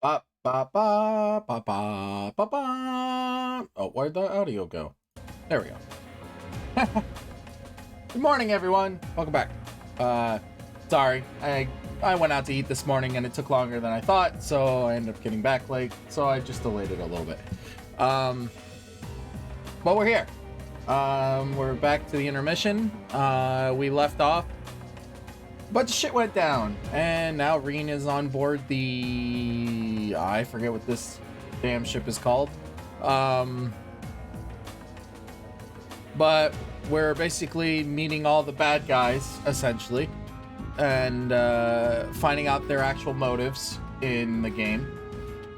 Ba ba ba ba ba ba ba. Oh, where'd the audio go? There we go. Good morning, everyone. Welcome back. Sorry, I went out to eat this morning and it took longer than I thought, so I ended up getting back late. So I just delayed it a little bit. But we're here. We're back to the intermission. We left off. A bunch of shit went down, and now Reen is on board the... I forget what this damn ship is called. But we're basically meeting all the bad guys, essentially, and finding out their actual motives in the game.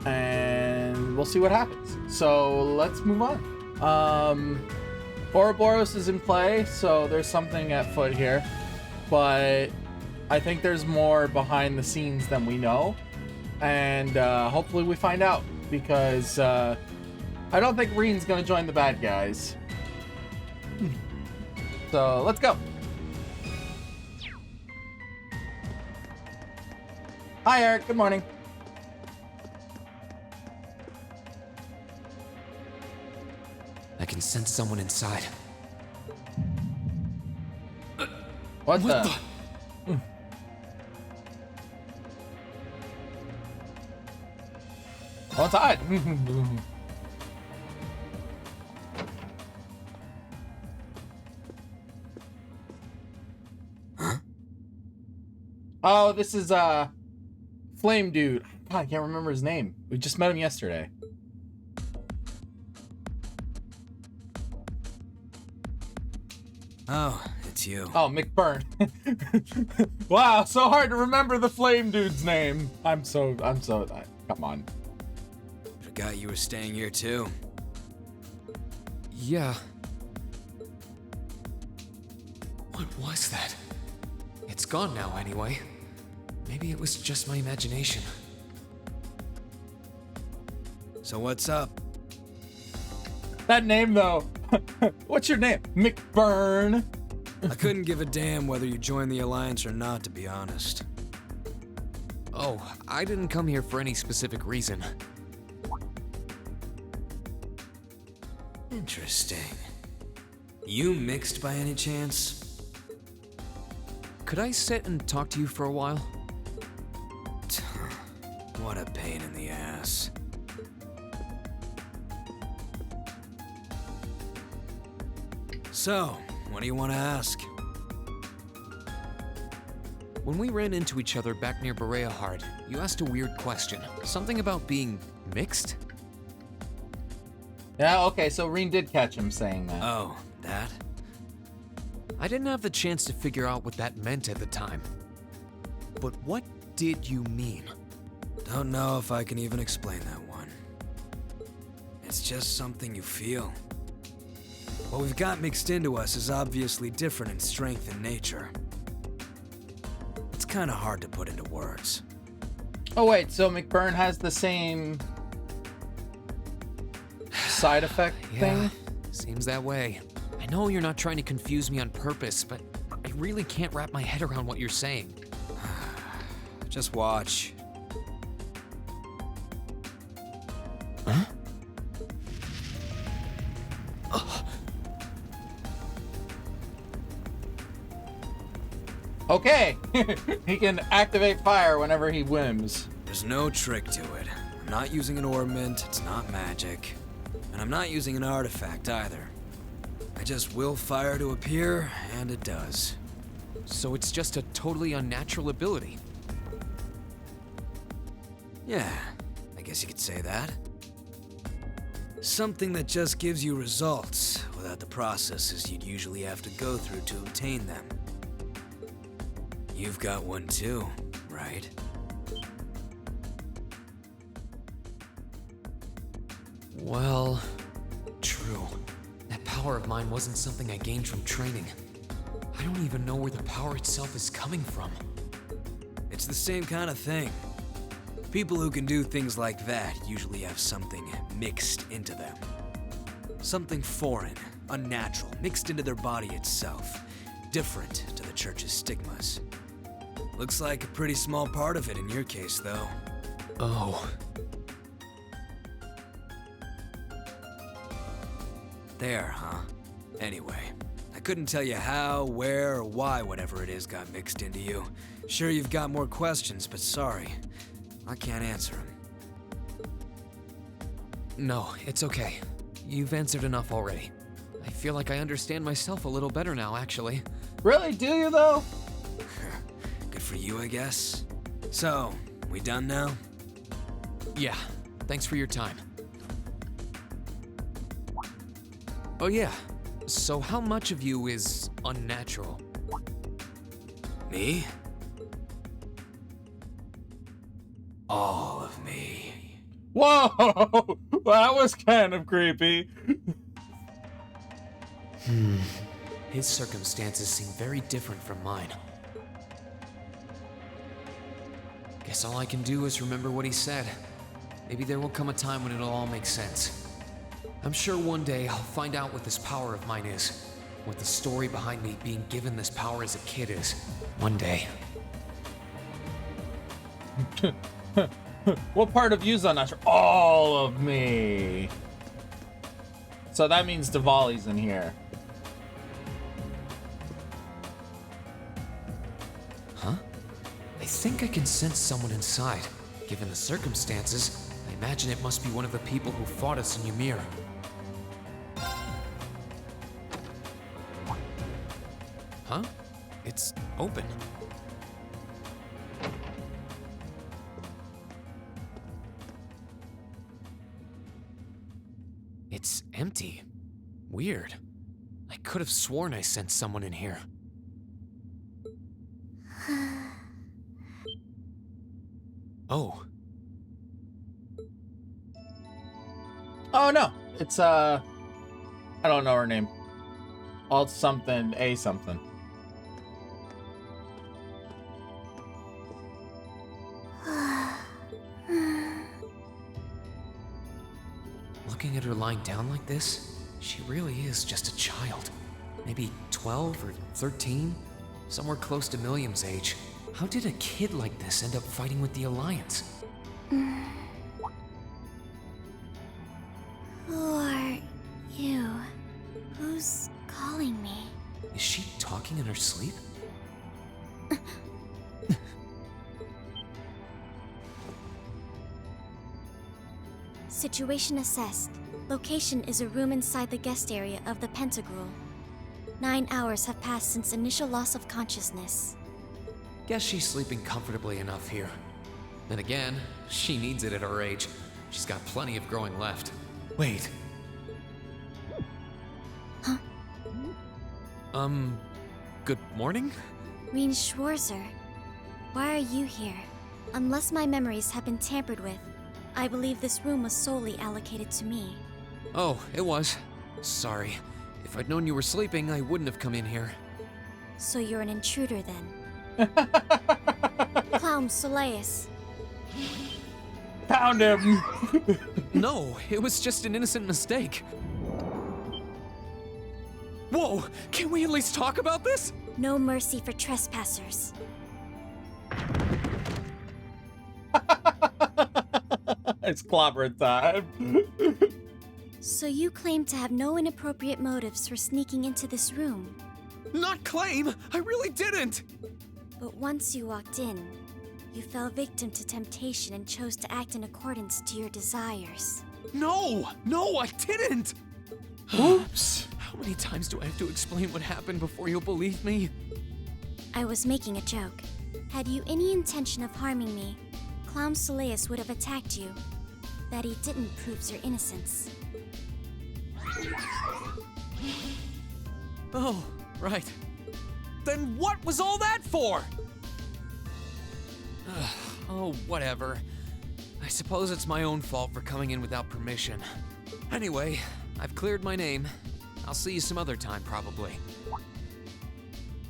And we'll see what happens. So let's move on. Ouroboros is in play, so there's something at foot here. But I think there's more behind the scenes than we know, and hopefully we find out, because I don't think Reen's gonna join the bad guys. So let's go. Hi Eric, good morning. I can sense someone inside. What the? Outside. Huh? Oh, this is Flame Dude. God, I can't remember his name. We just met him yesterday. Oh, it's you. Oh, McBurn. Wow, so hard to remember the Flame Dude's name. I'm so come on. Forgot you were staying here too. Yeah. What was that? It's gone now anyway. Maybe it was just my imagination. So what's up? That name though. What's your name? McBurn. I couldn't give a damn whether you joined the Alliance or not, to be honest. Oh, I didn't come here for any specific reason. Interesting. You mixed by any chance? Could I sit and talk to you for a while? What a pain in the ass. So, what do you want to ask? When we ran into each other back near Berea Heart, you asked a weird question. Something about being mixed? Yeah, okay, so Reen did catch him saying that. Oh, that? I didn't have the chance to figure out what that meant at the time. But what did you mean? Don't know if I can even explain that one. It's just something you feel. What we've got mixed into us is obviously different in strength and nature. It's kind of hard to put into words. Oh wait, so McBurn has the same side effect Yeah, thing? seems that way. I know you're not trying to confuse me on purpose, but I really can't wrap my head around what you're saying. Just watch. Huh? Okay. He can activate fire whenever he whims. There's no trick to it. I'm not using an ornament, it's not magic. And I'm not using an artifact either. I just will fire to appear, and it does. So it's just a totally unnatural ability. Yeah, I guess you could say that. Something that just gives you results, without the processes you'd usually have to go through to obtain them. You've got one too, right? Well, true. That power of mine wasn't something I gained from training. I don't even know where the power itself is coming from. It's the same kind of thing. People who can do things like that usually have something mixed into them. Something foreign, unnatural, mixed into their body itself. Different to the church's stigmas. Looks like a pretty small part of it in your case, though. Oh. There, huh? Anyway, I couldn't tell you how, where, or why whatever it is got mixed into you. Sure, you've got more questions, but sorry. I can't answer them. No, it's okay. You've answered enough already. I feel like I understand myself a little better now, actually. Really? Do you, though? Good for you, I guess. So, we done now? Yeah, thanks for your time. Oh yeah, so how much of you is unnatural? Me? All of me. Whoa! That was kind of creepy. His circumstances seem very different from mine. Guess all I can do is remember what he said. Maybe there will come a time when it'll all make sense. I'm sure one day I'll find out what this power of mine is. What the story behind me being given this power as a kid is. One day. What part of you's unnatural? All of me. So that means Diwali's in here. Huh? I think I can sense someone inside. Given the circumstances, I imagine it must be one of the people who fought us in Ymir. Huh? It's open. It's empty. Weird. I could have sworn I sensed someone in here. Oh. Oh no, it's I don't know her name. Alt something, A something. Looking at her lying down like this, she really is just a child. Maybe 12 or 13? Somewhere close to Milliam's age. How did a kid like this end up fighting with the Alliance? Who are you? Who's calling me? Is she talking in her sleep? Situation assessed. Location is a room inside the guest area of the Pentagrul. 9 hours have passed since initial loss of consciousness. Guess she's sleeping comfortably enough here. Then again, she needs it at her age. She's got plenty of growing left. Wait. Huh? Good morning? Reen Schwarzer, why are you here? Unless my memories have been tampered with, I believe this room was solely allocated to me. Oh, it was. Sorry. If I'd known you were sleeping, I wouldn't have come in here. So you're an intruder then? Clown Soleus. Found him. No, it was just an innocent mistake. Whoa, can we at least talk about this? No mercy for trespassers. It's clobber time. So you claim to have no inappropriate motives for sneaking into this room. Not claim! I really didn't! But once you walked in, you fell victim to temptation and chose to act in accordance to your desires. No! No, I didn't! Oops. How many times do I have to explain what happened before you'll believe me? I was making a joke. Had you any intention of harming me, Clown Soleus would have attacked you. That he didn't proves your innocence. Oh, right. Then what was all that for? Oh, whatever. I suppose it's my own fault for coming in without permission. Anyway, I've cleared my name. I'll see you some other time, probably.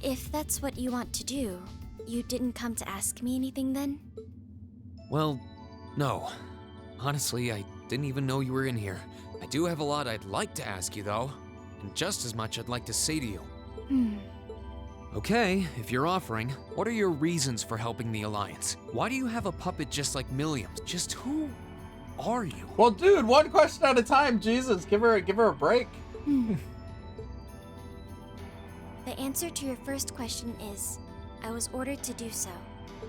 If that's what you want to do, you didn't come to ask me anything then? Well, no. Honestly, I didn't even know you were in here. I do have a lot I'd like to ask you, though. And just as much I'd like to say to you. Okay, if you're offering, what are your reasons for helping the Alliance? Why do you have a puppet just like Milliams? Just who are you? Well, dude, one question at a time. Jesus, give her a break. The answer to your first question is, I was ordered to do so.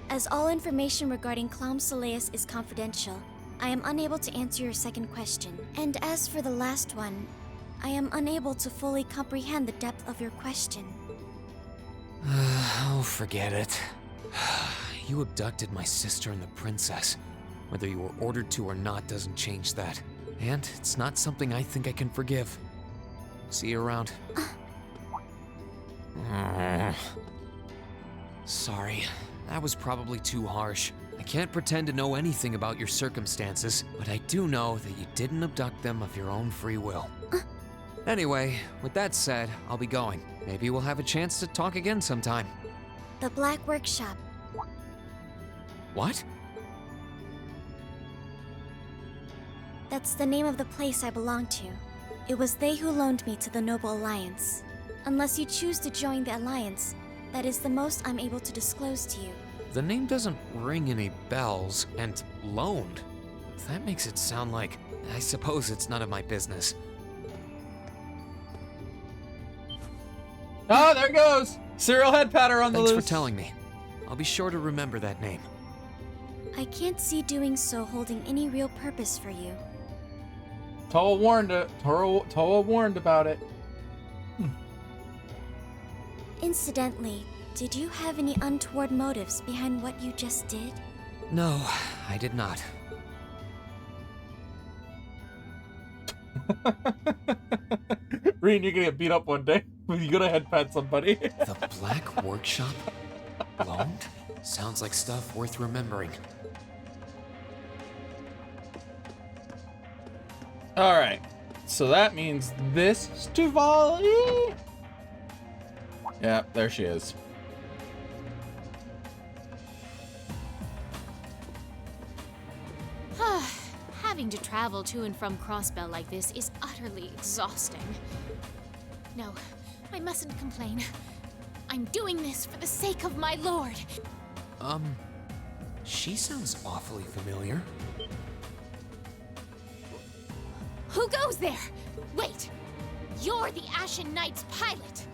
As all information regarding Clown Soleus is confidential, I am unable to answer your second question. And as for the last one, I am unable to fully comprehend the depth of your question. Oh, forget it. You abducted my sister and the princess. Whether you were ordered to or not doesn't change that. And it's not something I think I can forgive. See you around. Sorry, that was probably too harsh. I can't pretend to know anything about your circumstances, but I do know that you didn't abduct them of your own free will. Anyway, with that said, I'll be going. Maybe we'll have a chance to talk again sometime. The Black Workshop. What? That's the name of the place I belong to. It was they who loaned me to the Noble Alliance. Unless you choose to join the Alliance, that is the most I'm able to disclose to you. The name doesn't ring any bells, and loaned. That makes it sound like, I suppose it's none of my business. Oh, there it goes. Serial head patter on the loose. Thanks for telling me. I'll be sure to remember that name. I can't see doing so holding any real purpose for you. Toa warned about it. Incidentally, did you have any untoward motives behind what you just did? No, I did not. Reen, you're gonna get beat up one day when you go to head pat somebody. The Black Workshop? Loaned? Sounds like stuff worth remembering. Alright, so that means this is Tuvali. Yeah, there she is. Having to travel to and from Crossbell like this is utterly exhausting. No, I mustn't complain. I'm doing this for the sake of my lord. She sounds awfully familiar. Who goes there? Wait, you're the Ashen Knight's pilot.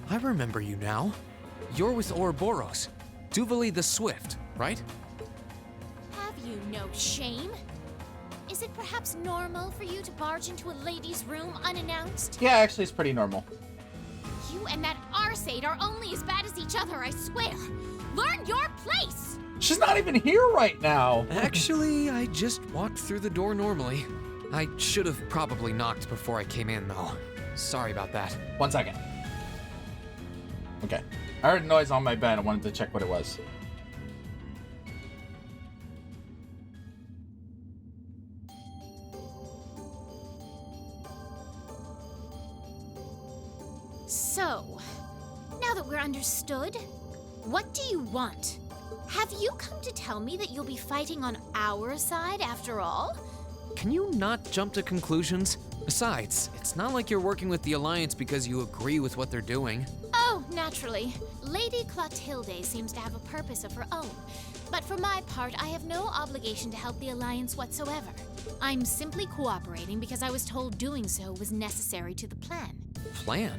I remember you now. You're with Ouroboros. Duvali the Swift, right? Have you no shame? Is it perhaps normal for you to barge into a lady's room unannounced? Yeah, actually, it's pretty normal. You and that Arseid are only as bad as each other, I swear. Learn your place! She's not even here right now. Actually, I just walked through the door normally. I should have probably knocked before I came in, though. Sorry about that. 1 second. Okay. I heard a noise on my bed. I wanted to check what it was. So, now that we're understood, what do you want? Have you come to tell me that you'll be fighting on our side after all? Can you not jump to conclusions? Besides, it's not like you're working with the Alliance because you agree with what they're doing. Oh, naturally. Lady Clotilde seems to have a purpose of her own. But for my part, I have no obligation to help the Alliance whatsoever. I'm simply cooperating because I was told doing so was necessary to the plan. Plan?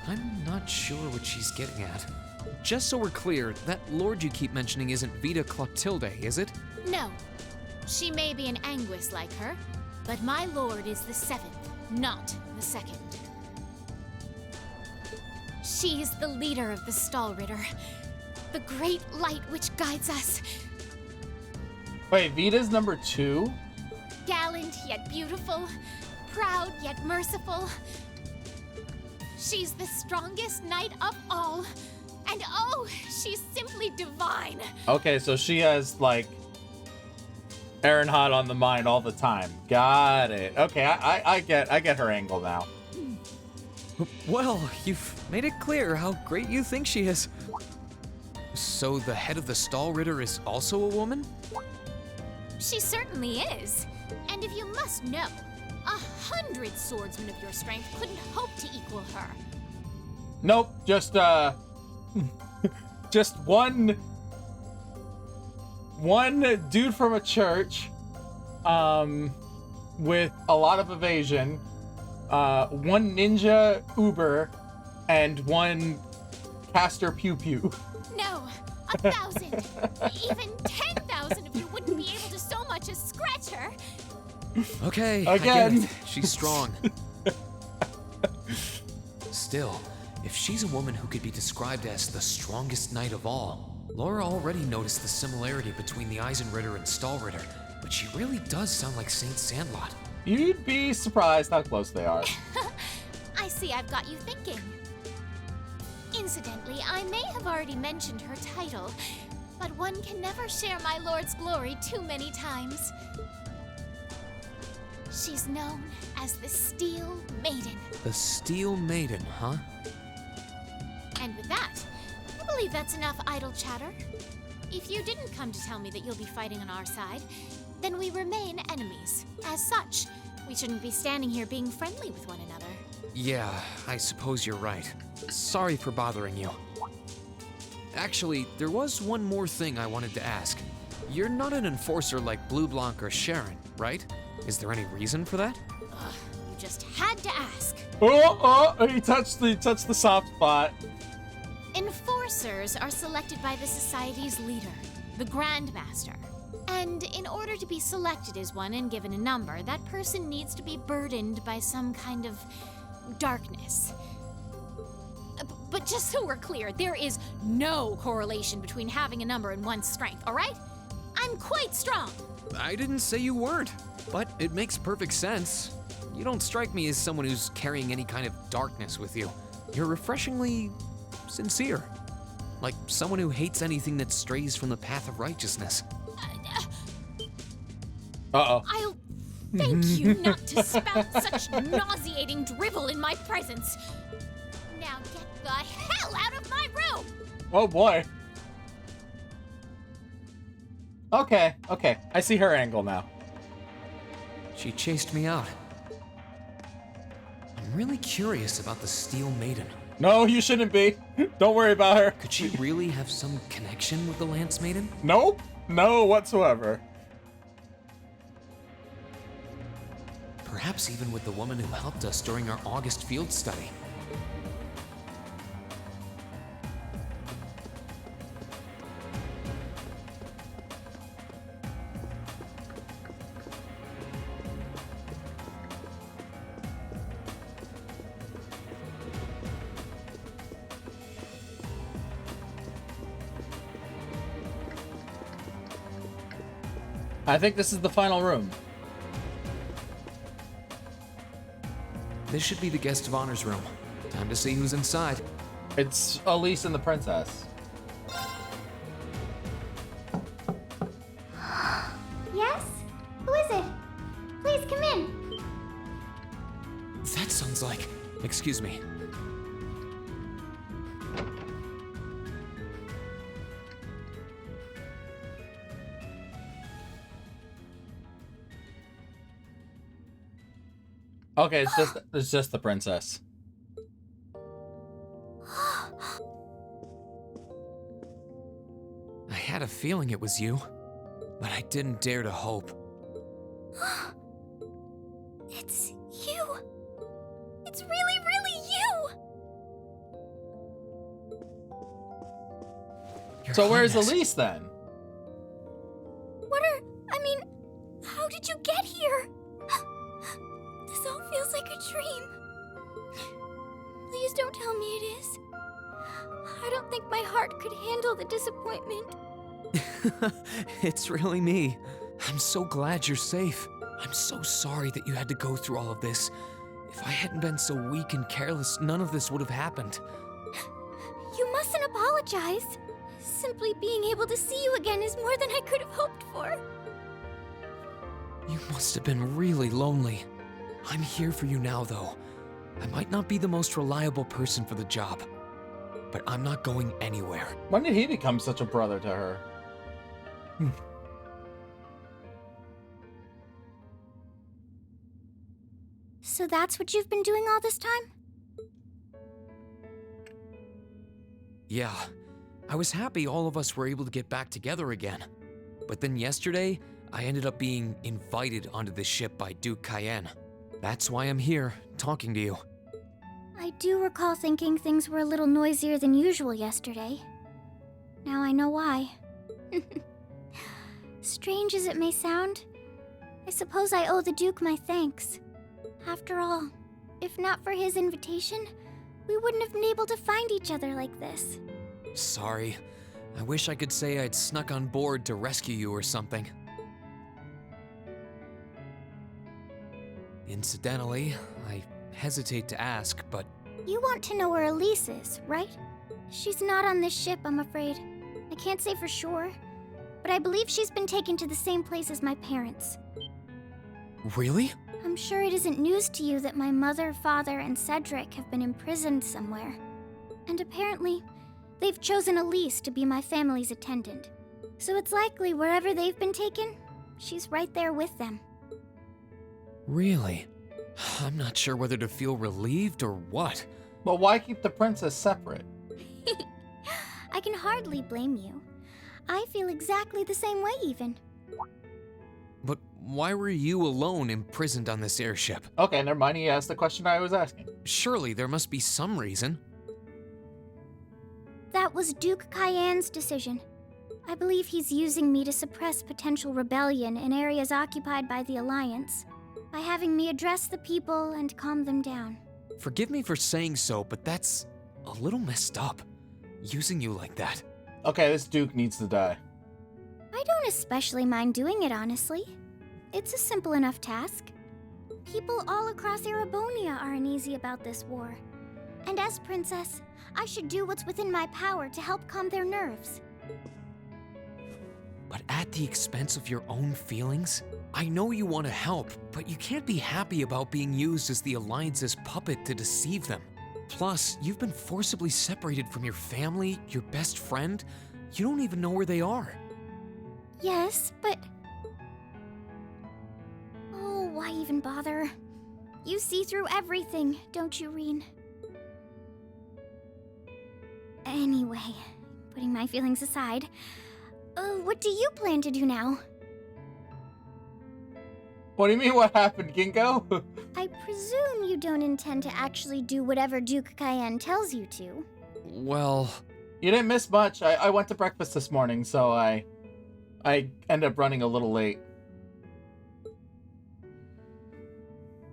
I'm not sure what she's getting at. Just so we're clear, that lord you keep mentioning isn't Vita Clotilde, is it? No. She may be an Anguis like her, but my lord is the 7th, not the 2nd. She is the leader of the Stahlritter, the great light which guides us. Wait, Vita's number 2? Gallant yet beautiful, proud yet merciful. She's the strongest knight of all, and oh, she's simply divine. Okay, so she has, like, Erenhard on the mind all the time. Got it. Okay, I get her angle now. Well, you've made it clear how great you think she is. So the head of the Stahlritter is also a woman? She certainly is. And if you must know, 100 swordsmen of your strength couldn't hope to equal her. Nope, just just one dude from a church, with a lot of evasion, one ninja Uber, and one caster Pew Pew. No, 1,000, even 10,000 of you wouldn't be able to so much as scratch her. Okay, I Again. get it. She's strong. Still, if she's a woman who could be described as the strongest knight of all, Laura already noticed the similarity between the Eisenritter and Stahlritter, but she really does sound like Saint Sandlot. You'd be surprised how close they are. I see I've got you thinking. Incidentally, I may have already mentioned her title, but one can never share my lord's glory too many times. She's known as the Steel Maiden. The Steel Maiden, huh? And with that, I believe that's enough idle chatter. If you didn't come to tell me that you'll be fighting on our side, then we remain enemies. As such, we shouldn't be standing here being friendly with one another. Yeah, I suppose you're right. Sorry for bothering you. Actually, there was one more thing I wanted to ask. You're not an enforcer like Blue Blanc or Sharon, right? Is there any reason for that? Ugh, you just had to ask. Oh, he touched the soft spot. Enforcers are selected by the Society's leader, the Grandmaster. And in order to be selected as one and given a number, that person needs to be burdened by some kind of darkness. But just so we're clear, there is no correlation between having a number and one's strength, all right? I'm quite strong. I didn't say you weren't, but it makes perfect sense. You don't strike me as someone who's carrying any kind of darkness with you. You're refreshingly sincere. Like someone who hates anything that strays from the path of righteousness. Uh-oh. I'll thank you not to spout such nauseating drivel in my presence. Now get the hell out of my room! Oh boy. Okay. I see her angle now. She chased me out. I'm really curious about the Steel Maiden. No, you shouldn't be. Don't worry about her. Could she really have some connection with the Lance Maiden? Nope. No whatsoever. Perhaps even with the woman who helped us during our August field study. I think this is the final room. This should be the guest of honor's room. Time to see who's inside. It's Elise and the princess. Yes? Who is it? Please come in. That sounds like... Excuse me. Okay, it's just the princess. I had a feeling it was you, but I didn't dare to hope. It's you. It's really, really you. Your So where's Highness. Elise then? I mean, how did you get here? This all feels like a dream. Please don't tell me it is. I don't think my heart could handle the disappointment. It's really me. I'm so glad you're safe. I'm so sorry that you had to go through all of this. If I hadn't been so weak and careless, none of this would have happened. You mustn't apologize. Simply being able to see you again is more than I could have hoped for. You must have been really lonely. I'm here for you now, though. I might not be the most reliable person for the job, but I'm not going anywhere. When did he become such a brother to her? So that's what you've been doing all this time? Yeah, I was happy all of us were able to get back together again. But then yesterday, I ended up being invited onto the ship by Duke Cayenne. That's why I'm here, talking to you. I do recall thinking things were a little noisier than usual yesterday. Now I know why. Strange as it may sound, I suppose I owe the Duke my thanks. After all, if not for his invitation, we wouldn't have been able to find each other like this. Sorry. I wish I could say I'd snuck on board to rescue you or something. Incidentally, I hesitate to ask, but You want to know where Elise is, right? She's not on this ship, I'm afraid. I can't say for sure, but I believe she's been taken to the same place as my parents. really? I'm sure it isn't news to you that my mother, father, and Cedric have been imprisoned somewhere. And apparently, they've chosen Elise to be my family's attendant. So it's likely wherever they've been taken, she's right there with them. Really? I'm not sure whether to feel relieved or what. But why keep the princess separate? I can hardly blame you. I feel exactly the same way, even. But why were you alone imprisoned on this airship? Okay, never mind. He asked the question I was asking. Surely there must be some reason. That was Duke Cayenne's decision. I believe he's using me to suppress potential rebellion in areas occupied by the Alliance, by having me address the people and calm them down. Forgive me for saying so, but that's a little messed up. Using you like that. Okay, this Duke needs to die. I don't especially mind doing it, honestly. It's a simple enough task. People all across Erebonia are uneasy about this war. And as princess, I should do what's within my power to help calm their nerves. But at the expense of your own feelings? I know you want to help, but you can't be happy about being used as the Alliance's puppet to deceive them. Plus, you've been forcibly separated from your family, your best friend. You don't even know where they are. Yes, but... Oh, why even bother? You see through everything, don't you, Reen? Anyway, putting my feelings aside, what do you plan to do now? What do you mean, what happened, Ginkgo? I presume you don't intend to actually do whatever Duke Cayenne tells you to. Well, You didn't miss much. I went to breakfast this morning, so I ended up running a little late.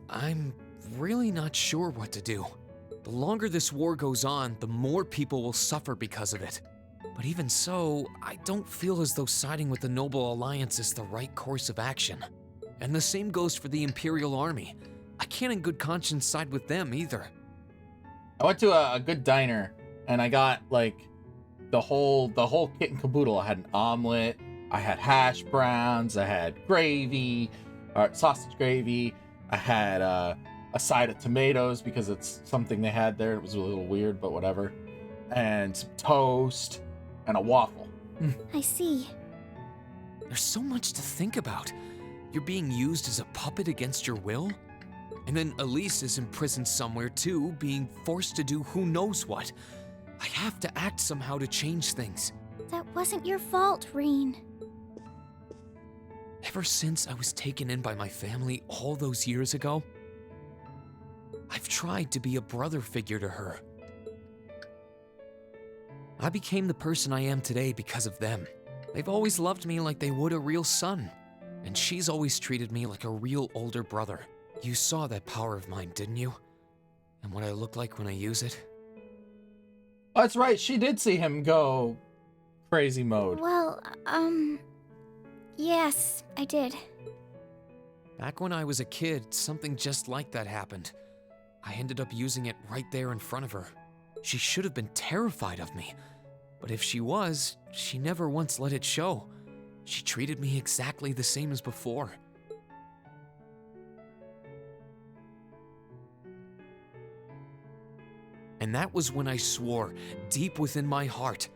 I'm really not sure what to do. The longer this war goes on, the more people will suffer because of it. But even so, I don't feel as though siding with the Noble Alliance is the right course of action. And the same goes for the Imperial Army. I can't in good conscience side with them either. I went to a good diner, and I got, like, the whole kit and caboodle. I had an omelet, I had hash browns, I had gravy, or sausage gravy, I had a side of tomatoes because it's something they had there. It was a little weird, but whatever. And some toast, and a waffle. I see. There's so much to think about. You're being used as a puppet against your will? And then Elise is imprisoned somewhere too, being forced to do who knows what. I have to act somehow to change things. That wasn't your fault, Reen. Ever since I was taken in by my family all those years ago, I've tried to be a brother figure to her. I became the person I am today because of them. They've always loved me like they would a real son. And she's always treated me like a real older brother. You saw that power of mine, didn't you? And what I look like when I use it? Oh, that's right. She did see him go crazy mode. Well, yes, I did. Back when I was a kid, something just like that happened. I ended up using it right there in front of her. She should have been terrified of me. But if she was, she never once let it show. She treated me exactly the same as before. And that was when I swore, deep within my heart,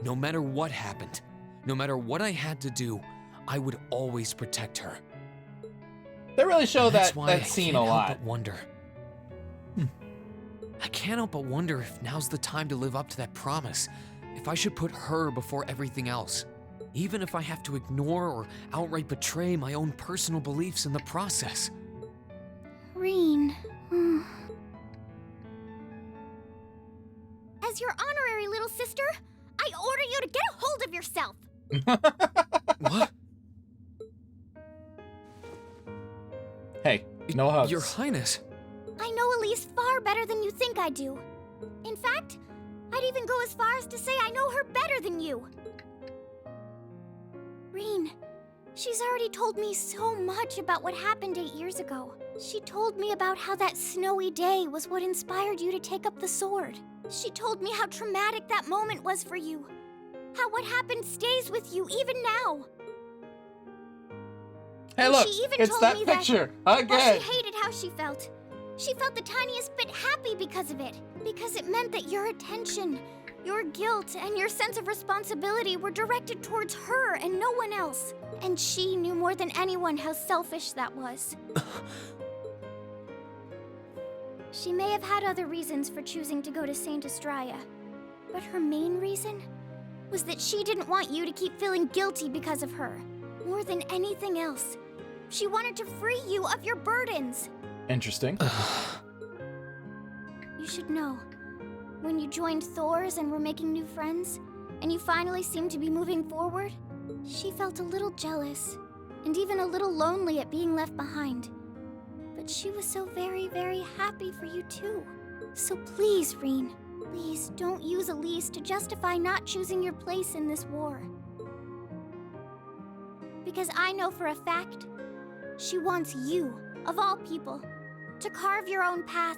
no matter what happened, no matter what I had to do, I would always protect her. They really show And that's that why scene I a can't lot. help but wonder. I can't help but wonder if now's the time to live up to that promise. If I should put her before everything else. Even if I have to ignore or outright betray my own personal beliefs in the process. Rean. As your honorary little sister, I order you to get a hold of yourself! What? Hey, no hugs. Your Highness. I know Elise far better than you think I do. In fact, I'd even go as far as to say I know her better than you. Rean, she's already told me so much about what happened 8 years ago. She told me about how that snowy day was what inspired you to take up the sword. She told me how traumatic that moment was for you. How what happened stays with you even now. Hey, And look, she even it's told that me picture While again. she hated how she felt, she felt the tiniest bit happy because of it. Because it meant that your attention, your guilt, and your sense of responsibility were directed towards her and no one else. And she knew more than anyone how selfish that was. She may have had other reasons for choosing to go to Saint Estrella, but her main reason was that she didn't want you to keep feeling guilty because of her. More than anything else, she wanted to free you of your burdens. Interesting. You should know, when you joined Thor's and were making new friends, and you finally seemed to be moving forward, she felt a little jealous, and even a little lonely at being left behind. But she was so very, very happy for you too. So please, Rean, please don't use Elise to justify not choosing your place in this war. Because I know for a fact, she wants you, of all people, to carve your own path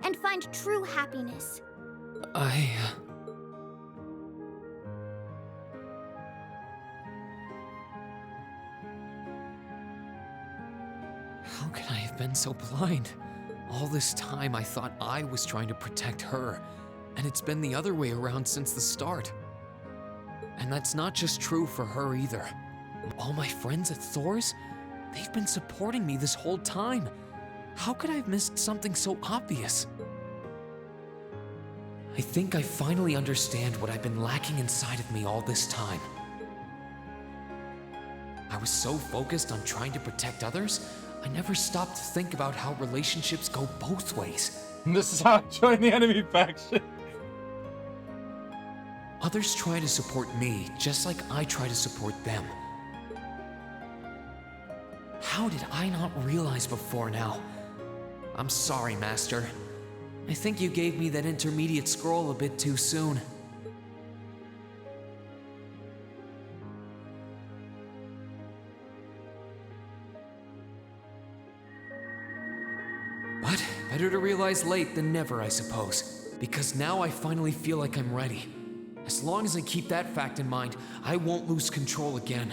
and find true happiness. How can I have been so blind? All this time I thought I was trying to protect her, and it's been the other way around since the start. And that's not just true for her either. All my friends at Thor's, they've been supporting me this whole time. How could I have missed something so obvious? I think I finally understand what I've been lacking inside of me all this time. I was so focused on trying to protect others, I never stopped to think about how relationships go both ways. And this is how I joined the enemy faction. Others try to support me just like I try to support them. How did I not realize before now? I'm sorry, Master. I think you gave me that intermediate scroll a bit too soon. But better to realize late than never, I suppose. Because now I finally feel like I'm ready. As long as I keep that fact in mind, I won't lose control again.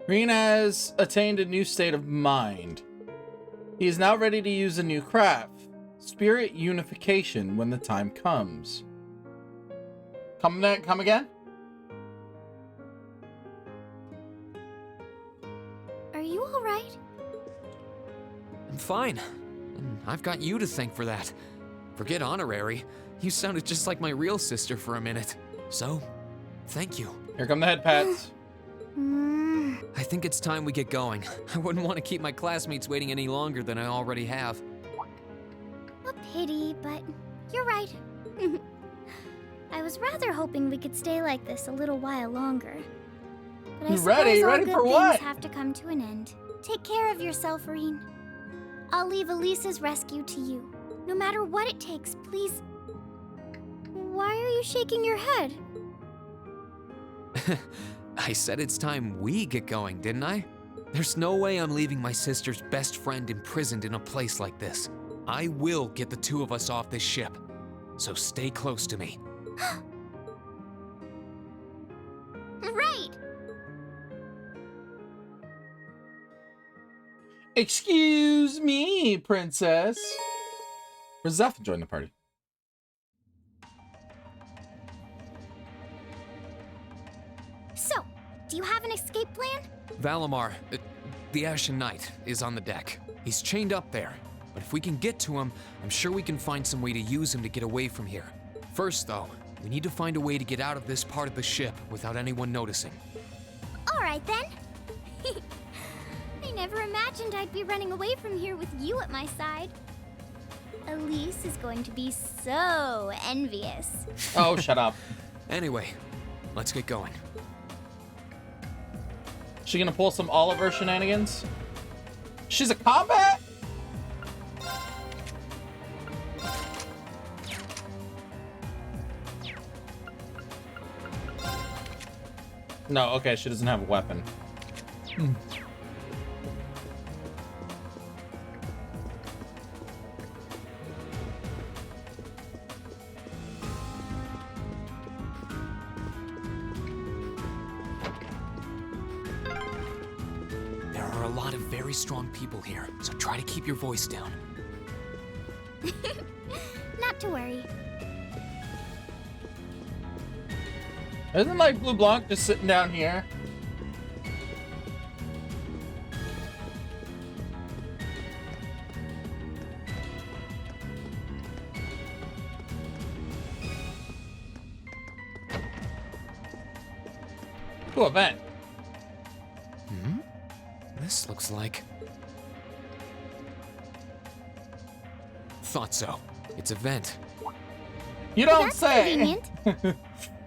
Rean has attained a new state of mind. He is now ready to use a new craft, Spirit Unification, when the time comes. Come again? Are you alright? I'm fine. And I've got you to thank for that. Forget honorary. You sounded just like my real sister for a minute. So, thank you. Here come the head pats. I think it's time we get going. I wouldn't want to keep my classmates waiting any longer than I already have. A pity, but you're right. I was rather hoping we could stay like this a little while longer. But I You suppose ready? all Ready good for things what? have to come to an end. Take care of yourself, Rean. I'll leave Elisa's rescue to you. No matter what it takes, please. Why are you shaking your head? I said it's time we get going, didn't I? There's no way I'm leaving my sister's best friend imprisoned in a place like this. I will get the two of us off this ship. So stay close to me. Right! Excuse me, princess. Zeph joined the party. So, Do you have an escape plan? Valimar, the Ashen Knight, is on the deck. He's chained up there. But if we can get to him, I'm sure we can find some way to use him to get away from here. First, though, we need to find a way to get out of this part of the ship without anyone noticing. All right then. I never imagined I'd be running away from here with you at my side. Elise is going to be so envious. Oh, shut up. Anyway, let's get going. She gonna pull some Oliver shenanigans? She's a combat? No, okay, she doesn't have a weapon. There are a lot of very strong people here, so try to keep your voice down. Not to worry. Isn't like Blue Blanc just sitting down here? Cool event. This looks like... Thought so. It's a vent. You don't That's say. convenient.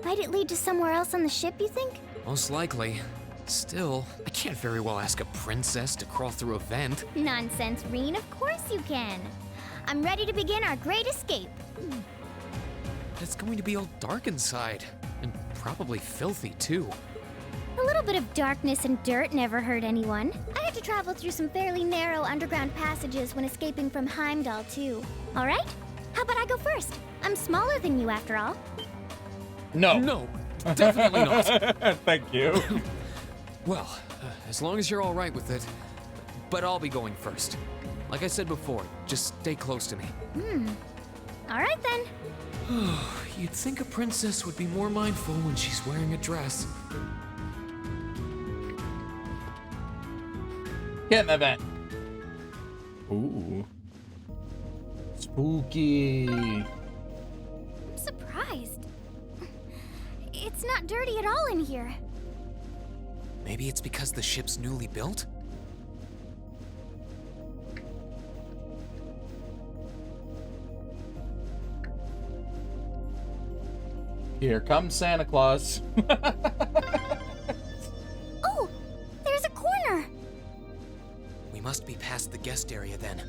Might it lead to somewhere else on the ship, you think? Most likely. Still, I can't very well ask a princess to crawl through a vent. Nonsense, Reen. Of course you can. I'm ready to begin our great escape. It's going to be all dark inside. And probably filthy, too. A little bit of darkness and dirt never hurt anyone. I had to travel through some fairly narrow underground passages when escaping from Heimdall, too. All right? How about I go first? I'm smaller than you, after all. No. No, definitely not. Thank you. Well, as long as you're all right with it. But I'll be going first. Like I said before, just stay close to me. All right, then. You'd think a princess would be more mindful when she's wearing a dress. Get in the vent. Ooh. Spooky. I'm surprised. It's not dirty at all in here. Maybe it's because the ship's newly built? Here comes Santa Claus. Oh, there's a corner. We must be past the guest area then.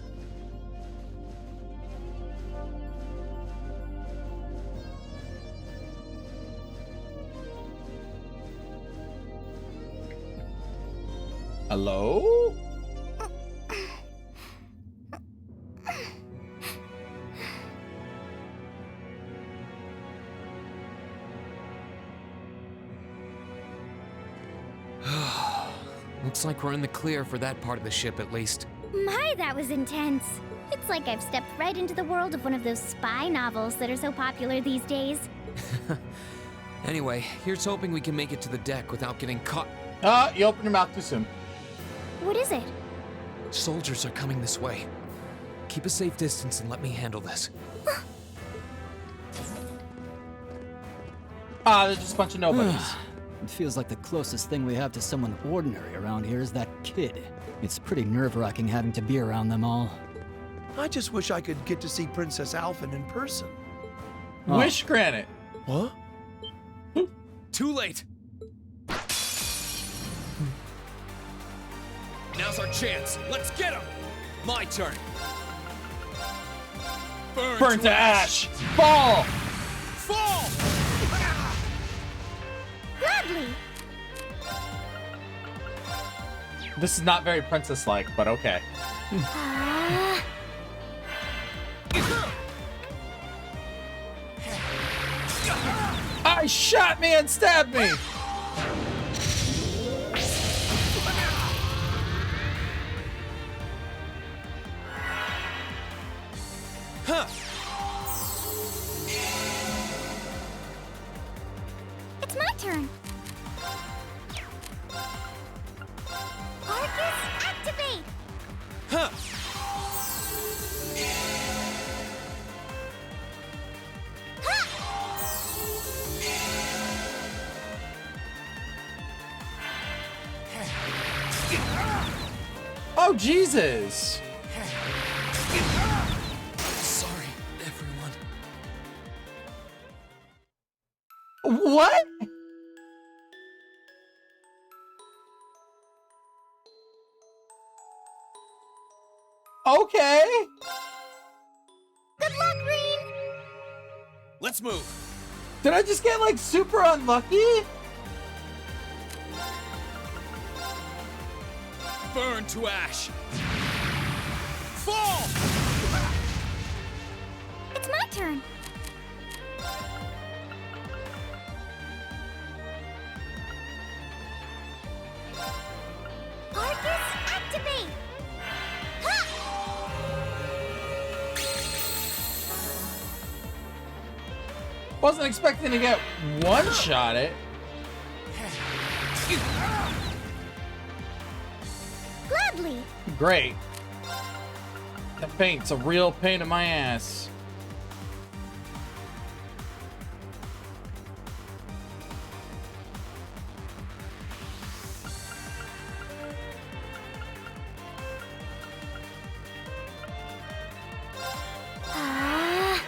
Hello? Looks like we're in the clear for that part of the ship at least. My, that was intense. It's like I've stepped right into the world of one of those spy novels that are so popular these days. Anyway, here's hoping we can make it to the deck without getting caught. You opened your mouth too soon. What is it? Soldiers are coming this way. Keep a safe distance and let me handle this. There's just a bunch of nobodies. It feels like the closest thing we have to someone ordinary around here is that kid. It's pretty nerve-wracking having to be around them all. I just wish I could get to see Princess Alphen in person. Wish granted. What? Too late! Now's our chance. Let's get him! My turn. Burn to ash. Fall. Fall! Gladly. This is not very princess-like, but okay. I shot me and stabbed me. Huh. It's my turn. Oh, Jesus. Sorry, everyone. What? Okay. Good luck, Green! Let's move. Did I just get like super unlucky? Burn to ash. Fall! It's my turn. Arcus, activate! Ha! Wasn't expecting to get one shot at. Gladly! Great. That paint's a real pain in my ass. Ah.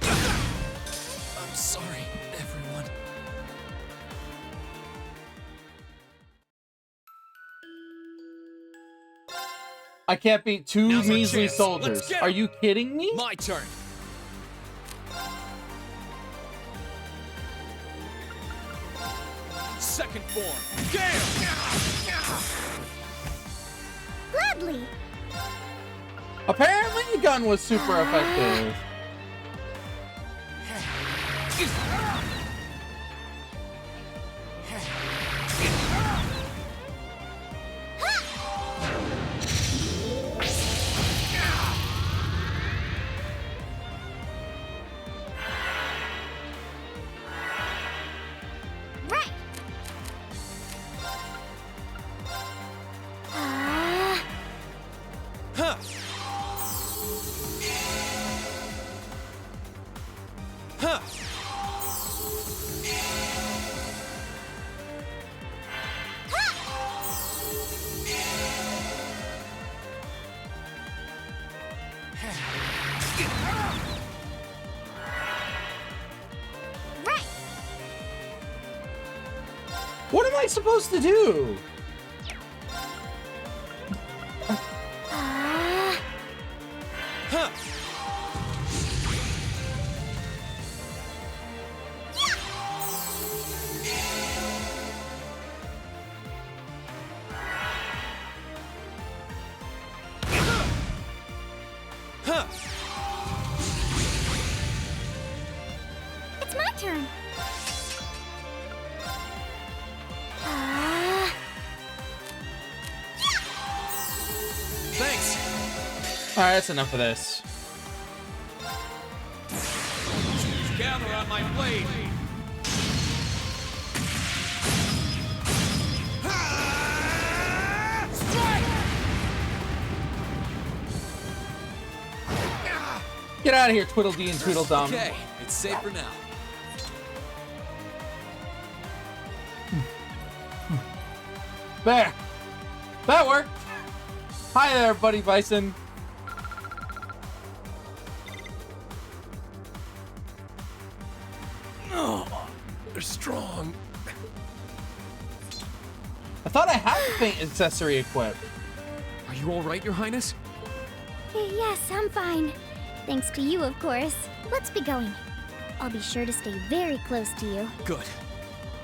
I'm sorry, everyone. I can't beat two Now's our measly chance. soldiers. Let's get Are 'em. you kidding me? My turn. Second form. Gale! Gladly! Apparently the gun was super effective. Right! Ah. Huh. Huh. Right! What am I supposed to do? Ah. Huh. Huh. It's my turn. Ah. Thanks. All right, that's enough of this. Gather on my blade. Strike! Get out of here, Twiddledee and Tweedledum. Okay, it's safe for now. There. That worked. Hi there, Buddy Bison. Oh, they're strong. I thought I had the paint accessory equipped. Are you all right, Your Highness? Yes, I'm fine. Thanks to you, of course. Let's be going. I'll be sure to stay very close to you. Good.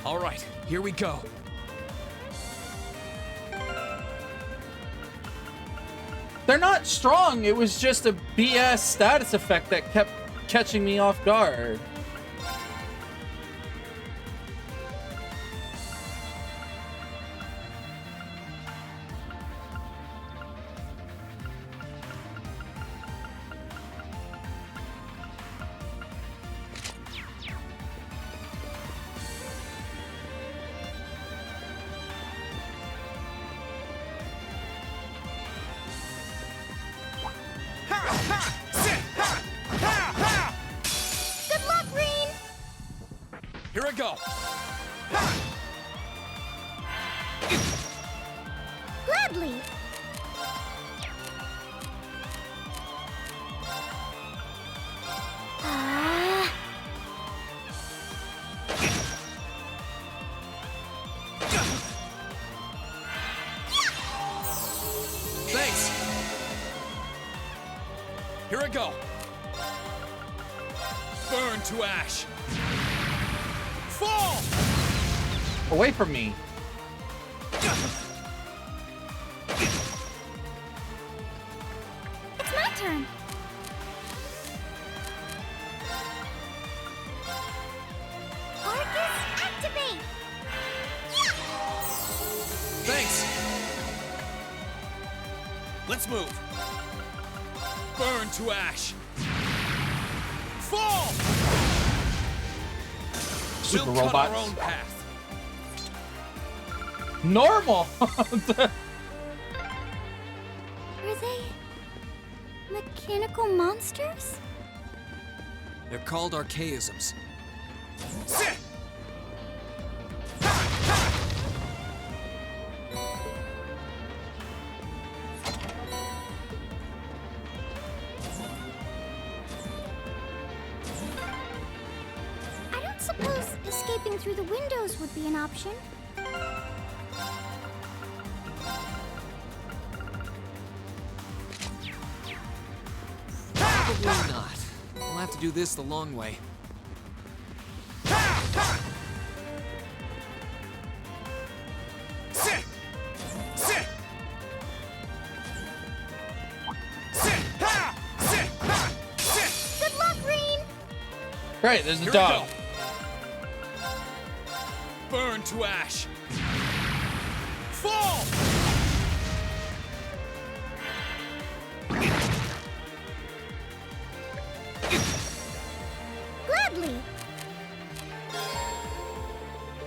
All right, here we go. They're not strong. It was just a BS status effect that kept catching me off guard. Good luck, Green! Here I go. Here I go. Burn to ash. Fall! Away from me. It's my turn. Arcus, activate! Thanks. Let's move. Burn to ash. Fall! Super We'll cut our robots. own path. Normal. Are they mechanical monsters? They're called archaisms. I don't suppose escaping through the windows would be an option. Probably not. We'll have to do this the long way. Good luck, Green! Great, there's a Here we dog. go. Burn to ash. Fall! Gladly!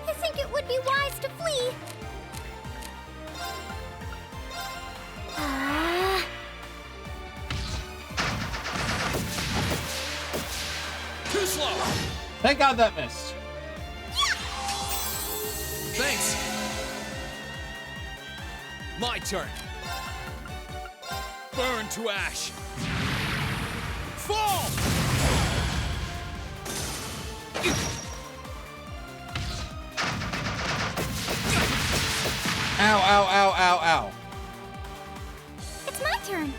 I think it would be wise to flee. Ah. Too slow. Thank God that missed. Thanks. My turn. Burn to ash. Fall! Ow, ow, ow, ow, ow. It's my turn.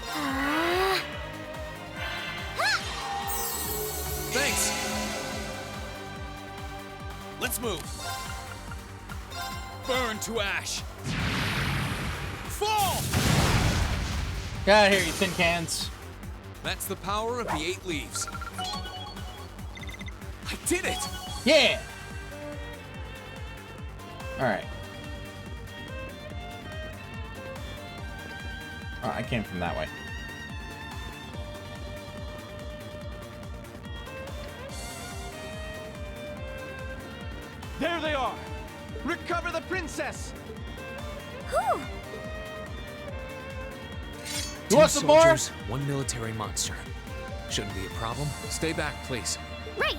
Ah. Thanks. Let's move. Burn to ash. Fall! Get out of here, you tin cans. That's the power of the 8 leaves. I did it! Yeah. All right. Oh, I came from that way. There they are! Recover the princess! Whew. You want some more? soldiers, 1 military monster. Shouldn't be a problem. Stay back, please. Right.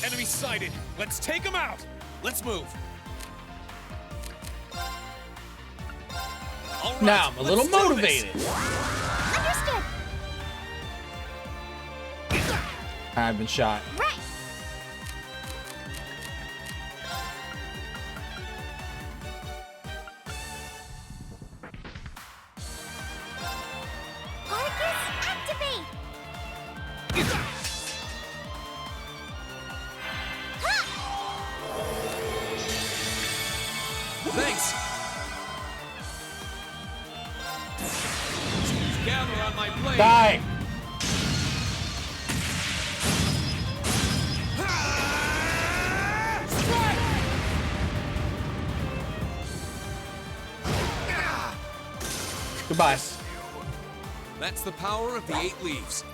Enemy sighted. Let's take them out. Let's move. All right, Now I'm a little let's do this. motivated. Understood. I've been shot. Right. Arcus, activate! Thanks. Gather on my blade. Die. Goodbye. That's the power of the 8 leaves.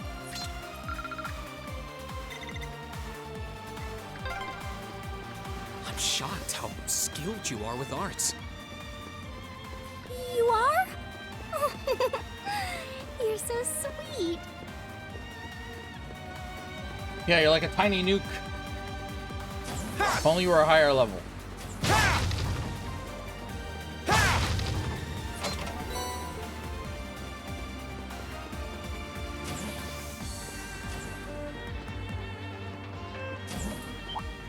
I'm shocked how skilled you are with arts. You are? You're so sweet. Yeah, you're like a tiny nuke. If only you were a higher level.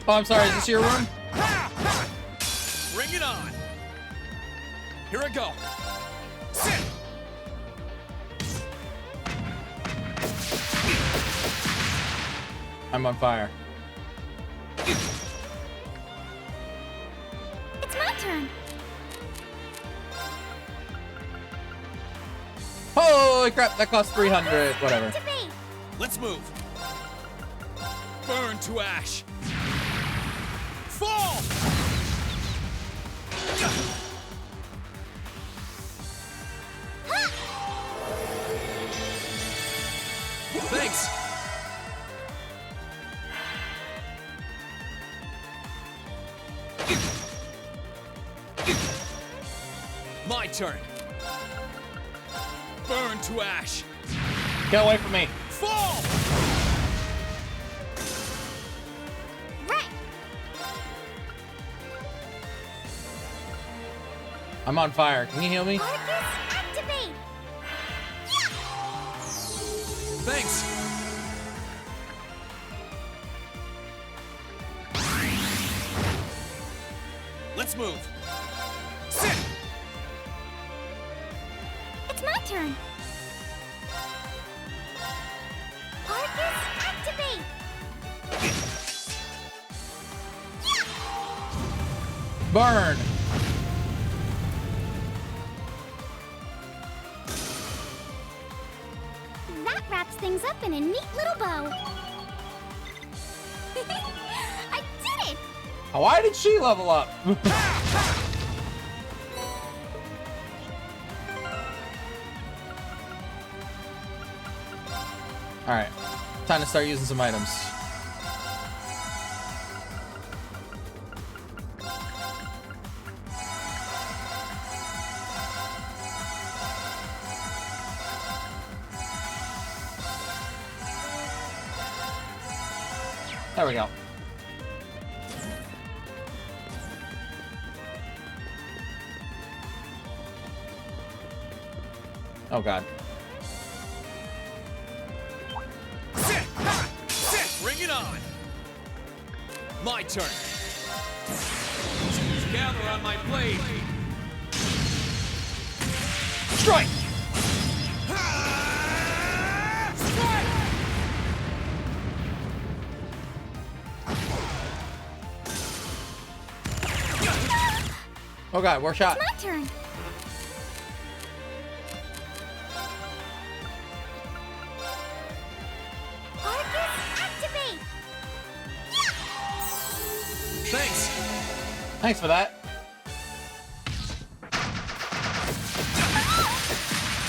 Oh, I'm sorry. Is this your room? Bring it on! Here I go! Sit! I'm on fire. It's my turn. Holy crap, that cost 300. Whatever. Activate. Let's move! Burn to ash! Fall! Thanks! My turn! Burn to ash! Get away from me. Fall! Right. I'm on fire. Can you heal me? Arcus, activate. Thanks! Let's move! Sit! It's my turn. Arcus, activate. Burn. That wraps things up in a neat little bow. I did it! Why did she level up? Alright. Time to start using some items. There we go. Oh god. Sit! Ha! Sit! Bring it on! My turn! Gather on my blade! Strike! Strike! Oh god, we're shot. My turn. Arcus, activate. Thanks! Thanks for that.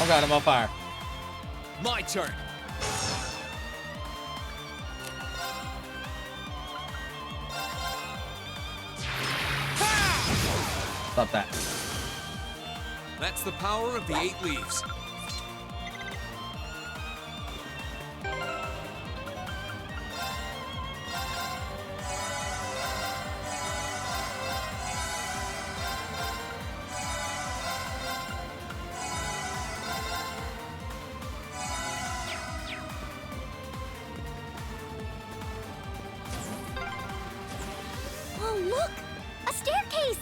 Oh god, I'm on fire. My turn! Stop that. That's the power of the 8 leaves. Oh, look! A staircase!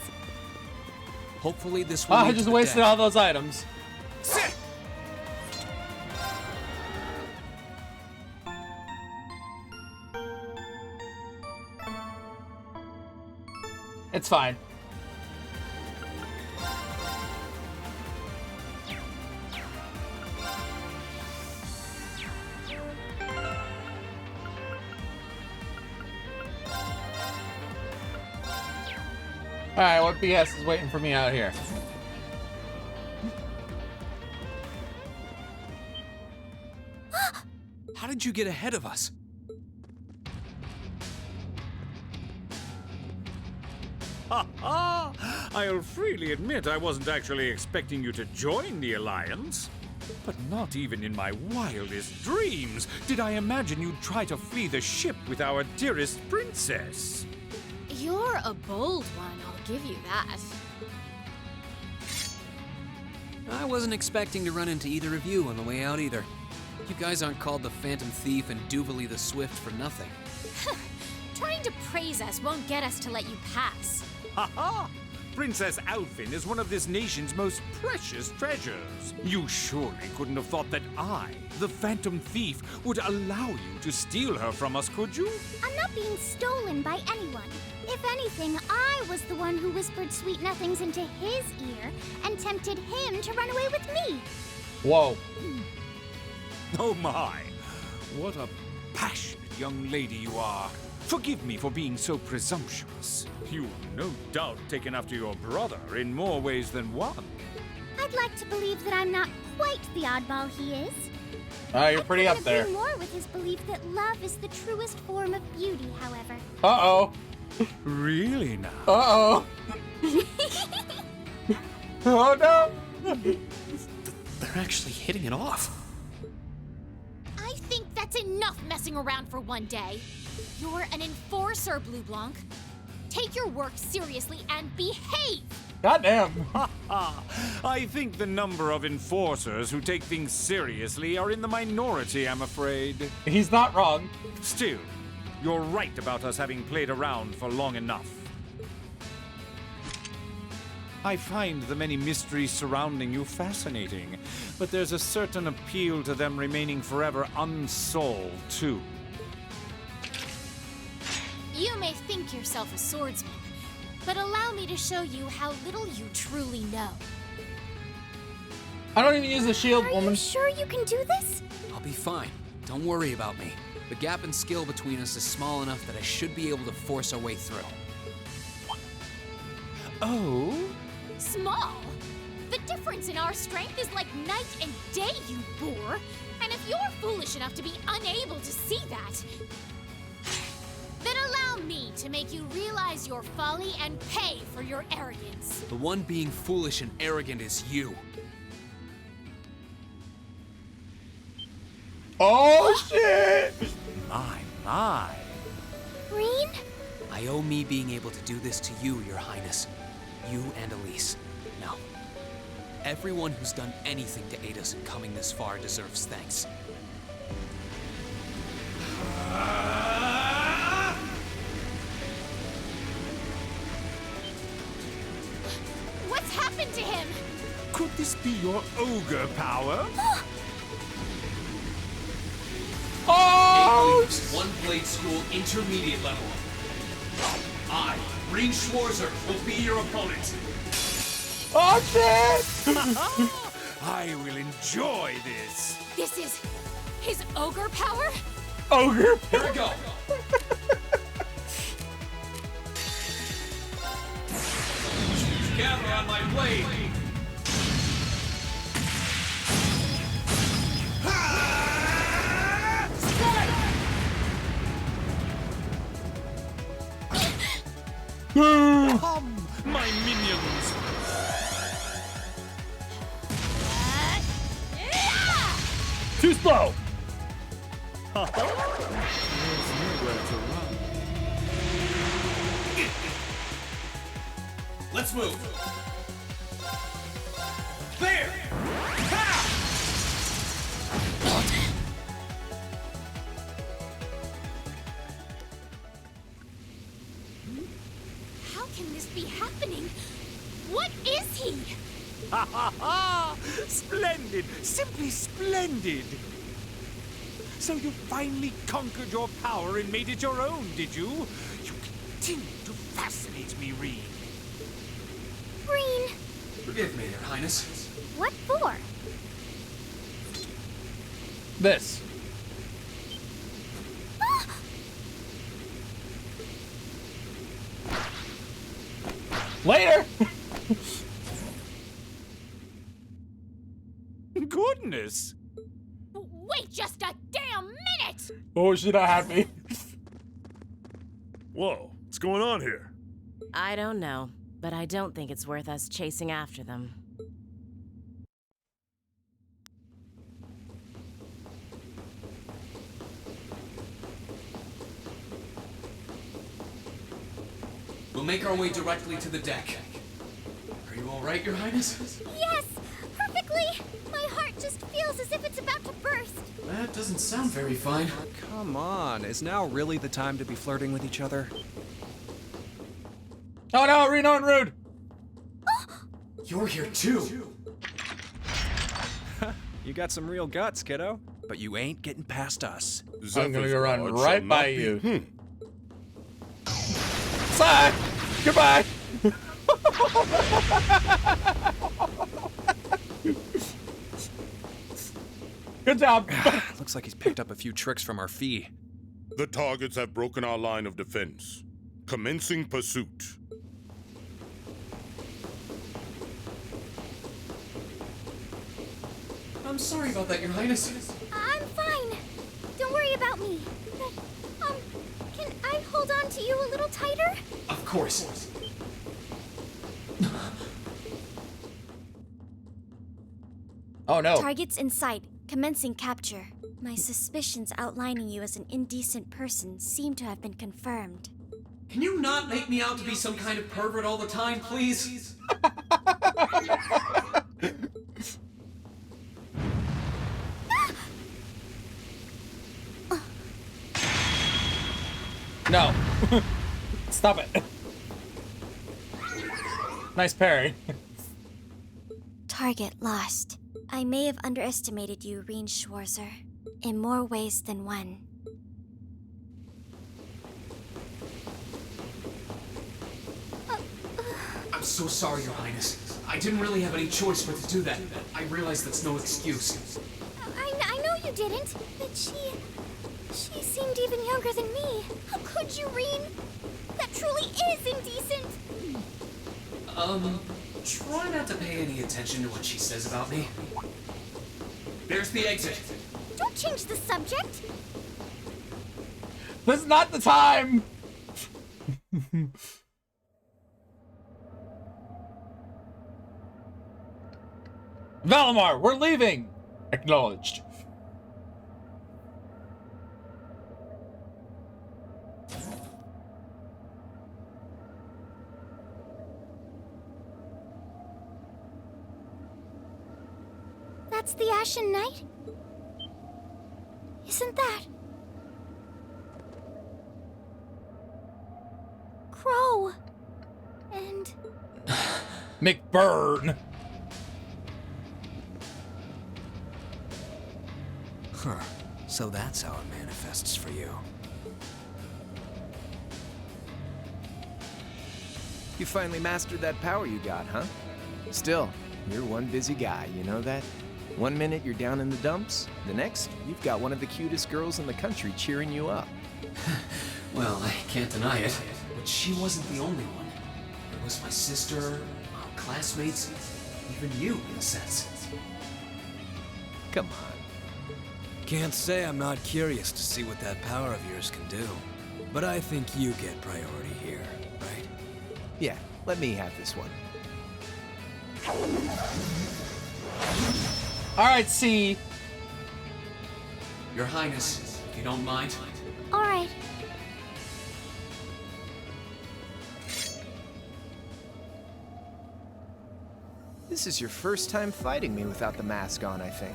Hopefully this will Oh, I lead to just the wasted deck. all those items. Sit! It's fine. Alright, what BS is waiting for me out here? How did you get ahead of us? Ha ha! I'll freely admit I wasn't actually expecting you to join the Alliance. But not even in my wildest dreams did I imagine you'd try to flee the ship with our dearest princess. You're a bold one, I'll give you that. I wasn't expecting to run into either of you on the way out either. You guys aren't called the Phantom Thief and Duvally the Swift for nothing. Trying to praise us won't get us to let you pass. Ha ha! Princess Alfin is one of this nation's most precious treasures. You surely couldn't have thought that I, the Phantom Thief, would allow you to steal her from us, could you? I'm not being stolen by anyone. If anything, I was the one who whispered sweet nothings into his ear and tempted him to run away with me. Whoa. Oh my! What a passionate young lady you are. Forgive me for being so presumptuous. You've no doubt taken after your brother in more ways than one. I'd like to believe that I'm not quite the oddball he is. You're pretty up there. I couldn't agree more with his belief that love is the truest form of beauty, however. Uh-oh. Really now? Uh-oh. Oh, no. They're actually hitting it off. I think that's enough messing around for one day. You're an enforcer, Blue Blanc. Take your work seriously and behave! Goddamn. I think the number of enforcers who take things seriously are in the minority, I'm afraid. He's not wrong. Still, you're right about us having played around for long enough. I find the many mysteries surrounding you fascinating, but there's a certain appeal to them remaining forever unsolved, too. You may think yourself a swordsman, but allow me to show you how little you truly know. I don't even use the shield, Are woman. you sure you can do this? I'll be fine. Don't worry about me. The gap in skill between us is small enough that I should be able to force our way through. Oh? Small? The difference in our strength is like night and day, you boor! And if you're foolish enough to be unable to see that, then allow me to make you realize your folly and pay for your arrogance. The one being foolish and arrogant is you. Oh, shit. My. Green? I owe me being able to do this to you, Your Highness. You and Elise. Now, everyone who's done anything to aid us in coming this far deserves thanks. What's happened to him? Could this be your ogre power? Oh! One Blade School Intermediate level. I, Green Schwarzer, will be your opponent. Oh, shit! I will enjoy this. This is his ogre power? Ogre. Here we go. Gather on my blade. Come, my minions. Too slow. There's nowhere to run. Let's move. There. How can this be happening? What is he? Ha ha ha! Splendid! Simply splendid! So you finally conquered your power and made it your own, did you? You continue to fascinate me, Reed. Green. Forgive me, Your Highness. What for? This. Later. Goodness! Wait just a damn minute! Oh, she not happy. Whoa, what's going on here? I don't know, but I don't think it's worth us chasing after them. We'll make our way directly to the deck. Are you all right, Your Highness? Yes! Perfectly! My heart just feels as if it's about to burst. That doesn't sound very fine. Come on, is now really the time to be flirting with each other? Oh no, Reno and Rude. You're here too. You got some real guts, kiddo. But you ain't getting past us. I'm gonna go run Zephyr's right shall by not be- you. Bye. Goodbye. Good job. Looks like he's picked up a few tricks from our fee. The targets have broken our line of defense. Commencing pursuit. I'm sorry about that, Your Highness. I'm fine. Don't worry about me. But, can I hold on to you a little tighter? Of course. Oh no. Targets in sight. Commencing capture. My suspicions outlining you as an indecent person seem to have been confirmed. Can you not make me out to be some kind of pervert all the time, please? No. Stop it. Nice parry. Target lost. I may have underestimated you, Reen Schwarzer, in more ways than one. I'm so sorry, Your Highness. I didn't really have any choice but to do that. I realize that's no excuse. I know you didn't, but she seemed even younger than me. How could you, Reen? That truly is indecent. Try not to pay any attention to what she says about me. There's the exit. Don't change the subject. This is not the time. Valimar, we're leaving. Acknowledged. That's the Ashen Knight? Isn't that... Crow? And... McBurn. Huh. So that's how it manifests for you. You finally mastered that power you got, huh? Still, you're one busy guy, you know that? One minute you're down in the dumps, the next, you've got one of the cutest girls in the country cheering you up. Well, I can't deny it, but she wasn't the only one. There was my sister, our classmates, even you, in a sense. Come on. Can't say I'm not curious to see what that power of yours can do. But I think you get priority here, right? Yeah, let me have this one. All right, C. Your Highness, if you don't mind. All right. This is your first time fighting me without the mask on, I think.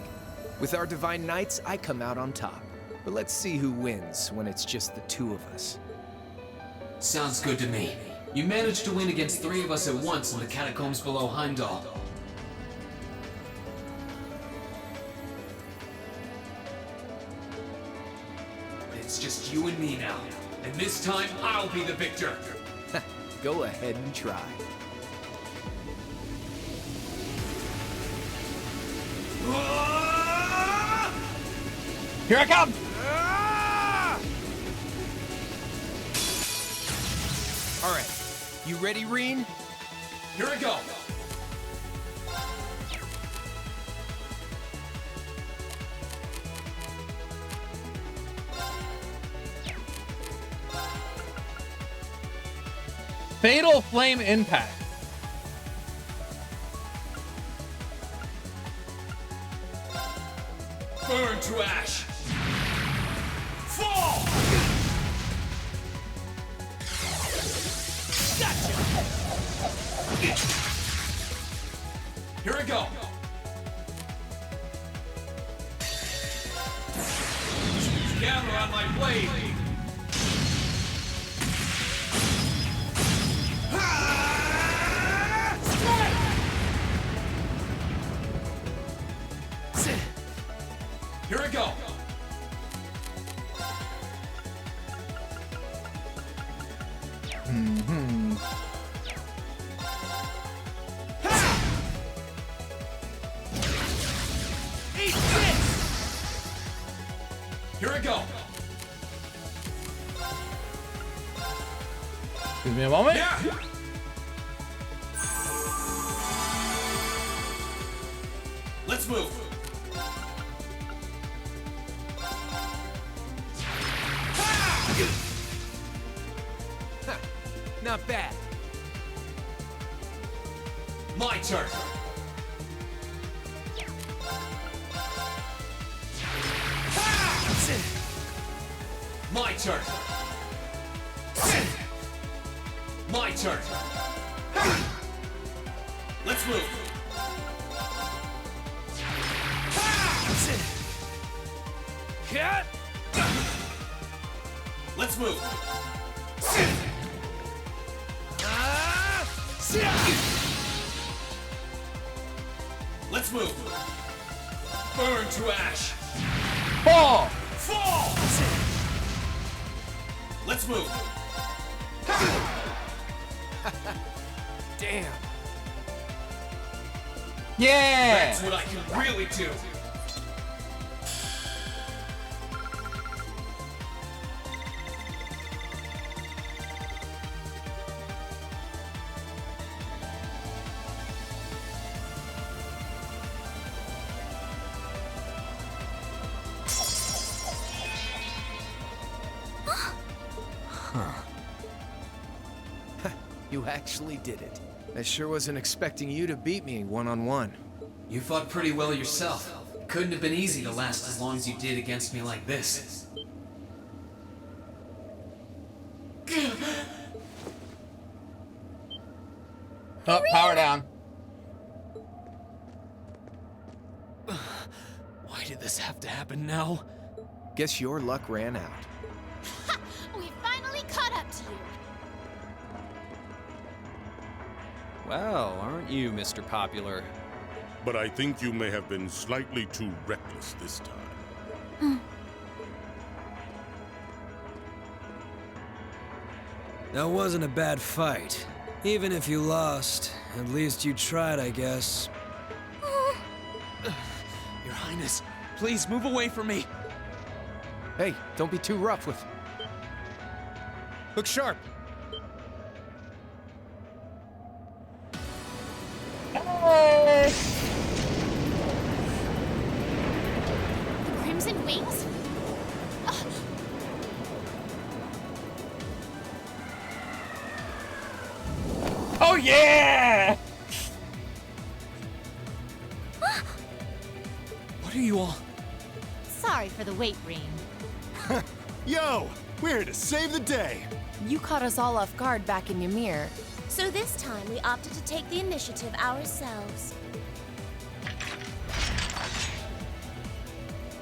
With our Divine Knights, I come out on top. But let's see who wins when it's just the two of us. Sounds good to me. You managed to win against 3 of us at once in the catacombs below Heimdall. It's just you and me now. And this time, I'll be the victor. Go ahead and try. Here I come. All right, you ready, Reen? Here I go. Fatal Flame Impact. Burn to ash. Fall! Gotcha! Here I go. Gather on my blade. we go. Give me a moment. Yeah. Let's move. Not bad. My turn. My turn. My turn. Let's move. Let's move. Let's move. Burn to ash. Fall. Fall. Let's move. Damn. Yeah. That's what I can really do. You actually did it. I sure wasn't expecting you to beat me one-on-one. You fought pretty well yourself. It couldn't have been easy to last as long as you did against me like this. Oh, power down. Why did this have to happen now? Guess your luck ran out. Ha! We finally caught up to you. Well, aren't you, Mr. Popular? But I think you may have been slightly too reckless this time. That wasn't a bad fight. Even if you lost, at least you tried, I guess. Your Highness, please move away from me. Hey, don't be too rough with... Look sharp. Crimson Wings? Ugh. Oh yeah! What are you all? Sorry for the wait, Rean. Yo, we're here to save the day. You caught us all off guard back in Ymir. So this time, we opted to take the initiative ourselves.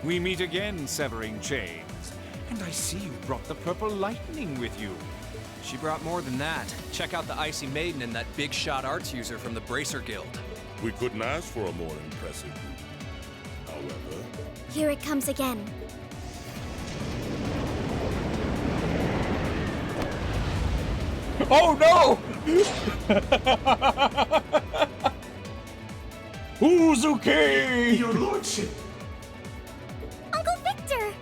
We meet again, Severing Chains. And I see you brought the Purple Lightning with you. She brought more than that. Check out the Icy Maiden and that big shot arts user from the Bracer Guild. We couldn't ask for a more impressive group. However... Here it comes again. Oh no! Uzuki! Your lordship! Uncle Victor!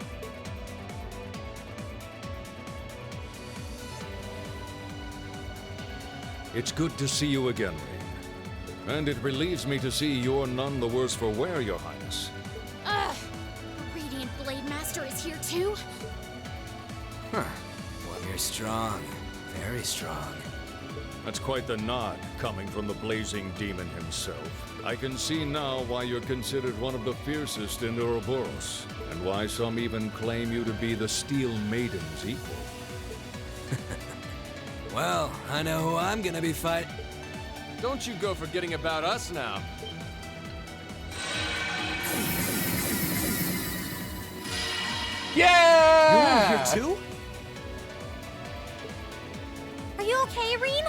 It's good to see you again, Rean. And it relieves me to see you're none the worse for wear, Your Highness. Ugh! The Radiant Blade Master is here too? Huh. Well, you're strong. Very strong. That's quite the nod, coming from the blazing demon himself. I can see now why you're considered one of the fiercest in Ouroboros, and why some even claim you to be the Steel Maiden's equal. Well, I know who I'm gonna be fighting. Don't you go forgetting about us now. Yeah! You're here too? Are you okay, Rean?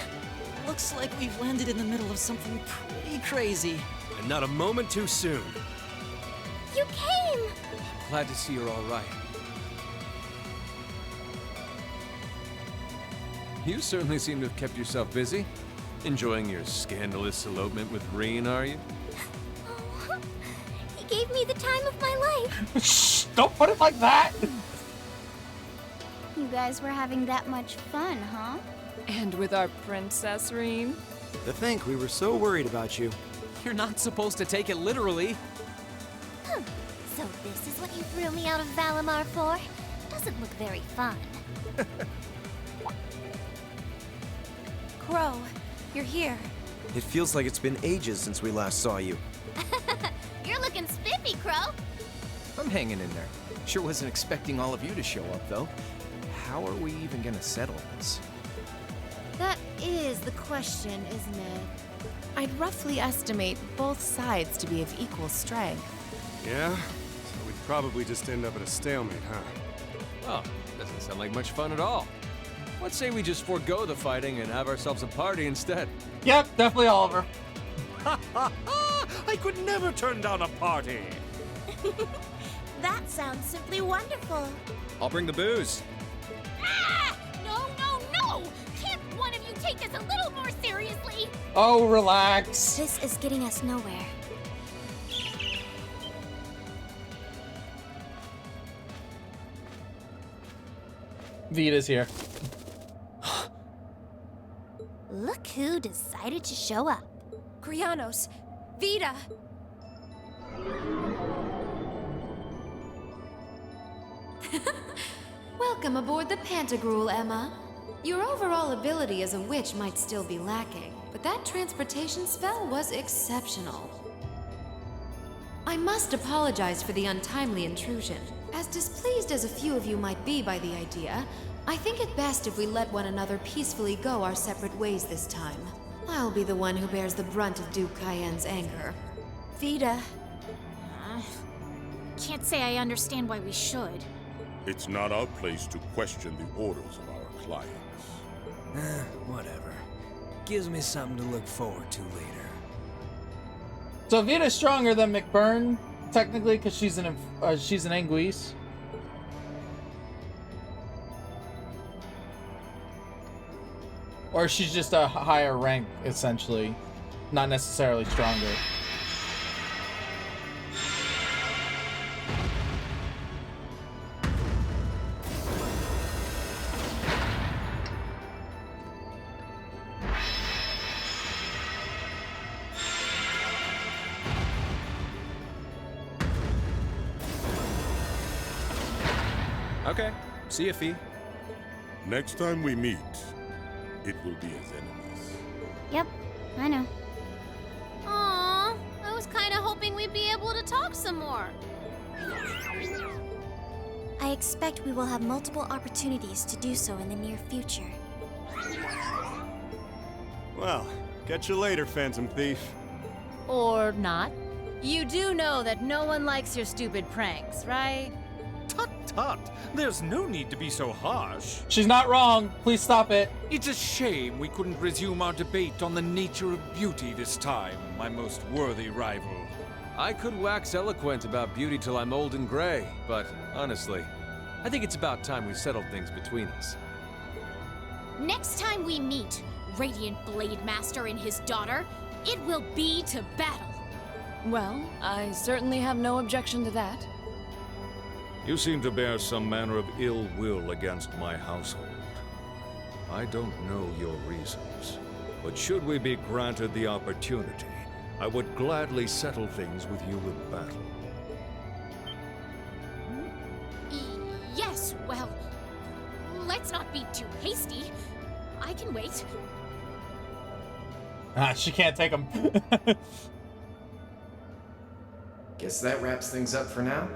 Looks like we've landed in the middle of something pretty crazy. And not a moment too soon. You came! Glad to see you're all right. You certainly seem to have kept yourself busy. Enjoying your scandalous elopement with Rean, are you? Oh, he gave me the time of my life. Shh! Don't put it like that! You guys were having that much fun, huh? And with our princess, Rean? To think we were so worried about you. You're not supposed to take it literally. So this is what you threw me out of Valimar for? Doesn't look very fun. Crow, you're here. It feels like it's been ages since we last saw you. You're looking spiffy, Crow. I'm hanging in there. Sure wasn't expecting all of you to show up, though. How are we even gonna settle this? That is the question, isn't it? I'd roughly estimate both sides to be of equal strength. Yeah? So we'd probably just end up at a stalemate, huh? Oh, doesn't sound like much fun at all. Let's say we just forego the fighting and have ourselves a party instead. Yep, definitely Oliver. I could never turn down a party. That sounds simply wonderful. I'll bring the booze. Ah! No, no, no! Can't one of you take this a little more seriously? Oh, relax. This is getting us nowhere. Vita's here. Look who decided to show up. Krianos, Vita! Welcome aboard the Pantagruel, Emma. Your overall ability as a witch might still be lacking, but that transportation spell was exceptional. I must apologize for the untimely intrusion. As displeased as a few of you might be by the idea, I think it best if we let one another peacefully go our separate ways this time. I'll be the one who bears the brunt of Duke Cayenne's anger. Vita. Can't say I understand why we should. It's not our place to question the orders of our clients. Whatever. Gives me something to look forward to later. So Vita's stronger than McBurn, technically, because she's an Anguisse. Or she's just a higher rank, essentially. Not necessarily stronger. Okay, see ya, Fee. Next time we meet, it will be as enemies. Yep, I know. Aww, I was kind of hoping we'd be able to talk some more. I expect we will have multiple opportunities to do so in the near future. Well, catch you later, Phantom Thief. Or not. You do know that no one likes your stupid pranks, right? Tut tut! There's no need to be so harsh. She's not wrong. Please stop it. It's a shame we couldn't resume our debate on the nature of beauty this time, my most worthy rival. I could wax eloquent about beauty till I'm old and gray, but honestly, I think it's about time we settled things between us. Next time we meet, Radiant Blade Master and his daughter, it will be to battle. Well, I certainly have no objection to that. You seem to bear some manner of ill will against my household. I don't know your reasons, but should we be granted the opportunity, I would gladly settle things with you in battle. Yes, well, let's not be too hasty. I can wait. She can't take him. Guess that wraps things up for now.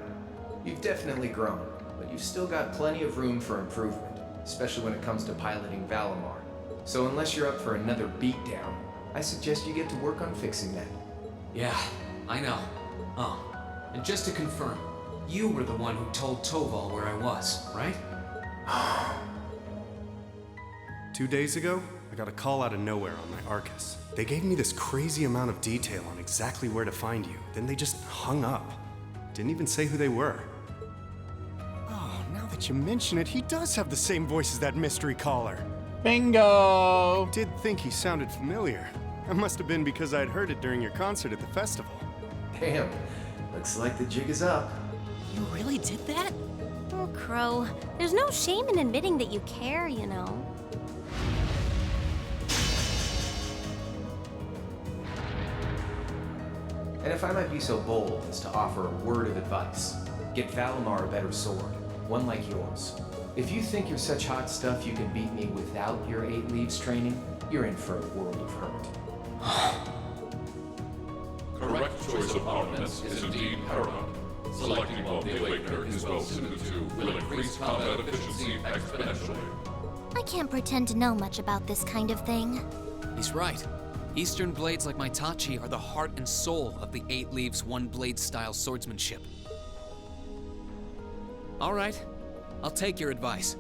You've definitely grown, but you've still got plenty of room for improvement, especially when it comes to piloting Valimar. So unless you're up for another beatdown, I suggest you get to work on fixing that. Yeah, I know. Oh, and just to confirm, you were the one who told Toval where I was, right? 2 days ago, I got a call out of nowhere on my Arcus. They gave me this crazy amount of detail on exactly where to find you, then they just hung up. Didn't even say who they were. Oh, now that you mention it, he does have the same voice as that mystery caller. Bingo! Did think he sounded familiar. That must have been because I'd heard it during your concert at the festival. Damn, looks like the jig is up. You really did that? Well, Crow. There's no shame in admitting that you care, you know. And if I might be so bold as to offer a word of advice, get Valimar a better sword, one like yours. If you think you're such hot stuff you can beat me without your 8 Leaves training, you're in for a world of hurt. Correct choice of armaments is indeed paramount. Selecting one the Awakener is well suited to will increase combat efficiency exponentially. I can't pretend to know much about this kind of thing. He's right. Eastern blades like my Tachi are the heart and soul of the 8 Leaves one blade style swordsmanship. All right, I'll take your advice.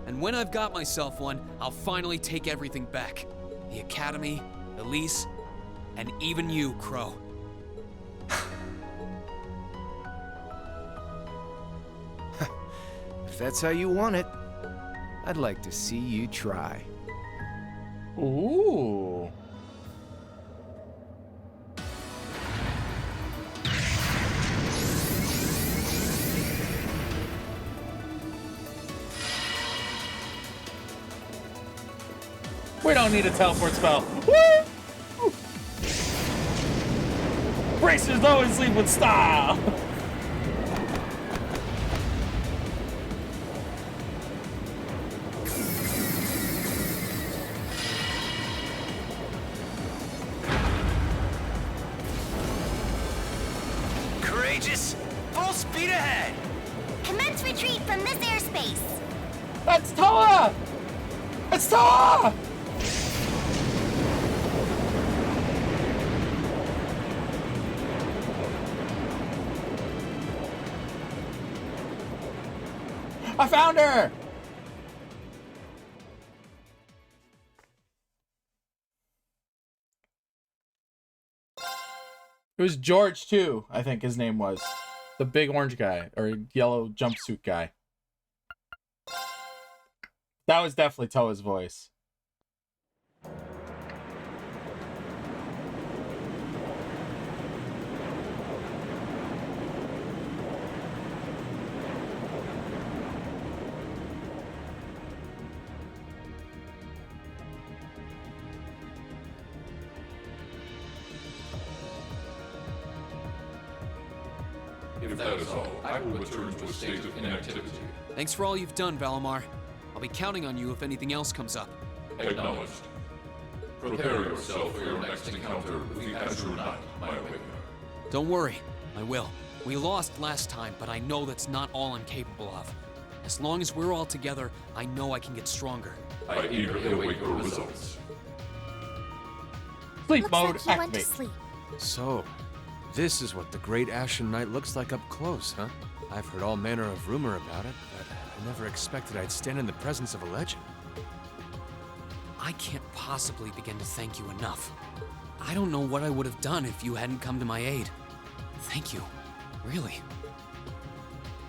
And when I've got myself one, I'll finally take everything back. The Academy, Elise, and even you, Crow. If that's how you want it, I'd like to see you try. Ooh. We don't need a teleport spell. Woo! Bracers always sleep with style. Courageous! Full speed ahead! Commence retreat from this airspace. That's Toa! It's Toa! I found her! It was George too, I think his name was. The big orange guy, or yellow jumpsuit guy. That was definitely Toa's voice. If that is all, I will return to a state of inactivity. Thanks for all you've done, Valimar. I'll be counting on you if anything else comes up. Acknowledged. Prepare yourself for your next encounter with the Azure Knight, my Awakener. Don't worry, I will. We lost last time, but I know that's not all I'm capable of. As long as we're all together, I know I can get stronger. I eagerly await your results. Sleep Looks mode like he went to activate. sleep. So, this is what the Great Ashen Knight looks like up close, huh? I've heard all manner of rumor about it, but I never expected I'd stand in the presence of a legend. I can't possibly begin to thank you enough. I don't know what I would have done if you hadn't come to my aid. Thank you. Really.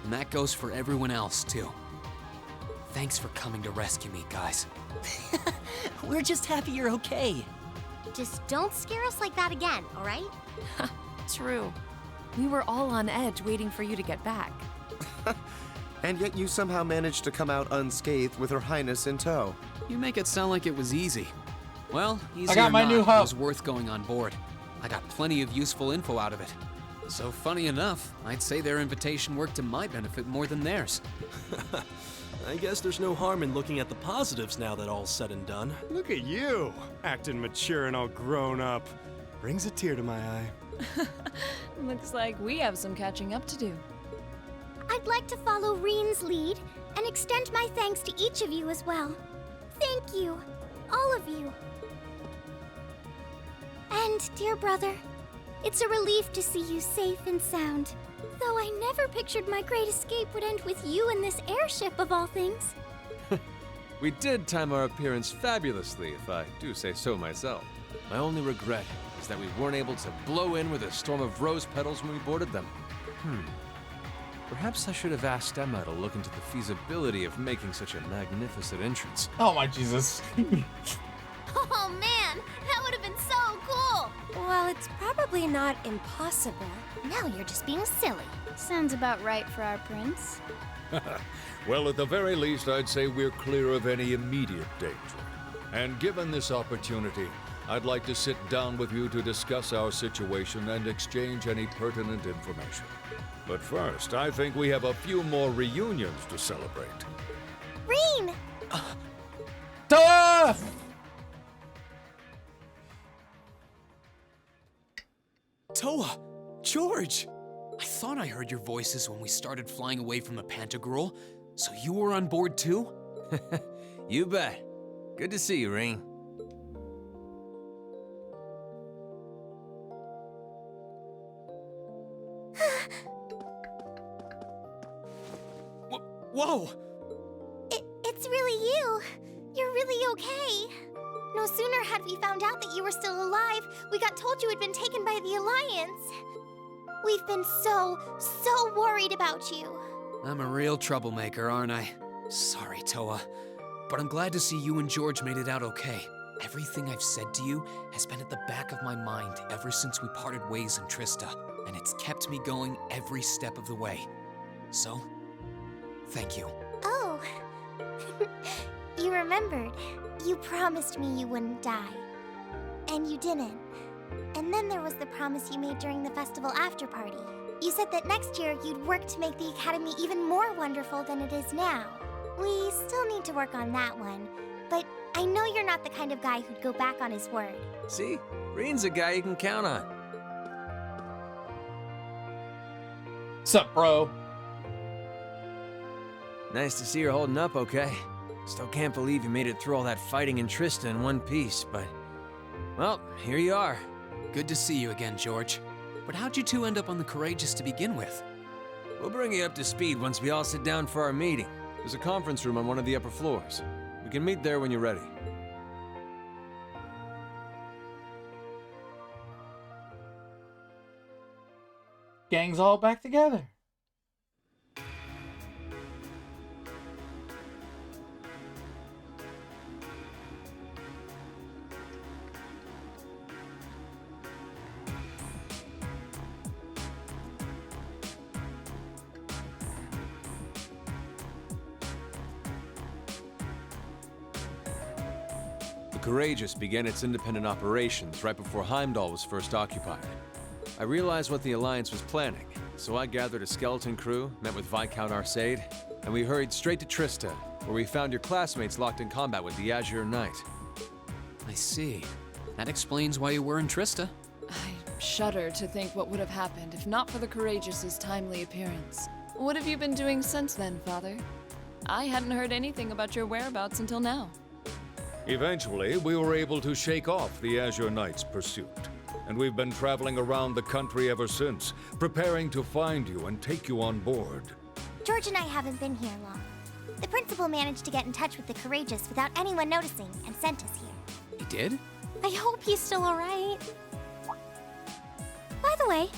And that goes for everyone else, too. Thanks for coming to rescue me, guys. We're just happy you're okay. Just don't scare us like that again, all right? True. We were all on edge waiting for you to get back. And yet you somehow managed to come out unscathed with Her Highness in tow. You make it sound like it was easy. Well, easy I got or my not, new it hub. was worth going on board. I got plenty of useful info out of it. So funny enough, I'd say their invitation worked to my benefit more than theirs. I guess there's no harm in looking at the positives now that all's said and done. Look at you, acting mature and all grown up. Brings a tear to my eye. Looks like we have some catching up to do. I'd like to follow Reen's lead and extend my thanks to each of you as well. Thank you, all of you. And, dear brother, it's a relief to see you safe and sound. Though I never pictured my great escape would end with you in this airship of all things. We did time our appearance fabulously, if I do say so myself. My only regret is that we weren't able to blow in with a storm of rose petals when we boarded them. Perhaps I should have asked Emma to look into the feasibility of making such a magnificent entrance. Oh my Jesus. Oh man, that would have been so cool! Well, it It's probably not impossible. Now you're just being silly. Sounds about right for our prince. Well, at the very least, I'd say we're clear of any immediate danger. And given this opportunity, I'd like to sit down with you to discuss our situation and exchange any pertinent information. But first, I think we have a few more reunions to celebrate. Rean! Toa! Toa! George! I thought I heard your voices when we started flying away from the Pantagruel, so you were on board too? You bet. Good to see you, Rean. Whoa! It's really you. You're really okay. No sooner had we found out that you were still alive, we got told you had been taken by the Alliance. We've been so worried about you. I'm a real troublemaker, aren't I? Sorry, Toa. But I'm glad to see you and George made it out okay. Everything I've said to you has been at the back of my mind ever since we parted ways in Trista, and it's kept me going every step of the way. So, thank you. Oh. You remembered. You promised me you wouldn't die. And you didn't. And then there was the promise you made during the festival after party. You said that next year you'd work to make the Academy even more wonderful than it is now. We still need to work on that one, but I know you're not the kind of guy who'd go back on his word. See? Rean's a guy you can count on. Sup, bro? Nice to see you're holding up okay. Still can't believe you made it through all that fighting in Trista in one piece, but... well, here you are. Good to see you again, George. But how'd you two end up on the Courageous to begin with? We'll bring you up to speed once we all sit down for our meeting. There's a conference room on one of the upper floors. We can meet there when you're ready. Gang's all back together. The Courageous began its independent operations right before Heimdall was first occupied. I realized what the Alliance was planning, so I gathered a skeleton crew, met with Viscount Arcade, and we hurried straight to Trista, where we found your classmates locked in combat with the Azure Knight. I see. That explains why you were in Trista. I shudder to think what would have happened if not for the Courageous's timely appearance. What have you been doing since then, Father? I hadn't heard anything about your whereabouts until now. Eventually, we were able to shake off the Azure Knight's pursuit. And we've been traveling around the country ever since, preparing to find you and take you on board. George and I haven't been here long. The principal managed to get in touch with the Courageous without anyone noticing and sent us here. He did? I hope he's still alright. By the way,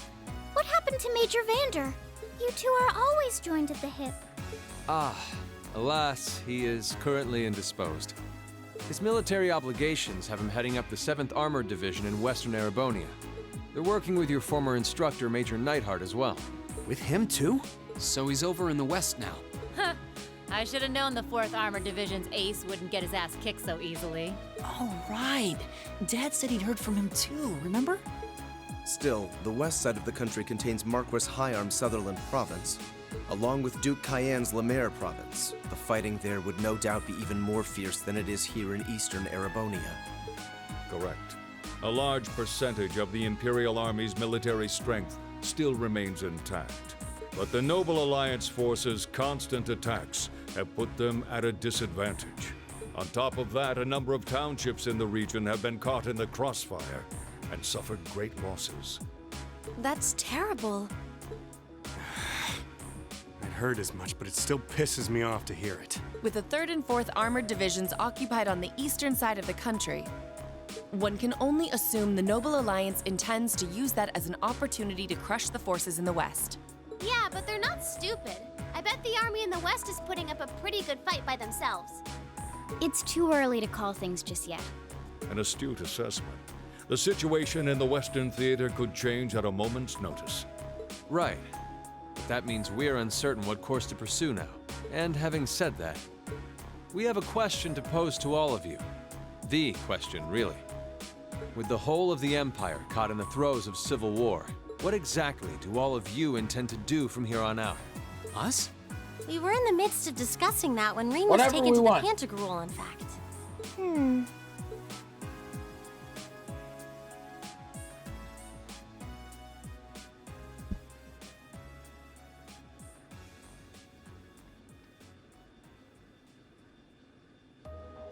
what happened to Major Vander? You two are always joined at the hip. Alas, he is currently indisposed. His military obligations have him heading up the 7th Armored Division in Western Erebonia. They're working with your former instructor, Major Neidhart, as well. With him too? So he's over in the west now. Huh. I should have known the 4th Armored Division's ace wouldn't get his ass kicked so easily. Oh, right. Dad said he'd heard from him too, remember? Still, the west side of the country contains Marquis Hyarm's Sutherland province, along with Duke Cayenne's Lemaire province. The fighting there would no doubt be even more fierce than it is here in eastern Erebonia. Correct. A large percentage of the Imperial Army's military strength still remains intact. But the Noble Alliance forces' constant attacks have put them at a disadvantage. On top of that, a number of townships in the region have been caught in the crossfire and suffered great losses. That's terrible. I'd heard as much, but it still pisses me off to hear it. With the 3rd and 4th Armored Divisions occupied on the eastern side of the country, one can only assume the Noble Alliance intends to use that as an opportunity to crush the forces in the west. Yeah, but they're not stupid. I bet the army in the west is putting up a pretty good fight by themselves. It's too early to call things just yet. An astute assessment. The situation in the Western Theater could change at a moment's notice. Right. But that means we're uncertain what course to pursue now. And having said that, we have a question to pose to all of you. The question, really. With the whole of the Empire caught in the throes of civil war, what exactly do all of you intend to do from here on out? Us? We were in the midst of discussing that when Rean was Whatever taken we to want. the Pantagruel, in fact.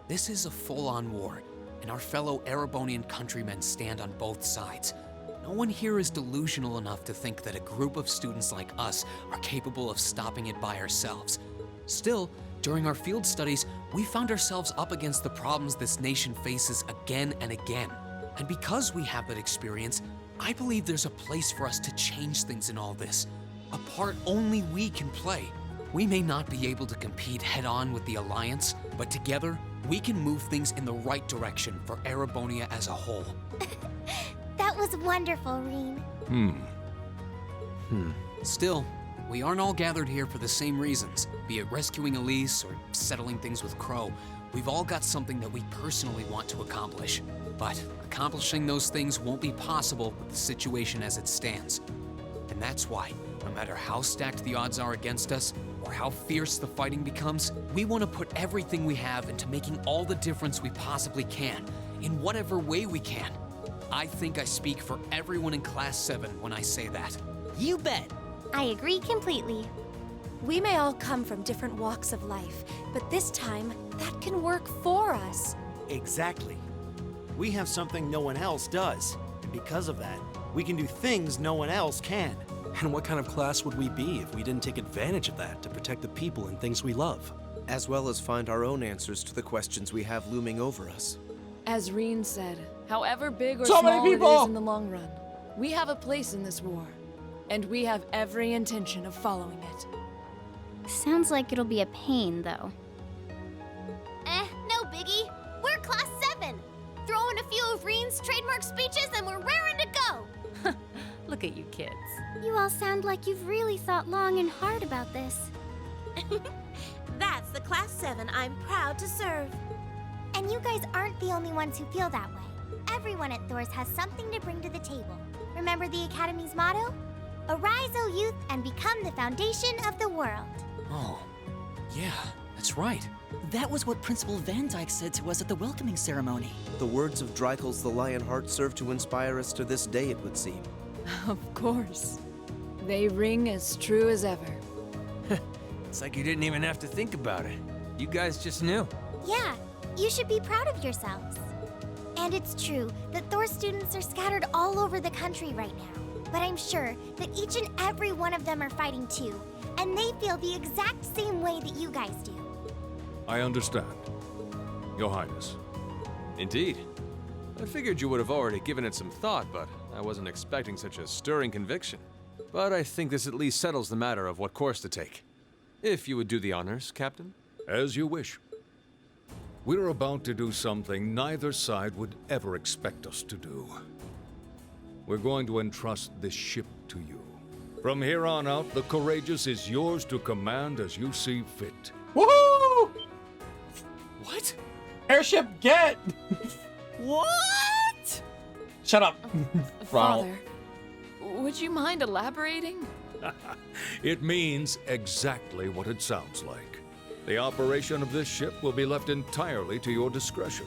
This is a full-on war, and our fellow Erebonian countrymen stand on both sides. No one here is delusional enough to think that a group of students like us are capable of stopping it by ourselves. Still, during our field studies, we found ourselves up against the problems this nation faces again and again. And because we have that experience, I believe there's a place for us to change things in all this. A part only we can play. We may not be able to compete head-on with the Alliance, but together, we can move things in the right direction for Erebonia as a whole. That was wonderful, Rean. Still, we aren't all gathered here for the same reasons, be it rescuing Elise or settling things with Crow. We've all got something that we personally want to accomplish. But accomplishing those things won't be possible with the situation as it stands. And that's why, no matter how stacked the odds are against us, or how fierce the fighting becomes, we want to put everything we have into making all the difference we possibly can, in whatever way we can. I think I speak for everyone in Class 7 when I say that. You bet. I agree completely. We may all come from different walks of life, but this time, that can work for us. Exactly. We have something no one else does, and because of that, we can do things no one else can. And what kind of class would we be if we didn't take advantage of that to protect the people and things we love? As well as find our own answers to the questions we have looming over us. As Rean said, however big or So many small it people! is in the long run, we have a place in this war, and we have every intention of following it. Sounds like it'll be a pain, though. No biggie. We're Class 7. Throw in a few of Rean's trademark speeches and we're raring to go. Look at you kids. You all sound like you've really thought long and hard about this. That's the Class 7 I'm proud to serve. And you guys aren't the only ones who feel that way. Everyone at Thor's has something to bring to the table. Remember the Academy's motto? Arise, O youth, and become the foundation of the world. Oh, yeah, that's right. That was what Principal Van Dyke said to us at the welcoming ceremony. The words of Dreikel's the Lionheart serve to inspire us to this day, it would seem. Of course. They ring as true as ever. It's like you didn't even have to think about it. You guys just knew. Yeah, you should be proud of yourselves. And it's true that Thor students are scattered all over the country right now. But I'm sure that each and every one of them are fighting too, and they feel the exact same way that you guys do. I understand, Your Highness. Indeed. I figured you would have already given it some thought, but I wasn't expecting such a stirring conviction. But I think this at least settles the matter of what course to take. If you would do the honors, Captain. As you wish. We're about to do something neither side would ever expect us to do. We're going to entrust this ship to you. From here on out, the Courageous is yours to command as you see fit. Woohoo! What? Airship get! What? Shut up, Ronald. Father, would you mind elaborating? It means exactly what it sounds like. The operation of this ship will be left entirely to your discretion.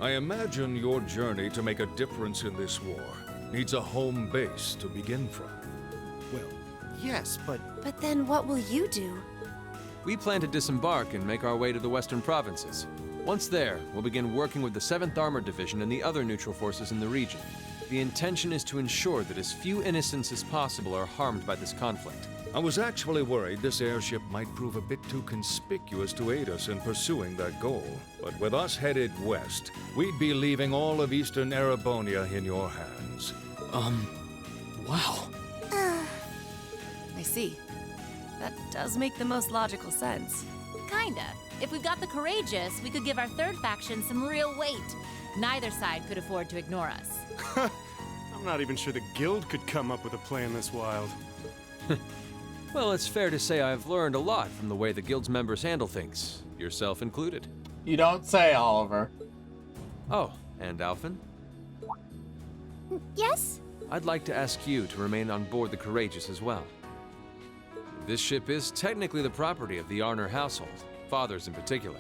I imagine your journey to make a difference in this war needs a home base to begin from. Well, yes, but But then what will you do? We plan to disembark and make our way to the western provinces. Once there, we'll begin working with the 7th Armored Division and the other neutral forces in the region. The intention is to ensure that as few innocents as possible are harmed by this conflict. I was actually worried this airship might prove a bit too conspicuous to aid us in pursuing that goal. But with us headed west, we'd be leaving all of eastern Erebonia in your hands. Wow. I see. That does make the most logical sense. Kinda. If we've got the Courageous, we could give our third faction some real weight. Neither side could afford to ignore us. I'm not even sure the guild could come up with a plan this wild. Well, it's fair to say I've learned a lot from the way the guild's members handle things, yourself included. You don't say, Oliver. Oh, and Alphen? Yes? I'd like to ask you to remain on board the Courageous as well. This ship is technically the property of the Arner household, fathers in particular.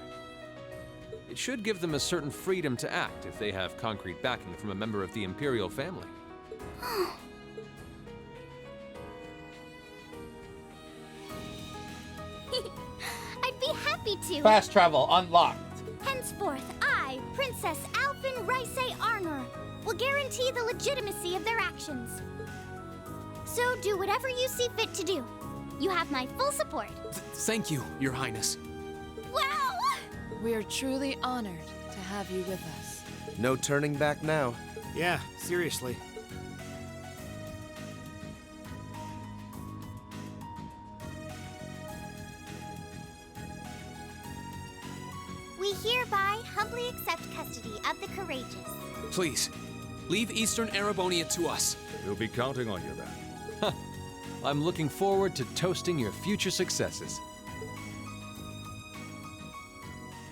It should give them a certain freedom to act if they have concrete backing from a member of the Imperial family. I'd be happy to. Fast travel unlocked. Henceforth, I, Princess Alphen Raisay Arner, will guarantee the legitimacy of their actions. So do whatever you see fit to do. You have my full support. Thank you, Your Highness. Wow! We are truly honored to have you with us. No turning back now. Yeah, seriously. We hereby humbly accept custody of the Courageous. Please, leave Eastern Erebonia to us. We'll be counting on you then. I'm looking forward to toasting your future successes.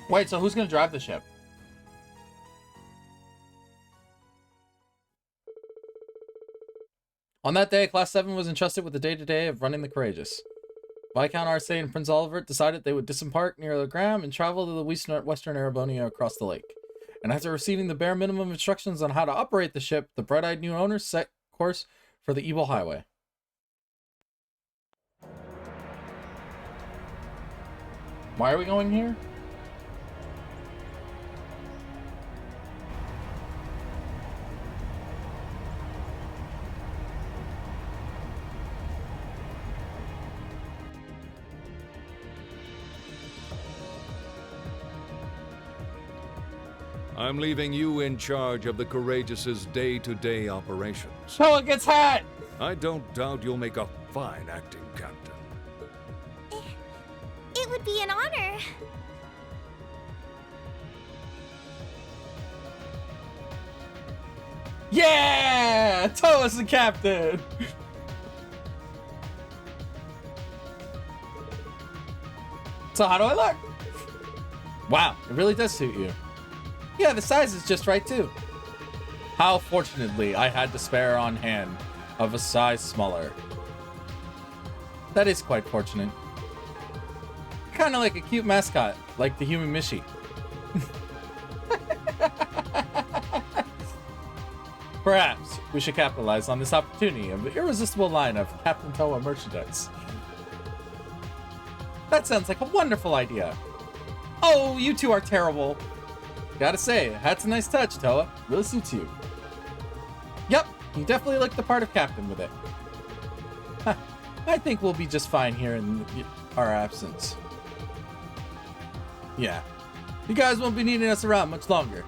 Wait, so who's gonna drive the ship? On that day, Class 7 was entrusted with the day-to-day of running the Courageous. Viscount Arsay and Prince Oliver decided they would disembark near Legram and travel to the western Erebonia across the lake. And after receiving the bare minimum instructions on how to operate the ship, the bright-eyed new owners set course for the Evil Highway. Why are we going here? I'm leaving you in charge of the Courageous's day-to-day operations. Toa gets hat! I don't doubt you'll make a fine acting captain. It would be an honor. Yeah! Toa's the captain! So how do I look? Wow, it really does suit you. Yeah, the size is just right too. How fortunately I had to spare on hand of a size smaller. That is quite fortunate. Kind of like a cute mascot, like the human Mishi. Perhaps we should capitalize on this opportunity of the irresistible line of Captain Toa merchandise. That sounds like a wonderful idea. Oh, you two are terrible. Gotta say, that's a nice touch, Toa. Really suits you. Yep, you definitely look the part of captain with it. I think we'll be just fine here in our absence. Yeah, you guys won't be needing us around much longer.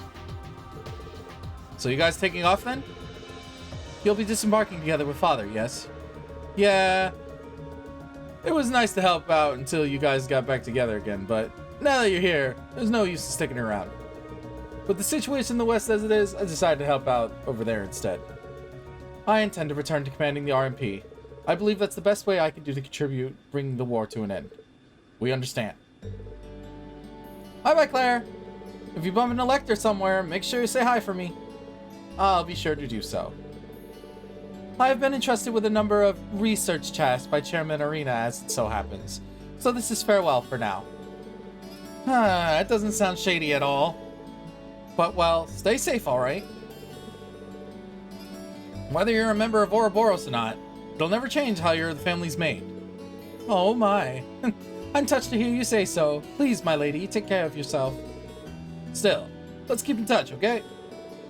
So you guys taking off then? You'll be disembarking together with Father, yes? Yeah. It was nice to help out until you guys got back together again, but now that you're here, there's no use in sticking around. With the situation in the West as it is, I decided to help out over there instead. I intend to return to commanding the RMP. I believe that's the best way I can do to contribute bringing the war to an end. We understand. Bye-bye, Claire. If you bump into Lecter somewhere, make sure you say hi for me. I'll be sure to do so. I have been entrusted with a number of research tasks by Chairman Arena, as it so happens. So this is farewell for now. That doesn't sound shady at all. But, well, stay safe, alright? Whether you're a member of Ouroboros or not, it'll never change how you're the family's maid. Oh my. I'm touched to hear you say so. Please, my lady, take care of yourself. Still, let's keep in touch, okay?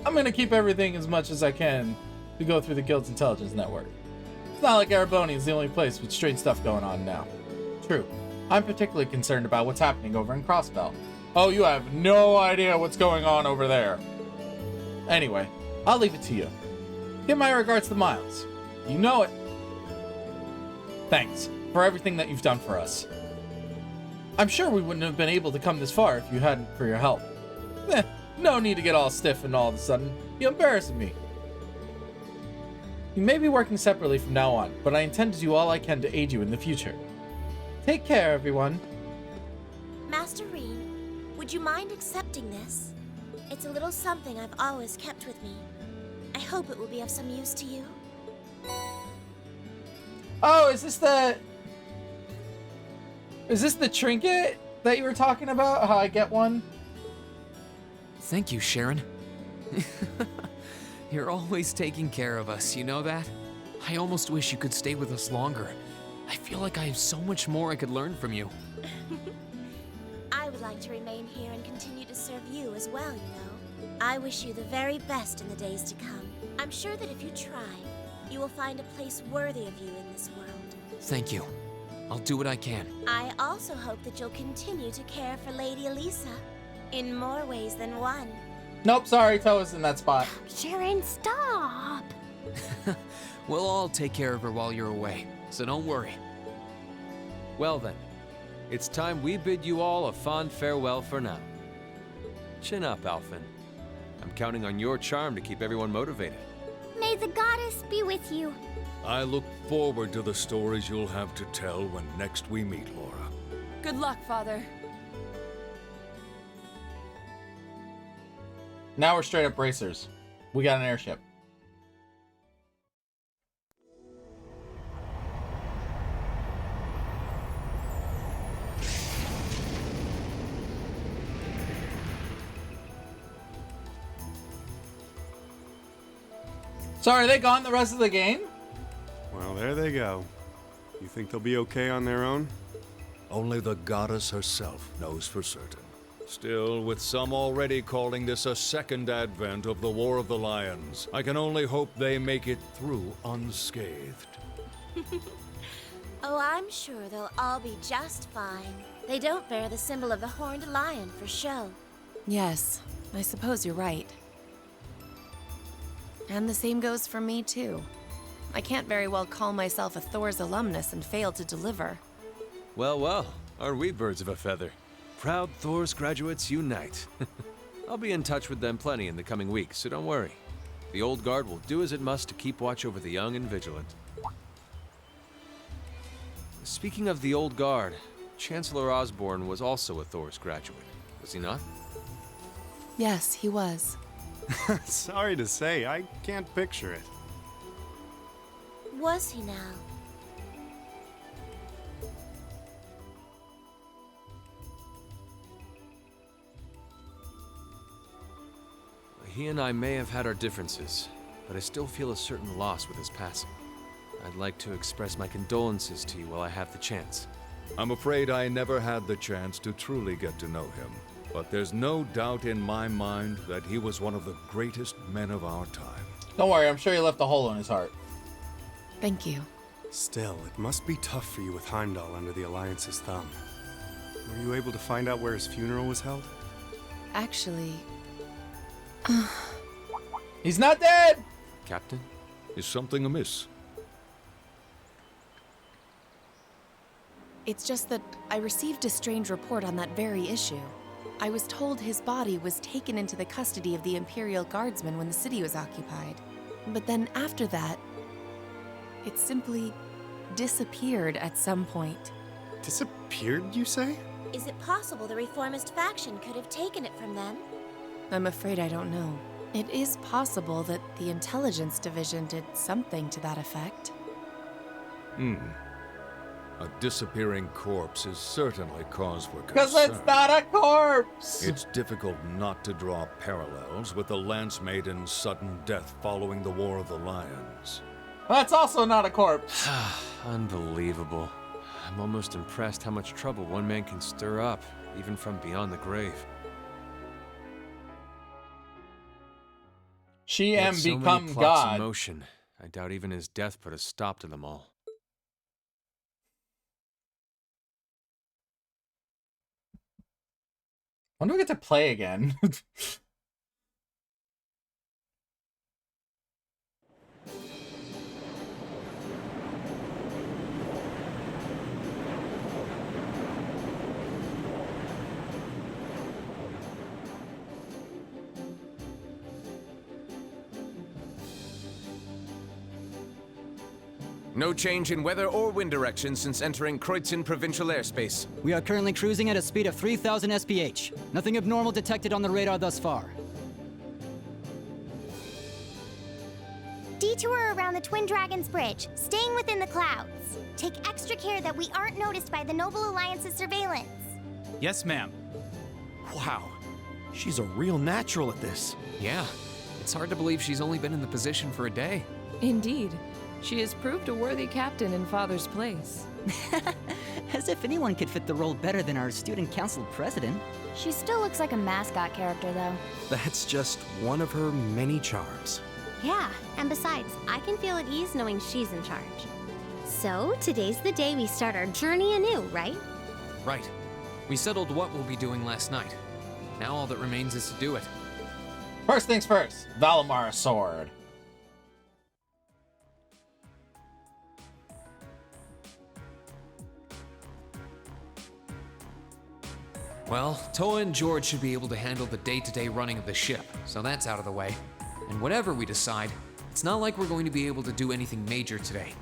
I'm gonna keep everything as much as I can to go through the Guild's intelligence network. It's not like Erebonia is the only place with strange stuff going on now. True, I'm particularly concerned about what's happening over in Crossbell. Oh, you have no idea what's going on over there. Anyway, I'll leave it to you. Give my regards to Miles. You know it. Thanks for everything that you've done for us. I'm sure we wouldn't have been able to come this far if you hadn't for your help. No need to get all stiff and all of a sudden. You're embarrassing me. You may be working separately from now on, but I intend to do all I can to aid you in the future. Take care, everyone. Master Rean, would you mind accepting this? It's a little something I've always kept with me. I hope it will be of some use to you. Oh, is this the trinket that you were talking about? How I get one? Thank you, Sharon. You're always taking care of us, you know that? I almost wish you could stay with us longer. I feel like I have so much more I could learn from you. I would like to remain here and continue to serve you as well, you know. I wish you the very best in the days to come. I'm sure that if you try, you will find a place worthy of you in this world. Thank you. I'll do what I can. I also hope that you'll continue to care for Lady Elisa in more ways than one. Nope, sorry, Toe was in that spot. Sharon, stop! We'll all take care of her while you're away, so don't worry. Well then, it's time we bid you all a fond farewell for now. Chin up, Alphen. I'm counting on your charm to keep everyone motivated. May the goddess be with you. I look forward to the stories you'll have to tell when next we meet, Laura. Good luck, Father. Now we're straight up racers. We got an airship. So are they gone the rest of the game? Well, there they go. You think they'll be okay on their own? Only the goddess herself knows for certain. Still, with some already calling this a second advent of the War of the Lions, I can only hope they make it through unscathed. Oh, I'm sure they'll all be just fine. They don't bear the symbol of the horned lion for show. Yes, I suppose you're right. And the same goes for me, too. I can't very well call myself a Thor's alumnus and fail to deliver. Well, well, aren't we birds of a feather? Proud Thor's graduates unite. I'll be in touch with them plenty in the coming weeks, so don't worry. The Old Guard will do as it must to keep watch over the young and vigilant. Speaking of the Old Guard, Chancellor Osborne was also a Thor's graduate, was he not? Yes, he was. Sorry to say, I can't picture it. Was he now? He and I may have had our differences, but I still feel a certain loss with his passing. I'd like to express my condolences to you while I have the chance. I'm afraid I never had the chance to truly get to know him, but there's no doubt in my mind that he was one of the greatest men of our time. Don't worry, I'm sure he left a hole in his heart. Thank you. Still, it must be tough for you with Heimdall under the Alliance's thumb. Were you able to find out where his funeral was held? Actually... He's not dead! Captain? Is something amiss? It's just that I received a strange report on that very issue. I was told his body was taken into the custody of the Imperial Guardsmen when the city was occupied. But then after that, it simply disappeared at some point. Disappeared, you say? Is it possible the reformist faction could have taken it from them? I'm afraid I don't know. It is possible that the Intelligence Division did something to that effect. A disappearing corpse is certainly cause for concern. Because it's not a corpse! It's difficult not to draw parallels with the Lance Maiden's sudden death following the War of the Lions. That's also not a corpse. Unbelievable. I'm almost impressed how much trouble one man can stir up, even from beyond the grave. She Yet am so many become plots in God. motion. I doubt even his death put a stop to them all. When do we get to play again? No change in weather or wind direction since entering Kreutzen provincial airspace. We are currently cruising at a speed of 3,000 SPH. Nothing abnormal detected on the radar thus far. Detour around the Twin Dragons Bridge, staying within the clouds. Take extra care that we aren't noticed by the Noble Alliance's surveillance. Yes, ma'am. Wow, she's a real natural at this. Yeah, it's hard to believe she's only been in the position for a day. Indeed. She has proved a worthy captain in Father's place. As if anyone could fit the role better than our student council president. She still looks like a mascot character, though. That's just one of her many charms. Yeah, and besides, I can feel at ease knowing she's in charge. So, today's the day we start our journey anew, right? Right. We settled what we'll be doing last night. Now all that remains is to do it. First things first, Valimar sword. Well, Toa and George should be able to handle the day-to-day running of the ship, so that's out of the way. And whatever we decide, it's not like we're going to be able to do anything major today.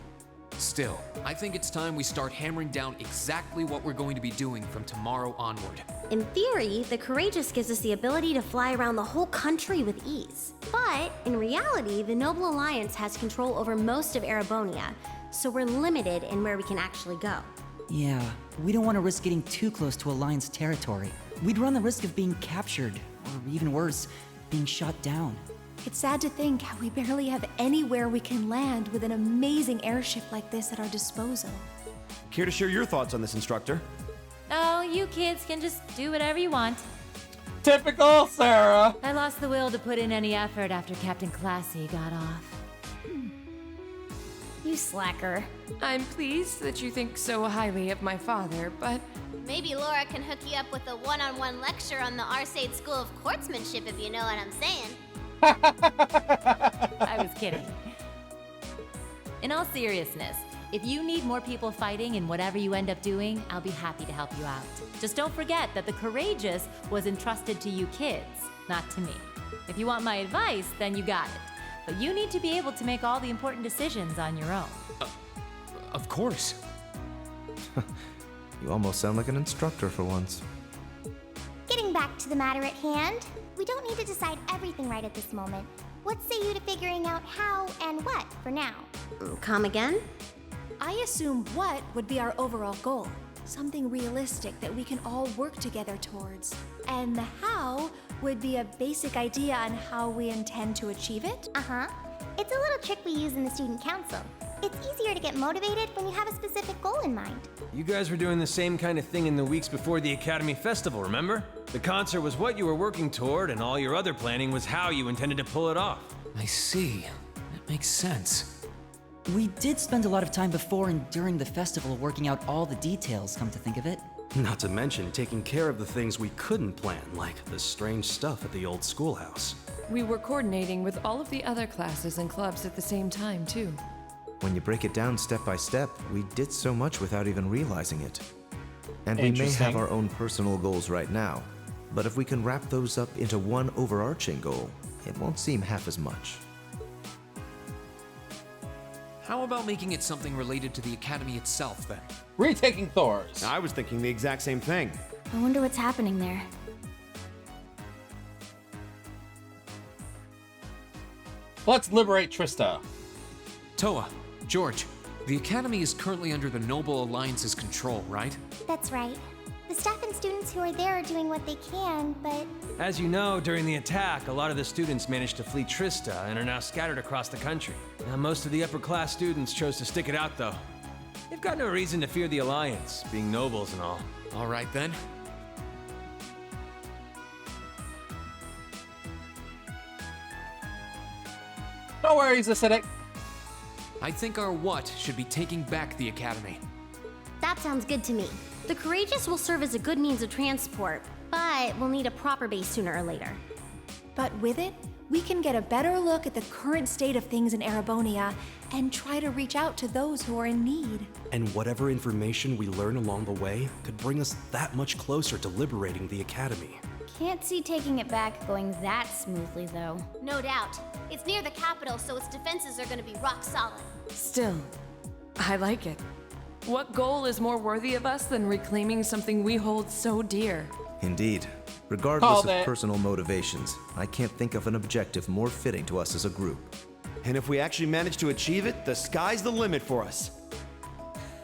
Still, I think it's time we start hammering down exactly what we're going to be doing from tomorrow onward. In theory, the Courageous gives us the ability to fly around the whole country with ease. But, in reality, the Noble Alliance has control over most of Erebonia, so we're limited in where we can actually go. Yeah, we don't want to risk getting too close to Alliance territory. We'd run the risk of being captured, or even worse, being shot down. It's sad to think how we barely have anywhere we can land with an amazing airship like this at our disposal. Care to share your thoughts on this, instructor? Oh, you kids can just do whatever you want. Typical Sarah. I lost the will to put in any effort after Captain Classy got off. You slacker. I'm pleased that you think so highly of my father, but... Maybe Laura can hook you up with a one-on-one lecture on the Arcade School of Courtsmanship, if you know what I'm saying. I was kidding. In all seriousness, if you need more people fighting in whatever you end up doing, I'll be happy to help you out. Just don't forget that the Courageous was entrusted to you kids, not to me. If you want my advice, then you got it. But you need to be able to make all the important decisions on your own. Of course. You almost sound like an instructor for once. Getting back to the matter at hand, we don't need to decide everything right at this moment. What say you to figuring out how and what for now? Come again? I assume what would be our overall goal. Something realistic that we can all work together towards. And the how would be a basic idea on how we intend to achieve it? Uh-huh. It's a little trick we use in the student council. It's easier to get motivated when you have a specific goal in mind. You guys were doing the same kind of thing in the weeks before the Academy Festival, remember? The concert was what you were working toward, and all your other planning was how you intended to pull it off. I see. That makes sense. We did spend a lot of time before and during the festival working out all the details, come to think of it. Not to mention taking care of the things we couldn't plan, like the strange stuff at the old schoolhouse. We were coordinating with all of the other classes and clubs at the same time, too. When you break it down step by step, we did so much without even realizing it. And we may have our own personal goals right now, but if we can wrap those up into one overarching goal, it won't seem half as much. How about making it something related to the Academy itself, then? Retaking Thors. I was thinking the exact same thing. I wonder what's happening there. Let's liberate Trista. Toa, George, the Academy is currently under the Noble Alliance's control, right? That's right. The staff and students who are there are doing what they can, but... As you know, during the attack, a lot of the students managed to flee Trista and are now scattered across the country. Now, most of the upper-class students chose to stick it out, though. They've got no reason to fear the Alliance, being nobles and all. All right, then. No worries, Acidic. I think our what should be taking back the Academy. That sounds good to me. The Courageous will serve as a good means of transport, but we'll need a proper base sooner or later. But with it, we can get a better look at the current state of things in Erebonia and try to reach out to those who are in need. And whatever information we learn along the way could bring us that much closer to liberating the Academy. Can't see taking it back going that smoothly, though. No doubt. It's near the capital, so its defenses are gonna be rock solid. Still, I like it. What goal is more worthy of us than reclaiming something we hold so dear? Indeed. Regardless of personal motivations, I can't think of an objective more fitting to us as a group. And if we actually manage to achieve it, the sky's the limit for us.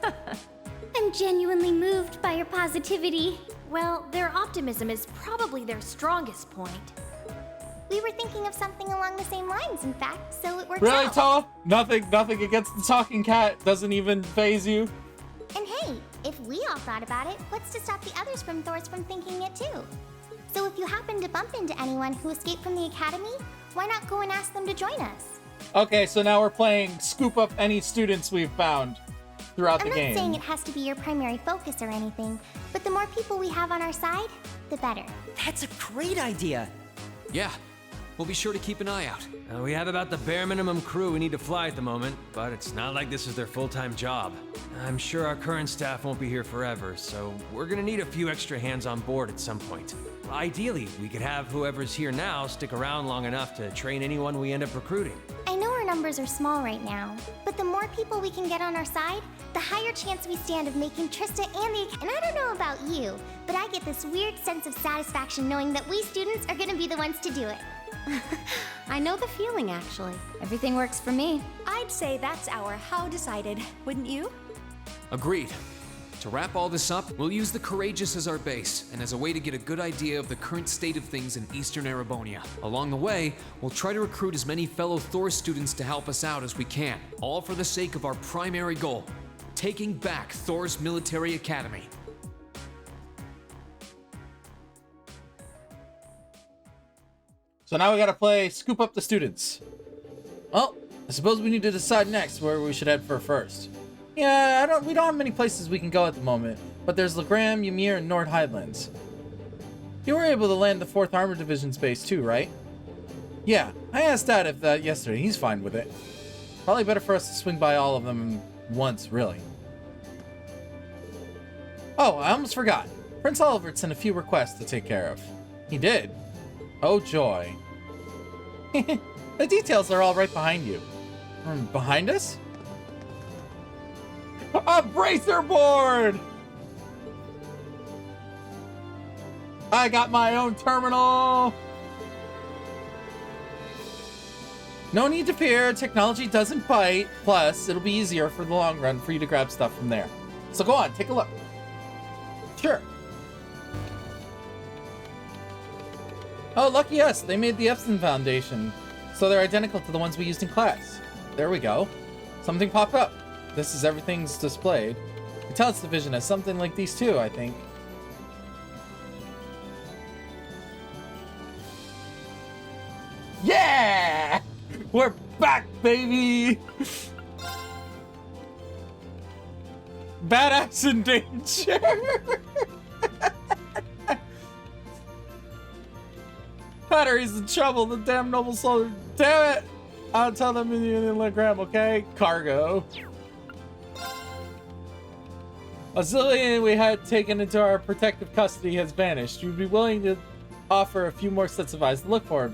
I'm genuinely moved by your positivity. Well, their optimism is probably their strongest point. We were thinking of something along the same lines, in fact, so it works Really, out. Toa? Nothing against the talking cat doesn't even faze you? And hey, if we all thought about it, what's to stop the others from thinking it too? So if you happen to bump into anyone who escaped from the academy, why not go and ask them to join us? Okay, so now we're playing scoop up any students we've found throughout the game. I'm not saying it has to be your primary focus or anything, but the more people we have on our side, the better. That's a great idea. Yeah, we'll be sure to keep an eye out. We have about the bare minimum crew we need to fly at the moment, but it's not like this is their full-time job. I'm sure our current staff won't be here forever, so we're gonna need a few extra hands on board at some point. Ideally, we could have whoever's here now stick around long enough to train anyone we end up recruiting. I know our numbers are small right now, but the more people we can get on our side, the higher chance we stand of making Trista and I don't know about you, but I get this weird sense of satisfaction knowing that we students are gonna be the ones to do it. I know the feeling, actually. Everything works for me. I'd say that's our how decided, wouldn't you? Agreed. To wrap all this up, we'll use the Courageous as our base, and as a way to get a good idea of the current state of things in Eastern Erebonia. Along the way, we'll try to recruit as many fellow Thor students to help us out as we can, all for the sake of our primary goal, taking back Thor's military academy. So now we gotta play scoop up the students. Well, I suppose we need to decide next where we should head for first. Yeah, we don't have many places we can go at the moment, but there's Legram, Ymir, and Nord Highlands. You were able to land the 4th Armored Division's base too, right? Yeah, I asked Dad if that yesterday. He's fine with it. Probably better for us to swing by all of them once, really. Oh, I almost forgot. Prince Oliver sent a few requests to take care of. He did? Oh, joy. The details are all right behind you. Behind us? A bracer board! I got my own terminal! No need to fear, technology doesn't bite. Plus, it'll be easier for the long run for you to grab stuff from there. So go on, take a look. Sure. Oh, lucky us, they made the Epson Foundation. So they're identical to the ones we used in class. There we go. Something popped up. This is everything's displayed. Intelligence Division has something like these too, I think. Yeah! We're back, baby! Badass in danger! Battery's in trouble, the damn noble soldier. Damn it! I'll tell them in the Legram, okay? Cargo. A zillion we had taken into our protective custody has vanished. You'd be willing to offer a few more sets of eyes to look for.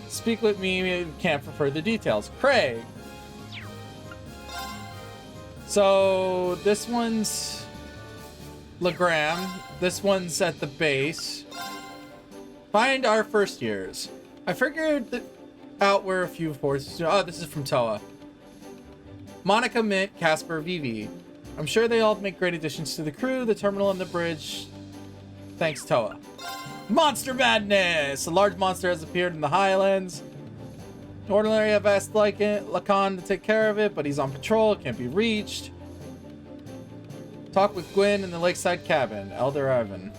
Speak with me in camp for further details. Craig. So this one's Legram. This one's at the base. Find our first years. I figured out where a few forces. Oh, this is from Toa. Monica, Mint, Casper, Vivi. I'm sure they all make great additions to the crew, the terminal, and the bridge. Thanks, Toa. Monster Madness! A large monster has appeared in the Highlands. Ordinarily, I've asked Lacan to take care of it, but he's on patrol, can't be reached. Talk with Gwen in the lakeside cabin. Elder Ivan.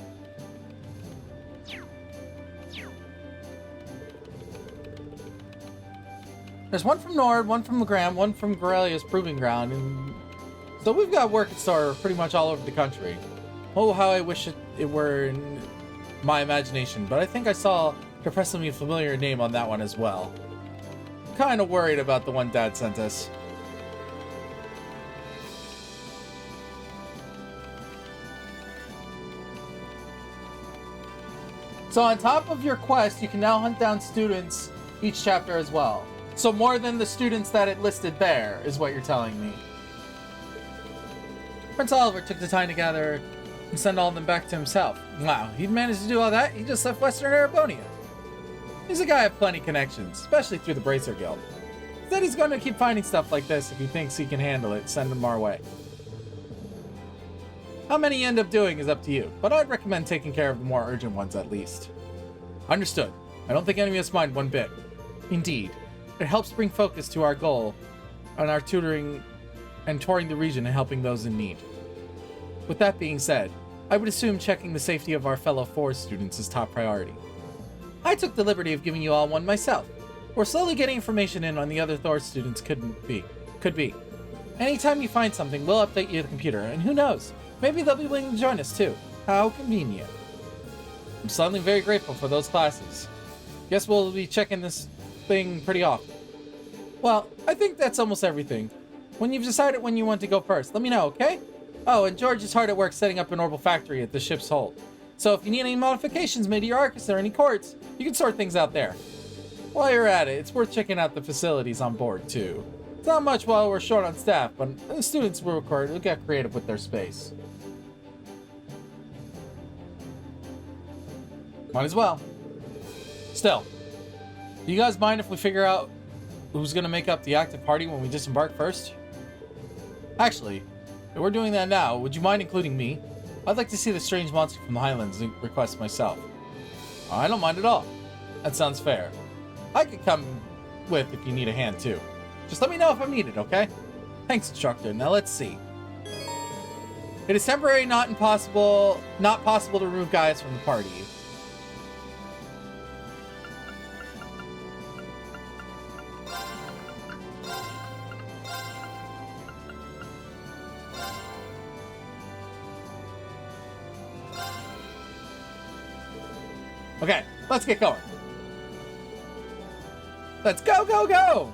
There's one from Nord, one from Legram, one from Gorelia's Proving Ground, and so we've got work in store pretty much all over the country. Oh, how I wish it were in my imagination, but I think I saw a depressingly familiar name on that one as well. Kind of worried about the one Dad sent us. So on top of your quest, you can now hunt down students each chapter as well. So more than the students that it listed there, is what you're telling me. Prince Oliver took the time to gather and send all of them back to himself. Wow, he'd managed to do all that? He just left Western Arabonia. He's a guy with plenty of connections, especially through the Bracer Guild. He said he's going to keep finding stuff like this if he thinks he can handle it, send them our way. How many you end up doing is up to you, but I'd recommend taking care of the more urgent ones at least. Understood. I don't think any of us mind one bit. Indeed, it helps bring focus to our goal on our tutoring and touring the region and helping those in need. With that being said, I would assume checking the safety of our fellow forest students is top priority. I took the liberty of giving you all one myself. We're slowly getting information in on the other Thor students could be. Anytime you find something, we'll update you the computer, and who knows, maybe they'll be willing to join us too. How convenient. I'm suddenly very grateful for those classes. Guess we'll be checking this thing pretty often. Well, I think that's almost everything. When you've decided when you want to go first, let me know, okay? Oh, and George is hard at work setting up an orbital factory at the ship's hold. So if you need any modifications made to your Arcus or any quartz, you can sort things out there. While you're at it, it's worth checking out the facilities on board, too. It's not much while we're short on staff, but the students will require to get creative with their space. Might as well. Still, do you guys mind if we figure out who's going to make up the active party when we disembark first? Actually, if we're doing that now, would you mind including me? I'd like to see the strange monster from the Highlands and request myself. I don't mind at all. That sounds fair. I could come with if you need a hand too. Just let me know if I'm needed, okay? Thanks, instructor. Now let's see. It is temporary, not possible to remove Gaius from the party. Okay, let's get going. Let's go, go, go!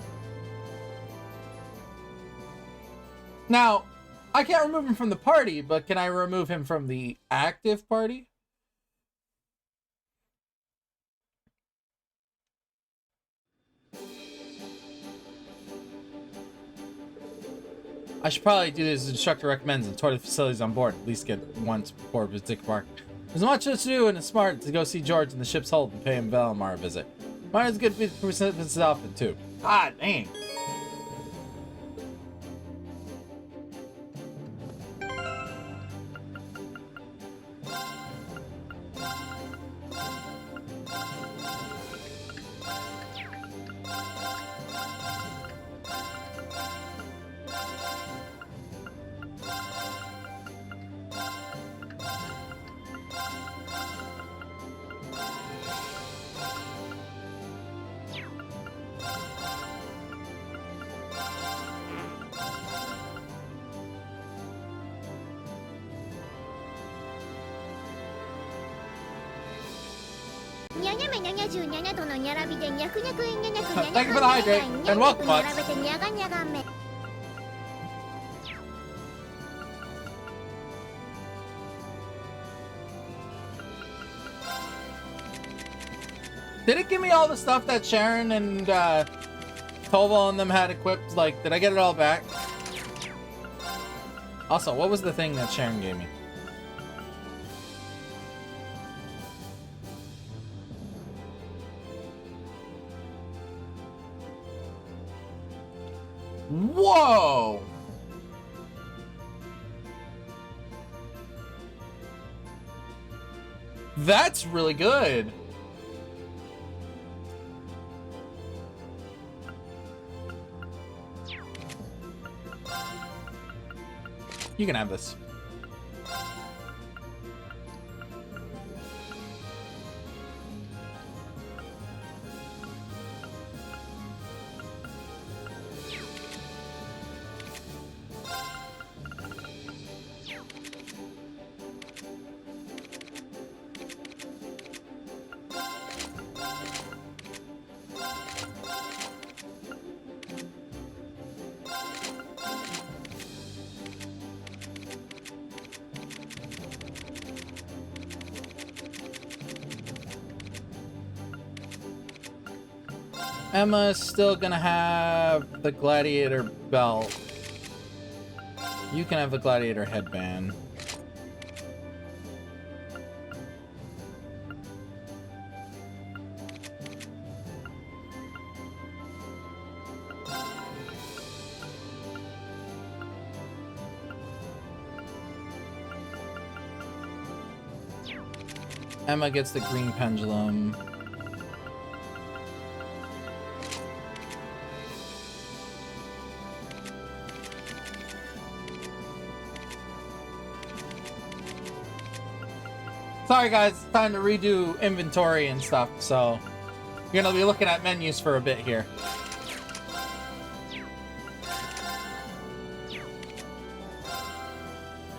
Now, I can't remove him from the party, but can I remove him from the active party? I should probably do this as the instructor recommends and tour the facilities on board. At least get once before we disembark. There's much to do, and it's smart to go see George in the ship's hold and pay him Valimar a visit. Might as good to be this often too. Ah, dang. Thank you for the hydrate, and welcome, Bucks. Did it give me all the stuff that Sharon and Tova and them had equipped? Like, did I get it all back? Also, what was the thing that Sharon gave me? Whoa! That's really good. You can have this. Emma's still gonna have the gladiator belt. You can have a gladiator headband. Emma gets the green pendulum. Sorry guys, it's time to redo inventory and stuff, so you're gonna be looking at menus for a bit here.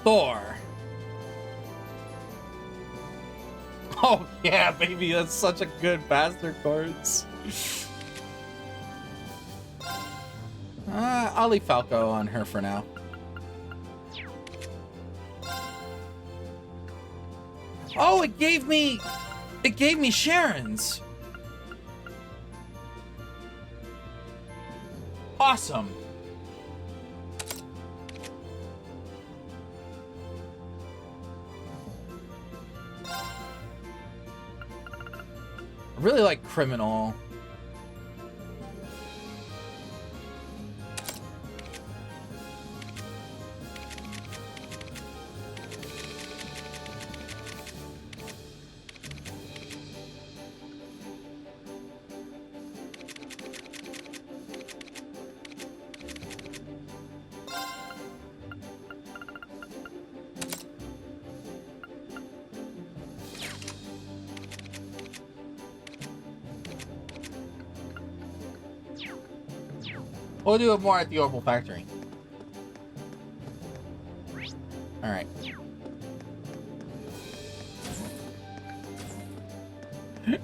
Thor. Oh yeah, baby, that's such a good bastard cards. I'll leave Falco on her for now. Oh, it gave me Sharon's. Awesome. I really like Criminal. We'll do it more at the Orbital Factory. Alright.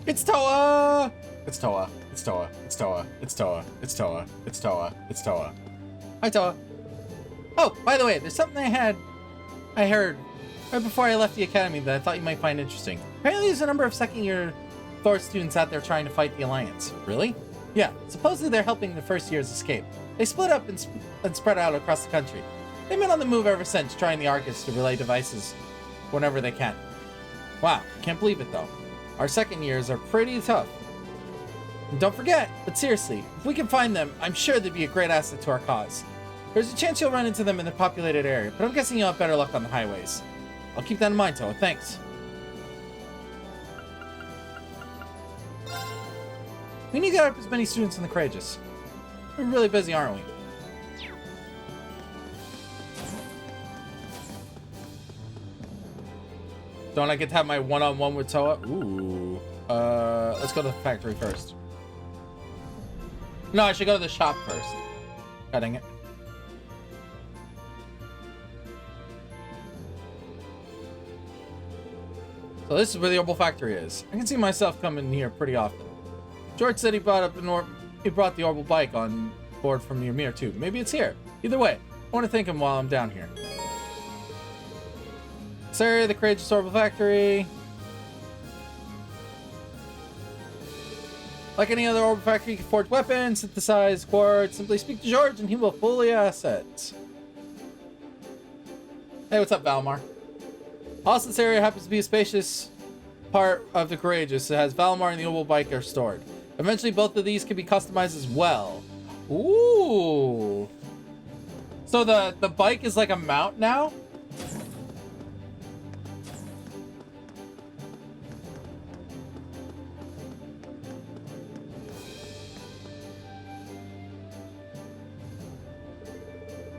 It's Toa! It's Toa. It's Toa. It's Toa. It's Toa. It's Toa. It's Toa. It's Toa. Hi, Toa. Oh, by the way, there's something I heard right before I left the academy that I thought you might find interesting. Apparently there's a number of second-year Thor students out there trying to fight the Alliance. Really? Yeah, supposedly they're helping the first years escape. They split up and spread out across the country. They've been on the move ever since, trying the Arcus to relay devices whenever they can. Wow, can't believe it though. Our second years are pretty tough. And don't forget, but seriously, if we can find them, I'm sure they'd be a great asset to our cause. There's a chance you'll run into them in the populated area, but I'm guessing you'll have better luck on the highways. I'll keep that in mind, Toa. Thanks. We need to get up as many students in the Courageous. We're really busy, aren't we? Don't I get to have my one-on-one with Toa? Ooh. Let's go to the factory first. No, I should go to the shop first. Cutting it. So this is where the Orbital Factory is. I can see myself coming here pretty often. George said he brought the Orbital bike on board from the Ymir too. Maybe it's here. Either way, I want to thank him while I'm down here. Sir, the Courageous Orbital Factory. Like any other Orbital Factory, you can forge weapons, synthesize quartz. Simply speak to George and he will fully assets. Hey, what's up, Valmar? Also, this area happens to be a spacious part of the Courageous. It has Valmar and the Orbital bike are stored. Eventually, both of these can be customized as well. Ooh. So the bike is like a mount now?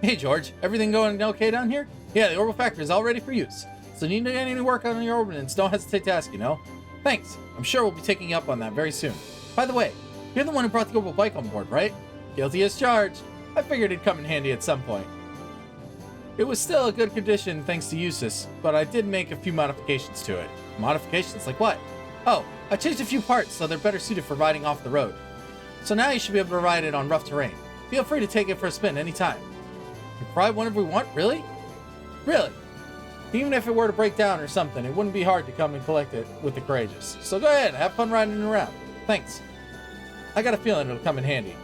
Hey, George. Everything going okay down here? Yeah, the Orbital Factory is all ready for use. So need to get any work on your ordnance, don't hesitate to ask, you know? Thanks. I'm sure we'll be taking you up on that very soon. By the way, you're the one who brought the Orbital bike on board, right? Guilty as charged. I figured it'd come in handy at some point. It was still a good condition thanks to Eustace, but I did make a few modifications to it. Modifications? Like what? Oh, I changed a few parts so they're better suited for riding off the road. So now you should be able to ride it on rough terrain. Feel free to take it for a spin anytime. We can ride whenever we want? Really? Really? Even if it were to break down or something, it wouldn't be hard to come and collect it with the Courageous. So go ahead, have fun riding around. Thanks. I got a feeling it'll come in handy.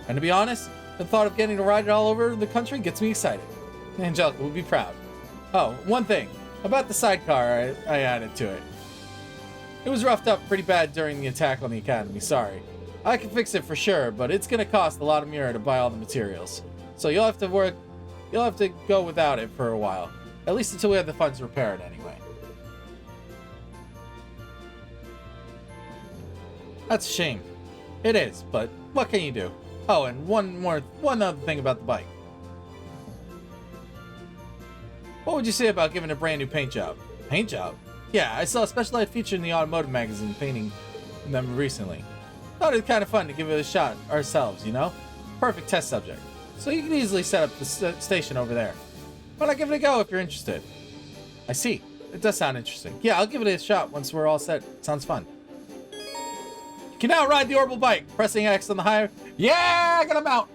And to be honest, the thought of getting to ride it all over the country gets me excited. Angelica will be proud. Oh, one thing. About the sidecar I added to it. It was roughed up pretty bad during the attack on the Academy, sorry. I can fix it for sure, but it's gonna cost a lot of Mira to buy all the materials. So you'll have to go without it for a while. At least until we have the funds to repair it anyway. That's a shame. It is, but what can you do? Oh, and one other thing about the bike. What would you say about giving it a brand new paint job? Paint job? Yeah, I saw a specialized feature in the automotive magazine painting them recently. Thought it'd be kind of fun to give it a shot ourselves, you know? Perfect test subject. So you can easily set up the station over there. Why not give it a go if you're interested? I see. It does sound interesting. Yeah, I'll give it a shot once we're all set. Sounds fun. You can now ride the orbital bike. Pressing X on the higher. Yeah, I got a mount.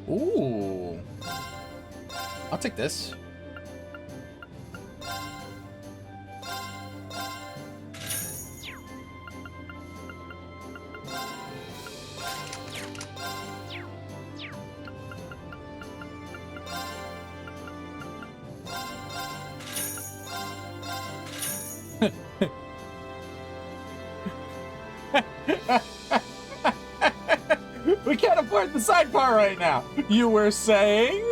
Ooh. I'll take this. We can't afford the sidecar right now. You were saying?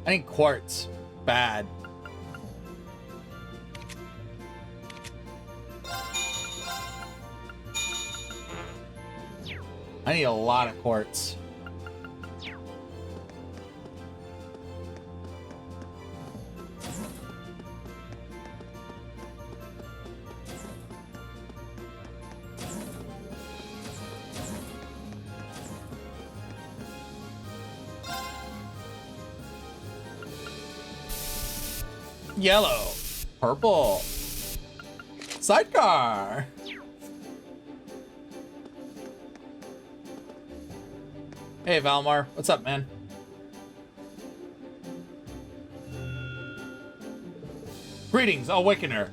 I need quartz. Bad. I need a lot of quartz. Yellow, purple, sidecar. Hey Valmar, what's up, man? Greetings, Awakener.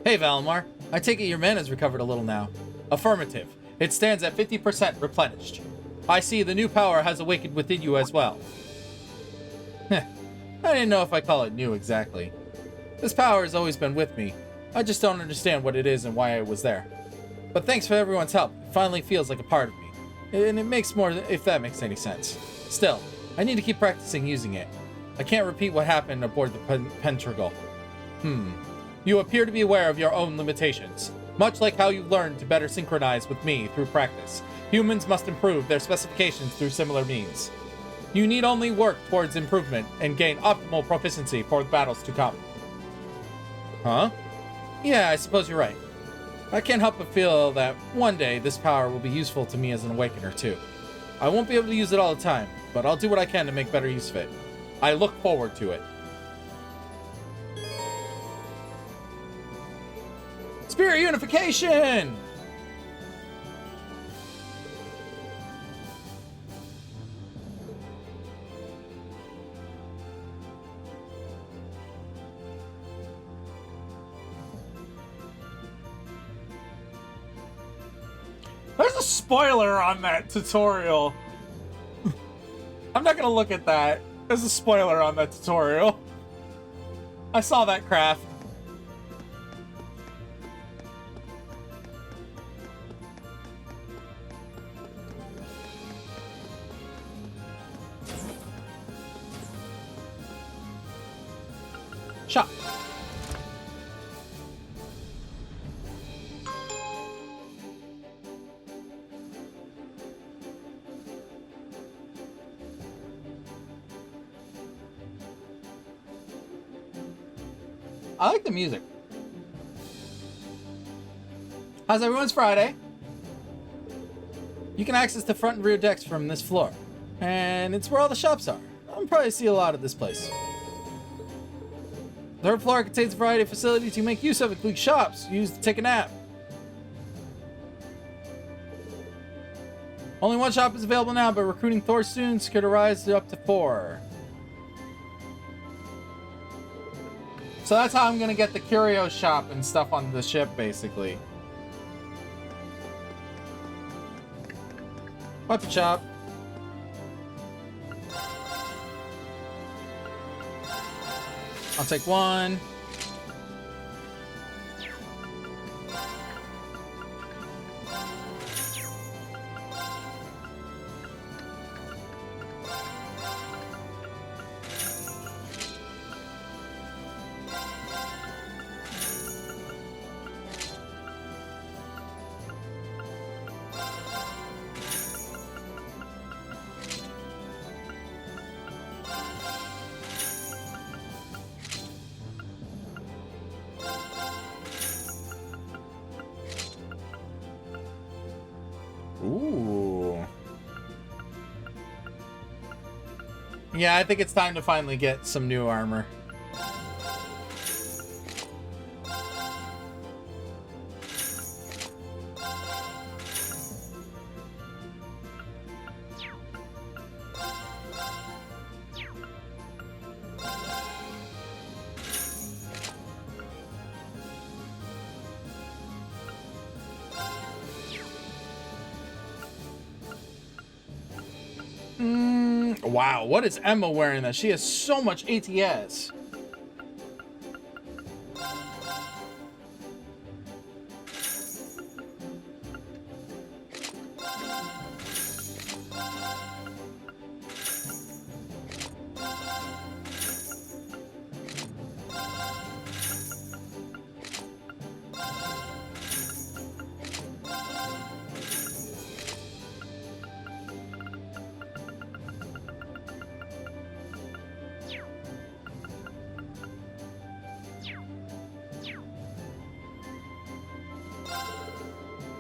Hey Valmar, I take it your mana's recovered a little now. Affirmative. It stands at 50% replenished. I see the new power has awakened within you as well. I didn't know if I call it new exactly. This power has always been with me. I just don't understand what it is and why it was there. But thanks for everyone's help. It finally feels like a part of me. And it makes more, if that makes any sense. Still, I need to keep practicing using it. I can't repeat what happened aboard the Pentrigal. You appear to be aware of your own limitations. Much like how you learned to better synchronize with me through practice, humans must improve their specifications through similar means. You need only work towards improvement and gain optimal proficiency for the battles to come. Huh? Yeah, I suppose you're right. I can't help but feel that one day this power will be useful to me as an Awakener too. I won't be able to use it all the time, but I'll do what I can to make better use of it. I look forward to it. Spirit unification! There's a spoiler on that tutorial. I'm not gonna look at that. There's a spoiler on that tutorial. I saw that craft. Shot. I like the music. How's everyone's Friday? You can access the front and rear decks from this floor. And it's where all the shops are. I'll probably see a lot of this place. The third floor contains a variety of facilities you make use of, including shops used to take a nap. Only one shop is available now, but recruiting Thor students could rise to up to 4. So that's how I'm gonna get the curio shop and stuff on the ship, basically. Weapon shop. I'll take 1. Ooh. Yeah, I think it's time to finally get some new armor. Wow, what is Emma wearing that? She has so much ATS.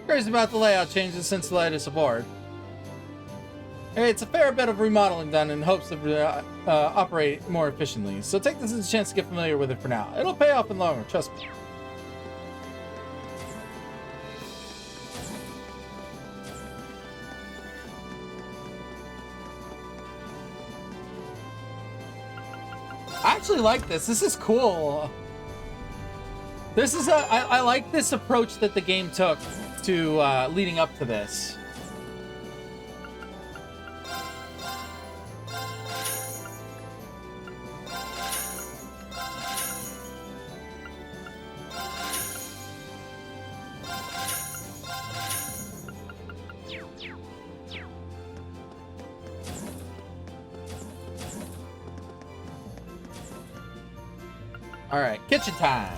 Curious about the layout changes since the latest aboard. It's a fair bit of remodeling done in hopes of operate more efficiently, so take this as a chance to get familiar with it for now. It'll pay off in the long run, trust me. I actually like this. This is cool. This is I like this approach that the game took to leading up to this. All right, kitchen time.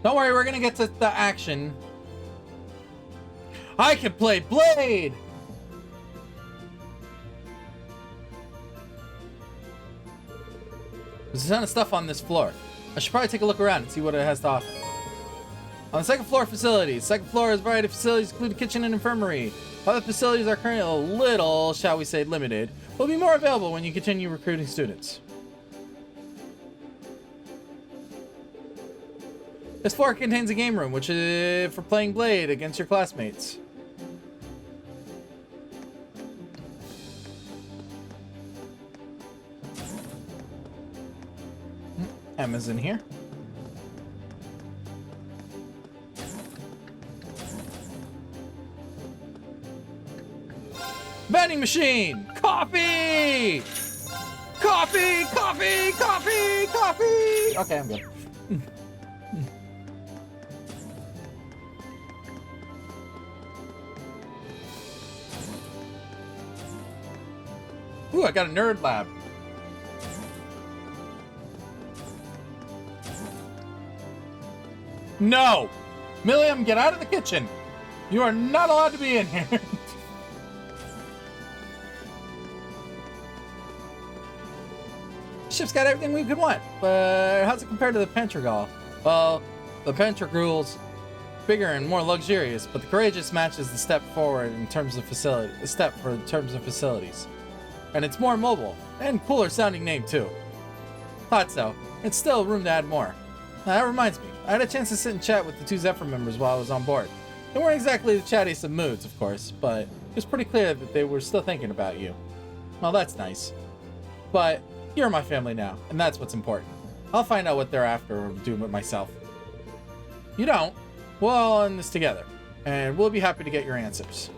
Don't worry, we're gonna get to the action. I can play Blade! There's a ton of stuff on this floor. I should probably take a look around and see what it has to offer. On the second floor, facilities. Second floor has a variety of facilities, including kitchen and infirmary. Other facilities are currently a little, shall we say, limited. Will be more available when you continue recruiting students. This floor contains a game room, which is for playing Blade against your classmates. Emma's in here. Vending machine! Coffee! Coffee! Coffee! Coffee! Coffee! Okay, I'm good. Ooh, I got a nerd lab. No! Milliam, get out of the kitchen! You are not allowed to be in here. ship's got everything we could want, but how's it compared to the Pentragal? Well, the Pentragal's bigger and more luxurious, but the Courageous matches the step forward in terms of facilities. And it's more mobile, and cooler sounding name too. Thought so. It's still room to add more. Now that reminds me, I had a chance to sit and chat with the 2 Zephyr members while I was on board. They weren't exactly the chattiest of moods, of course, but it was pretty clear that they were still thinking about you. Well, that's nice. But you're my family now, and that's what's important. I'll find out what they're after or do with myself. You don't? We'll all end this together, and we'll be happy to get your answers.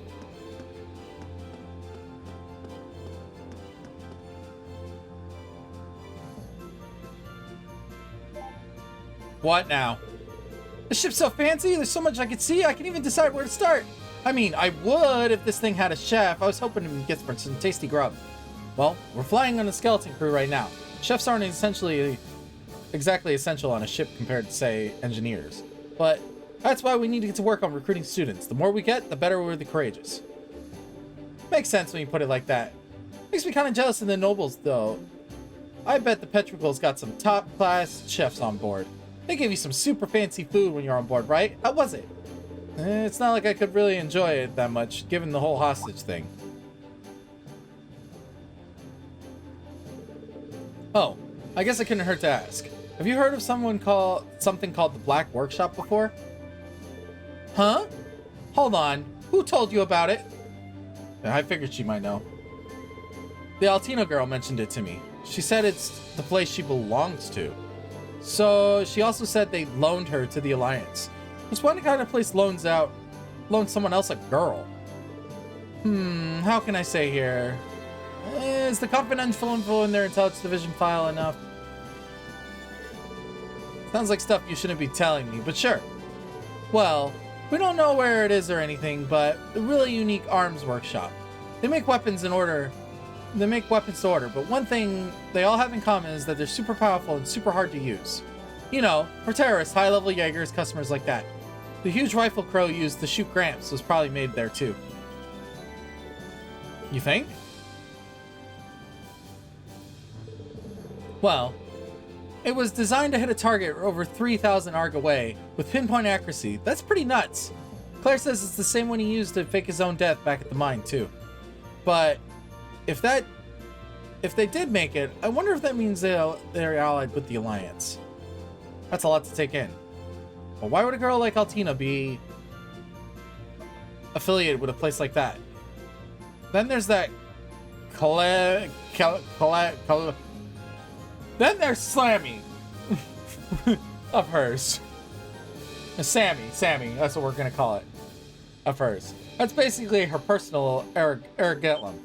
What now? The ship's so fancy, there's so much I could see, I can even decide where to start. I mean, I would if this thing had a chef. I was hoping to get some tasty grub. Well, we're flying on a skeleton crew right now. Chefs aren't exactly essential on a ship compared to, say, engineers. But that's why we need to get to work on recruiting students. The more we get, the better we're the Courageous. Makes sense when you put it like that. Makes me kind of jealous of the nobles, though. I bet the Petroglyphs got some top-class chefs on board. They gave you some super fancy food when you're on board, right? How was it? It's not like I could really enjoy it that much, given the whole hostage thing. Oh, I guess it couldn't hurt to ask. Have you heard of something called the Black Workshop before? Huh? Hold on. Who told you about it? I figured she might know. The Altino girl mentioned it to me. She said it's the place she belongs to. So she also said they loaned her to the Alliance. Just what kind of place loans someone else a girl? How can I say here? Is the confidential info in their intelligence division file enough? Sounds like stuff you shouldn't be telling me, but sure. Well, we don't know where it is or anything, but a really unique arms workshop. They make weapons to order, but one thing they all have in common is that they're super powerful and super hard to use. You know, for terrorists, high-level Jaegers, customers like that. The huge rifle Crow used to shoot Gramps was probably made there too. You think? Well, it was designed to hit a target over 3,000 arc away with pinpoint accuracy. That's pretty nuts. Claire says it's the same one he used to fake his own death back at the mine too. But if they did make it, I wonder if that means they're allied with the Alliance. That's a lot to take in. But why would a girl like Altina be affiliated with a place like that? Then there's that Then there's Slammy of hers. Sammy, that's what we're gonna call it. Of hers. That's basically her personal Eric Getlum.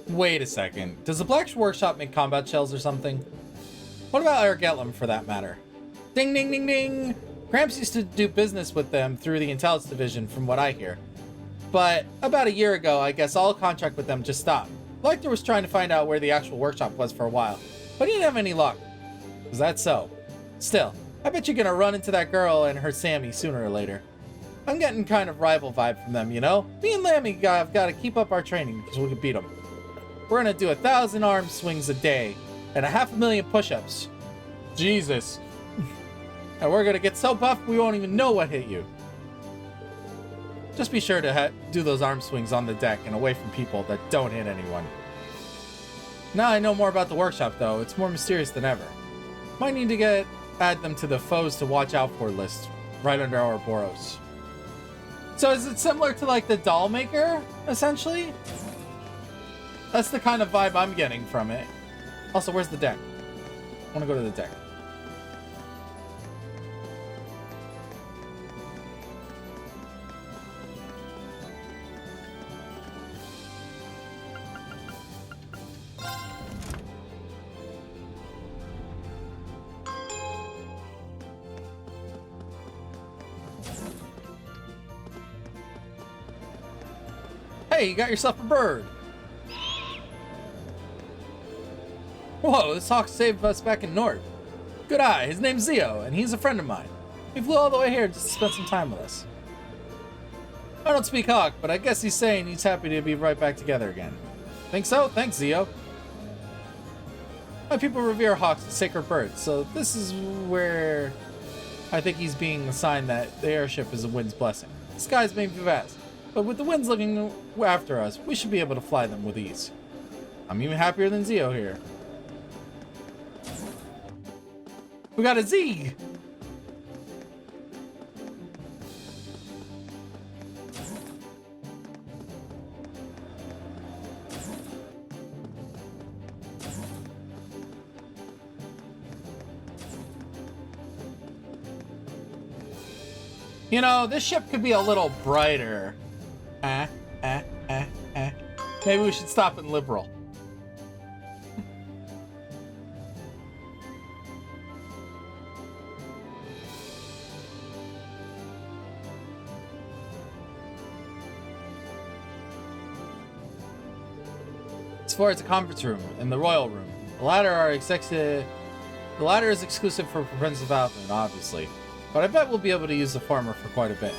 Wait a second. Does the Black Workshop make combat shells or something? What about Eric Getlum for that matter? Ding ding ding ding! Gramps used to do business with them through the intelligence division from what I hear. But about a year ago, I guess all contract with them just stopped. Lecter was trying to find out where the actual workshop was for a while, but he didn't have any luck. Is that so? Still, I bet you're gonna run into that girl and her Sammy sooner or later. I'm getting kind of rival vibe from them, you know? Me and Lammy have got to keep up our training because we can beat them. We're gonna do 1,000 arm swings a day and 500,000 push-ups. Jesus. And we're gonna get so buff we won't even know what hit you. Just be sure to do those arm swings on the deck and away from people that don't hit anyone. Now I know more about the workshop though, it's more mysterious than ever. Might need to add them to the foes to watch out for list right under Ouroboros. So is it similar to like the doll maker, essentially? That's the kind of vibe I'm getting from it. Also, where's the deck? I want to go to the deck. Hey, you got yourself a bird. Whoa, this hawk saved us back in Nord. Good eye, his name's Zio, and he's a friend of mine. He flew all the way here just to spend some time with us. I don't speak Hawk, but I guess he's saying he's happy to be right back together again. Think so? Thanks, Zio. My people revere hawks as sacred birds, so this is where I think he's being assigned that the airship is a wind's blessing. The skies may be vast, but with the winds looking after us, we should be able to fly them with ease. I'm even happier than Zio here. We got a Zeeg! You know, this ship could be a little brighter. Maybe we should stop in Liberal. As far as the conference room and the royal room, the latter is exclusive for Prince of Alphen, obviously. But I bet we'll be able to use the former for quite a bit.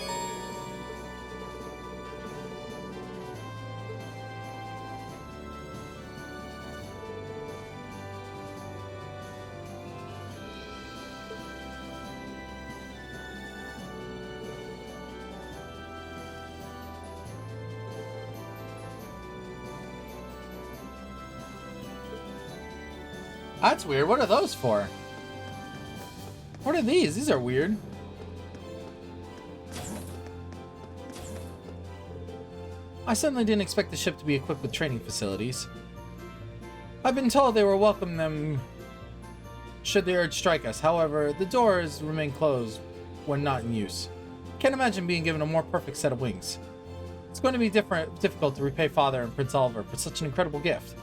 That's weird. What are those for? What are these? These are weird. I certainly didn't expect the ship to be equipped with training facilities. I've been told they will welcome them should the urge strike us. However, the doors remain closed when not in use. Can't imagine being given a more perfect set of wings. It's going to be difficult to repay Father and Prince Oliver for such an incredible gift.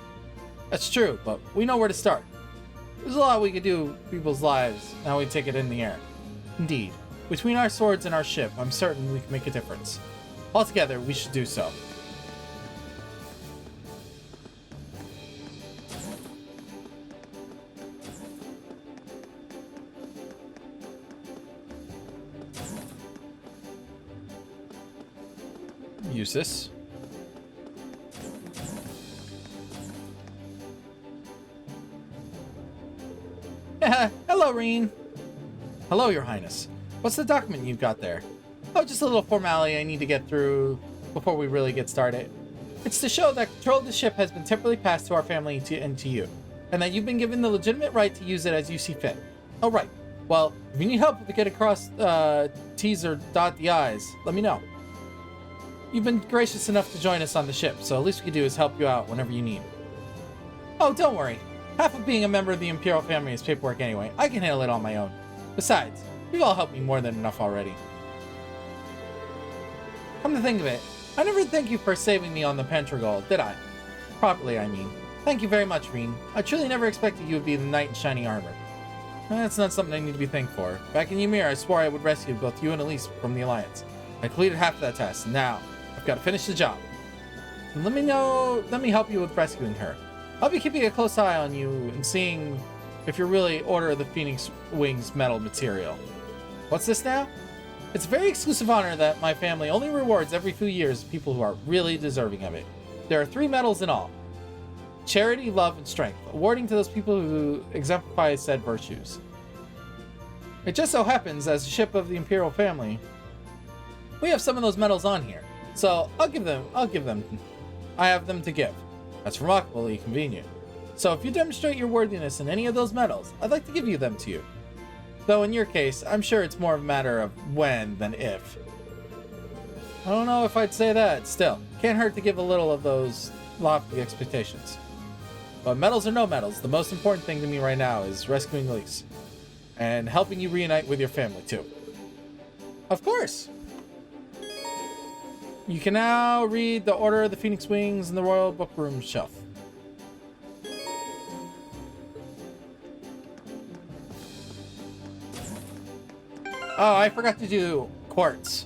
That's true, but we know where to start. There's a lot we could do with people's lives now we take it in the air. Indeed, between our swords and our ship, I'm certain we can make a difference. Altogether, we should do so. Use this. Hello, Reen. Hello, Your Highness. What's the document you've got there? Oh, just a little formality I need to get through before we really get started. It's to show that control of the ship has been temporarily passed to our family and to you, and that you've been given the legitimate right to use it as you see fit. Oh, right. Well, if you need help to get across T's or dot the I's, let me know. You've been gracious enough to join us on the ship, so the least we can do is help you out whenever you need. Oh, don't worry. Half of being a member of the Imperial family is paperwork anyway. I can handle it on my own. Besides, you've all helped me more than enough already. Come to think of it, I never thank you for saving me on the Pentragold, did I? Properly, I mean. Thank you very much, Reen. I truly never expected you would be the knight in shining armor. That's not something I need to be thanked for. Back in Ymir, I swore I would rescue both you and Elise from the Alliance. I completed half of that task, and now I've got to finish the job. And let me help you with rescuing her. I'll be keeping a close eye on you and seeing if you're really Order of the Phoenix Wings medal material. What's this now? It's a very exclusive honor that my family only rewards every few years people who are really deserving of it. There are 3 medals in all. Charity, love, and strength, awarding to those people who exemplify said virtues. It just so happens, as a ship of the Imperial family, we have some of those medals on here. So I'll give them. I have them to give. That's remarkably convenient. So if you demonstrate your worthiness in any of those medals, I'd like to give them to you. Though in your case, I'm sure it's more of a matter of when than if. I don't know if I'd say that. Still, can't hurt to give a little of those lofty expectations. But medals or no medals, the most important thing to me right now is rescuing Elise. And helping you reunite with your family, too. Of course! You can now read the Order of the Phoenix Wings in the Royal Book Room shelf. Oh, I forgot to do quartz.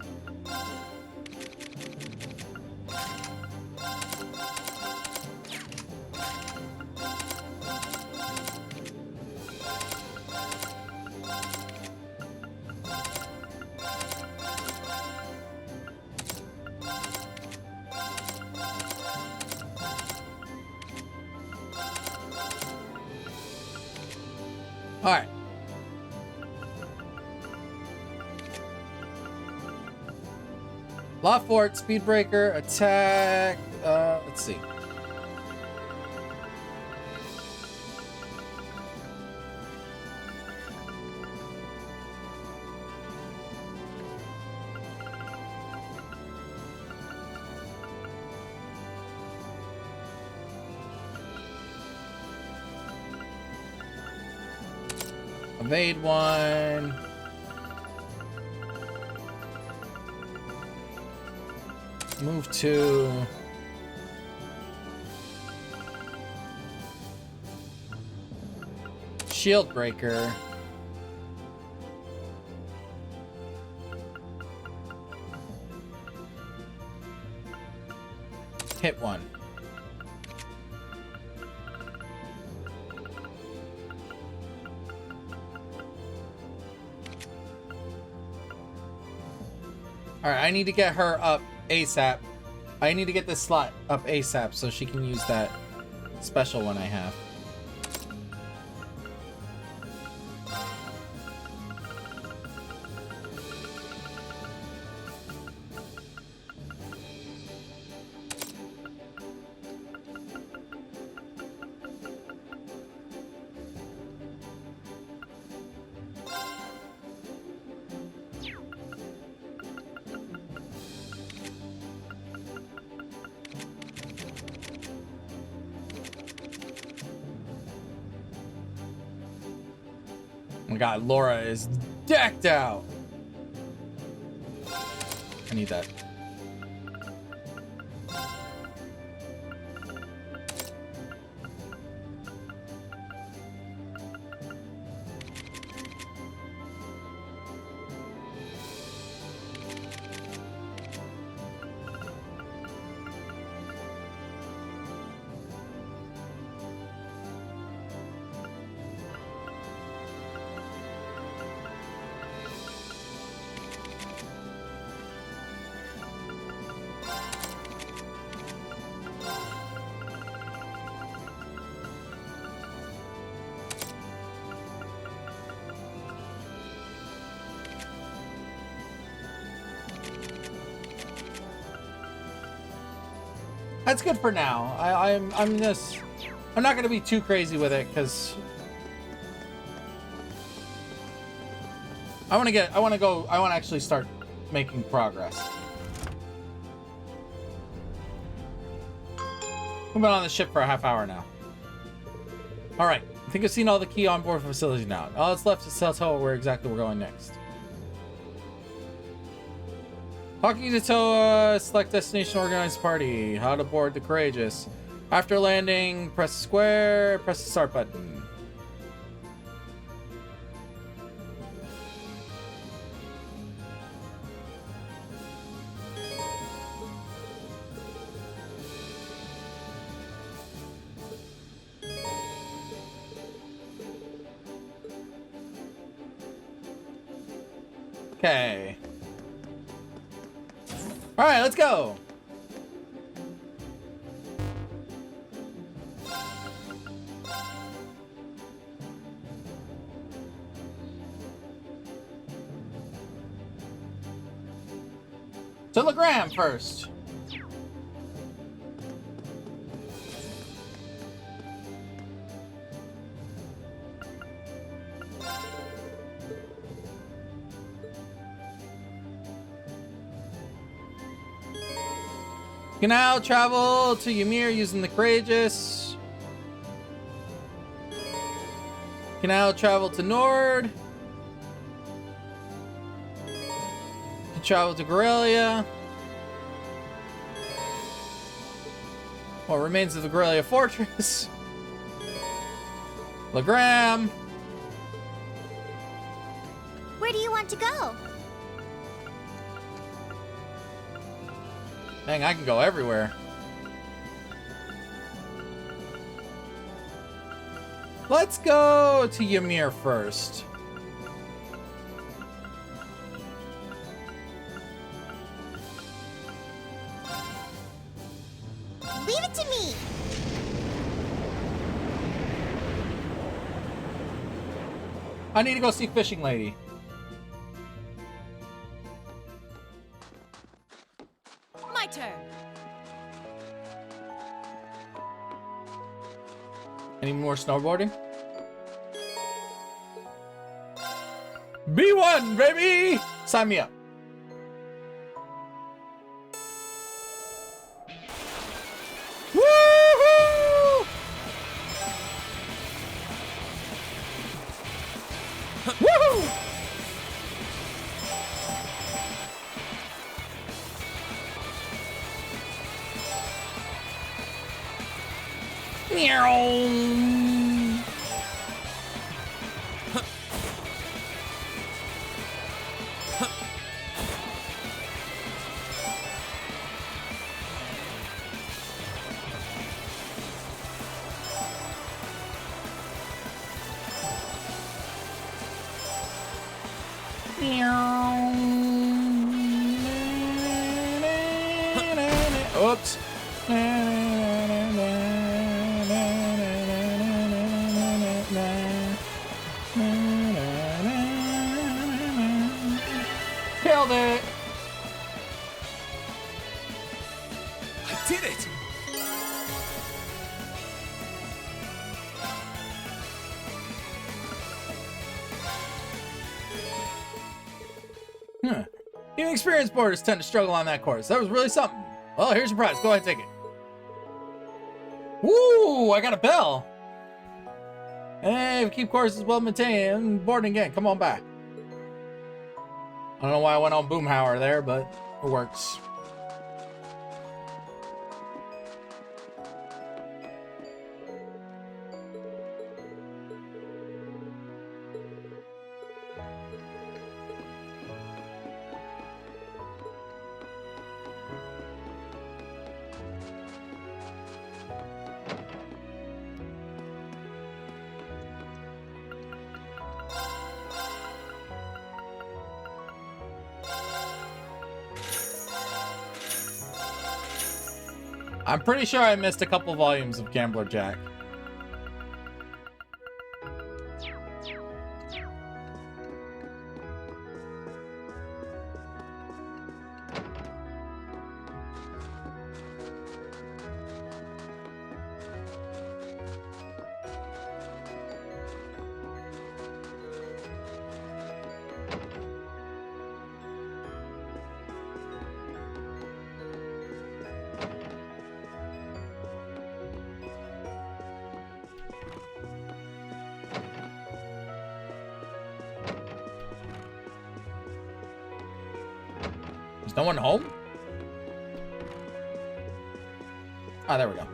Alright. Law Fort, Speedbreaker, attack. Let's see. Evade one. Move two. Shield breaker. Hit one. Alright, I need to get her up ASAP. I need to get this slot up ASAP so she can use that special one I have. Oh my god, Laura is decked out. I need that. That's good for now. I'm not gonna be too crazy with it because I want to actually start making progress. We've been on the ship for a half hour now. All right, I think I've seen all the key onboard facilities now. All that's left is tell where exactly we're going next. Talking to Toa, select destination, organized party. How to board the Courageous. After landing, press square, press the start button. Okay. All right, let's go. To Legram first. You can now travel to Ymir using the Courageous. You can now travel to Nord. You can travel to Corellia. What remains of the Corellia Fortress. Legram. Where do you want to go? Dang, I can go everywhere. Let's go to Ymir first. Leave it to me. I need to go see Fishing Lady. My turn. Any more snowboarding? B1, baby! Sign me up. Woohoo! Woohoo! Meow. Oops. Killed it. I did it! Even experienced boarders tend to struggle on that course. That was really something. Well, here's your prize. Go ahead and take it. Woo! I got a bell. Hey, if keep courses well maintained, boarding again. Come on back. I don't know why I went on Boomhauer there, but it works. I'm pretty sure I missed a couple volumes of Gambler Jack. No one home? Ah, there we go.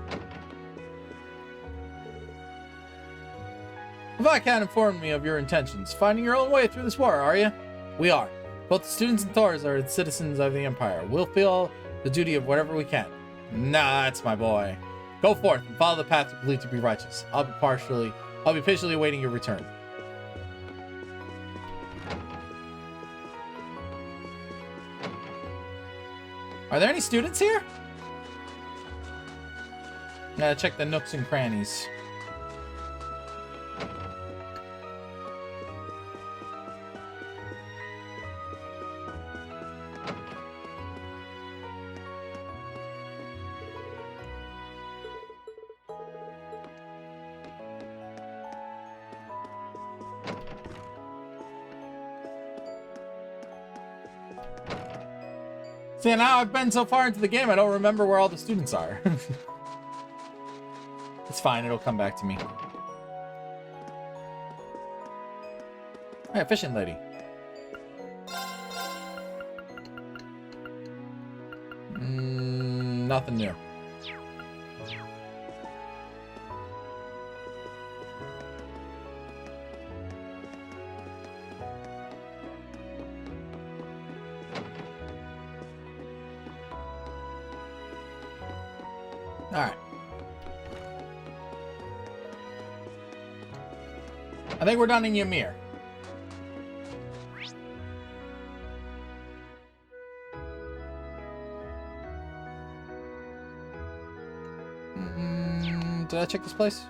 Viscount informed me of your intentions. Finding your own way through this war, are you? We are. Both the students and Thors are citizens of the Empire. We'll feel the duty of whatever we can. Nah, that's my boy. Go forth and follow the path you believe to be righteous. I'll be patiently awaiting your return. Are there any students here? Gotta check the nooks and crannies. See, now I've been so far into the game, I don't remember where all the students are. It's fine, it'll come back to me. Hey, fishing lady. Nothing new. Alright. I think we're done in Ymir. Did I check this place?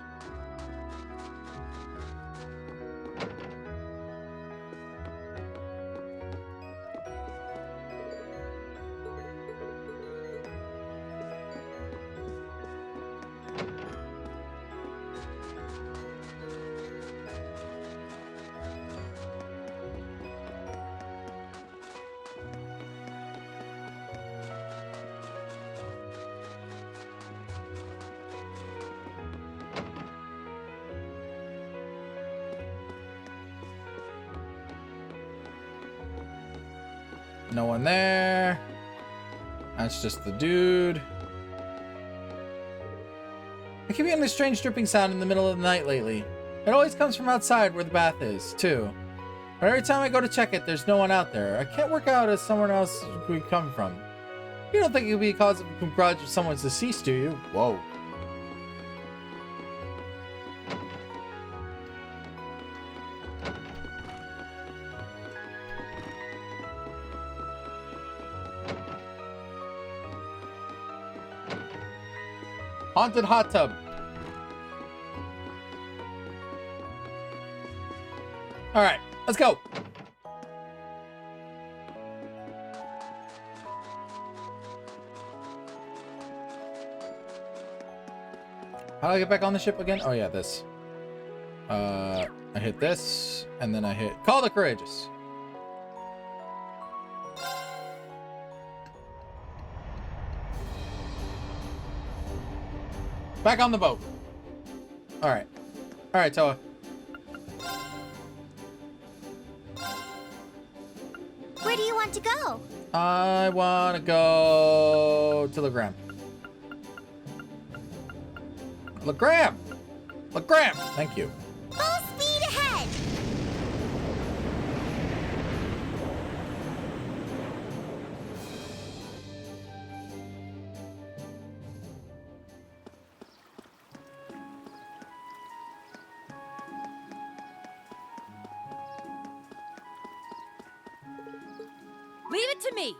No one there. That's just the dude. I keep getting a strange dripping sound in the middle of the night lately. It always comes from outside where the bath is, too. But every time I go to check it, there's no one out there. I can't work out as someone else could come from. You don't think it would be a cause of grudge if someone's deceased, do you? Whoa. Haunted hot tub. All right, let's go. How do I get back on the ship again? Oh yeah, this. I hit this, and then I hit Call the Courageous. Back on the boat. All right, Toa. Where do you want to go? I want to go to Legram. Legram! Legram! Thank you. Full speed ahead! Leave it to me.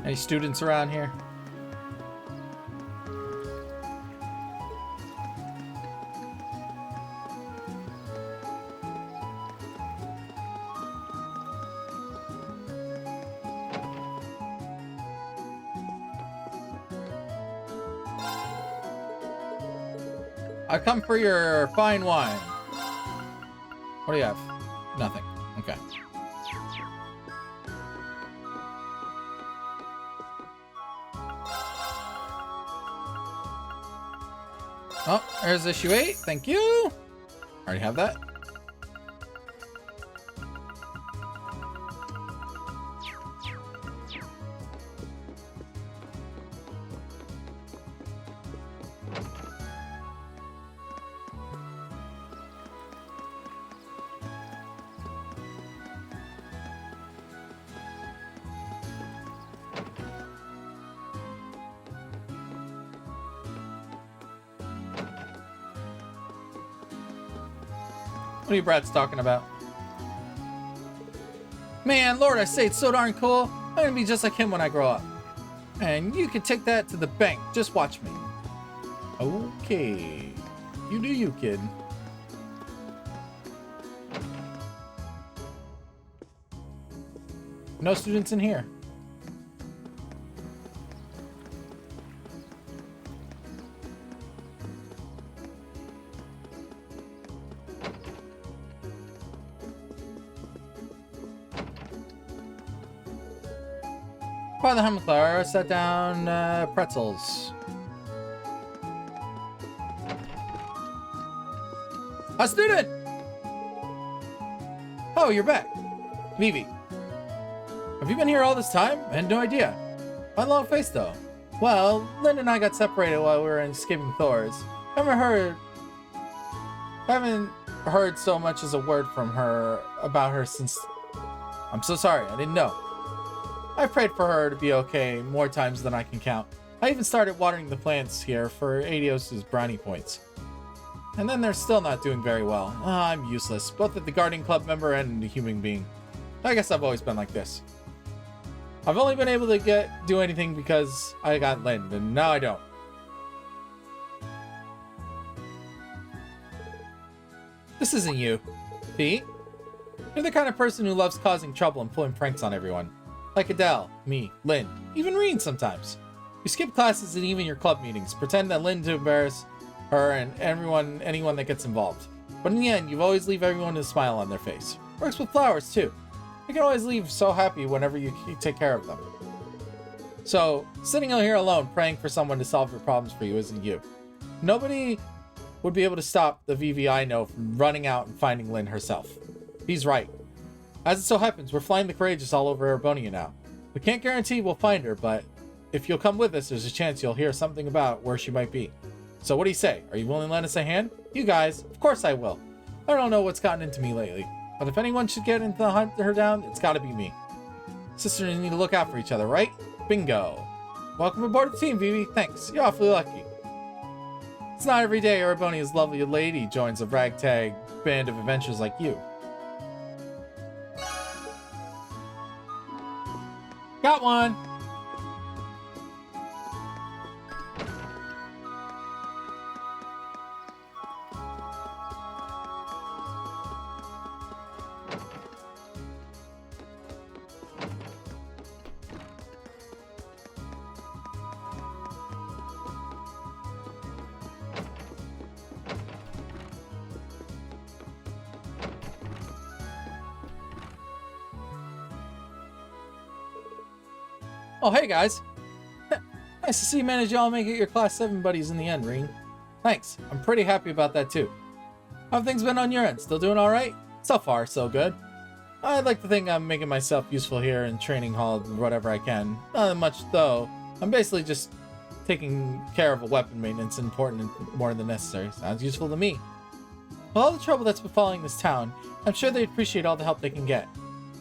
Any students around here? I come for your fine wine. What do you have? Nothing. Okay. Oh, there's issue 8. Thank you. Already have that. What are you brats talking about? Man, Lord, I say it's so darn cool. I'm gonna be just like him when I grow up. And you can take that to the bank. Just watch me. Okay. You do you, kid. No students in here. By the Hemclar, I set down pretzels. A student! Oh, you're back. Vivi. Have you been here all this time? I had no idea. My long face, though. Well, Lynn and I got separated while we were escaping Thors. Haven't heard so much as a word from her about her since... I'm so sorry, I didn't know. I prayed for her to be okay more times than I can count. I even started watering the plants here for Adios's brownie points. And then they're still not doing very well. I'm useless, both as the Guardian Club member and a human being. I guess I've always been like this. I've only been able to do anything because I got Lynn, and now I don't. This isn't you, Pete. You're the kind of person who loves causing trouble and pulling pranks on everyone. Like Adele, me, Lynn, even Reen sometimes. You skip classes and even your club meetings, pretend that Lynn to embarrass her and anyone that gets involved. But in the end, you always leave everyone with a smile on their face. Works with flowers too. You can always leave so happy whenever you take care of them. So, sitting out here alone praying for someone to solve your problems for you isn't you. Nobody would be able to stop the Vivi I know from running out and finding Lynn herself. He's right. As it so happens, we're flying the Courageous all over Erebonia now. We can't guarantee we'll find her, but if you'll come with us, there's a chance you'll hear something about where she might be. So what do you say? Are you willing to lend us a hand? You guys, of course I will. I don't know what's gotten into me lately, but if anyone should get into the hunt her down, it's gotta be me. Sisters need to look out for each other, right? Bingo. Welcome aboard the team, Vivi. Thanks. You're awfully lucky. It's not every day Erebonia's lovely lady joins a ragtag band of adventurers like you. Got one! Oh, hey guys. Nice to see you manage y'all make it your class 7 buddies in the end, Ring. Thanks. I'm pretty happy about that too. How have things been on your end? Still doing alright? So far, so good. I'd like to think I'm making myself useful here in training hall whatever I can. Not that much though. I'm basically just taking care of a weapon maintenance important and more than necessary. Sounds useful to me. With all the trouble that's befalling this town, I'm sure they'd appreciate all the help they can get.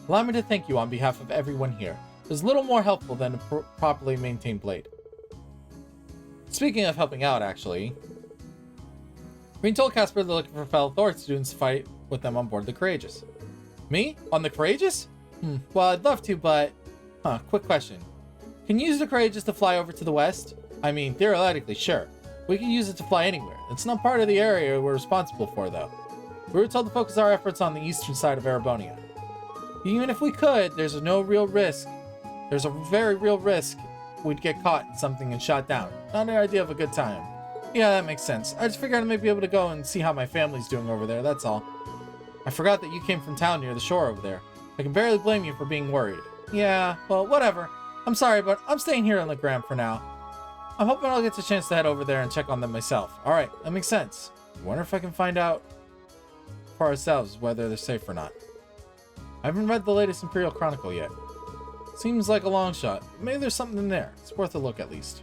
Allow me to thank you on behalf of everyone here. There's little more helpful than a properly maintained blade. Speaking of helping out, actually, Green told Casper they're looking for fellow Thor students to fight with them on board the Courageous. Me? On the Courageous? Well, I'd love to, but... quick question. Can you use the Courageous to fly over to the west? I mean, theoretically, sure. We can use it to fly anywhere. It's not part of the area we're responsible for, though. We were told to focus our efforts on the eastern side of Erebonia. Even if we could, there's no real risk. There's a very real risk we'd get caught in something and shot down. Not an idea of a good time. Yeah, that makes sense. I just figured I might be able to go and see how my family's doing over there, that's all. I forgot that you came from town near the shore over there. I can barely blame you for being worried. Yeah, well, whatever. I'm sorry, but I'm staying here on the ground for now. I'm hoping I'll get the chance to head over there and check on them myself. Alright, that makes sense. I wonder if I can find out for ourselves whether they're safe or not. I haven't read the latest Imperial Chronicle yet. Seems like a long shot. Maybe there's something in there. It's worth a look at least.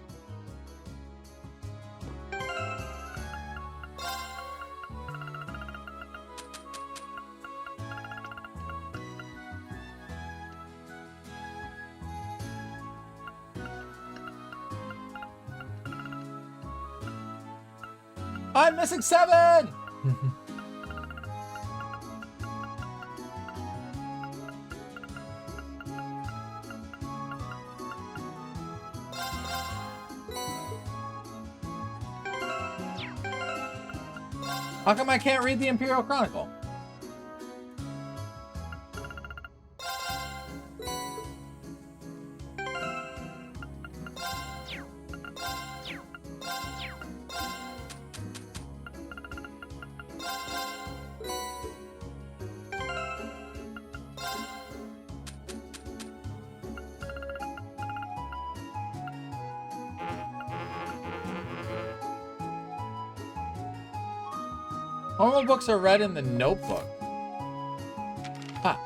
I'm missing 7! How come I can't read the Imperial Chronicle? Normal books are read in the notebook. Huh.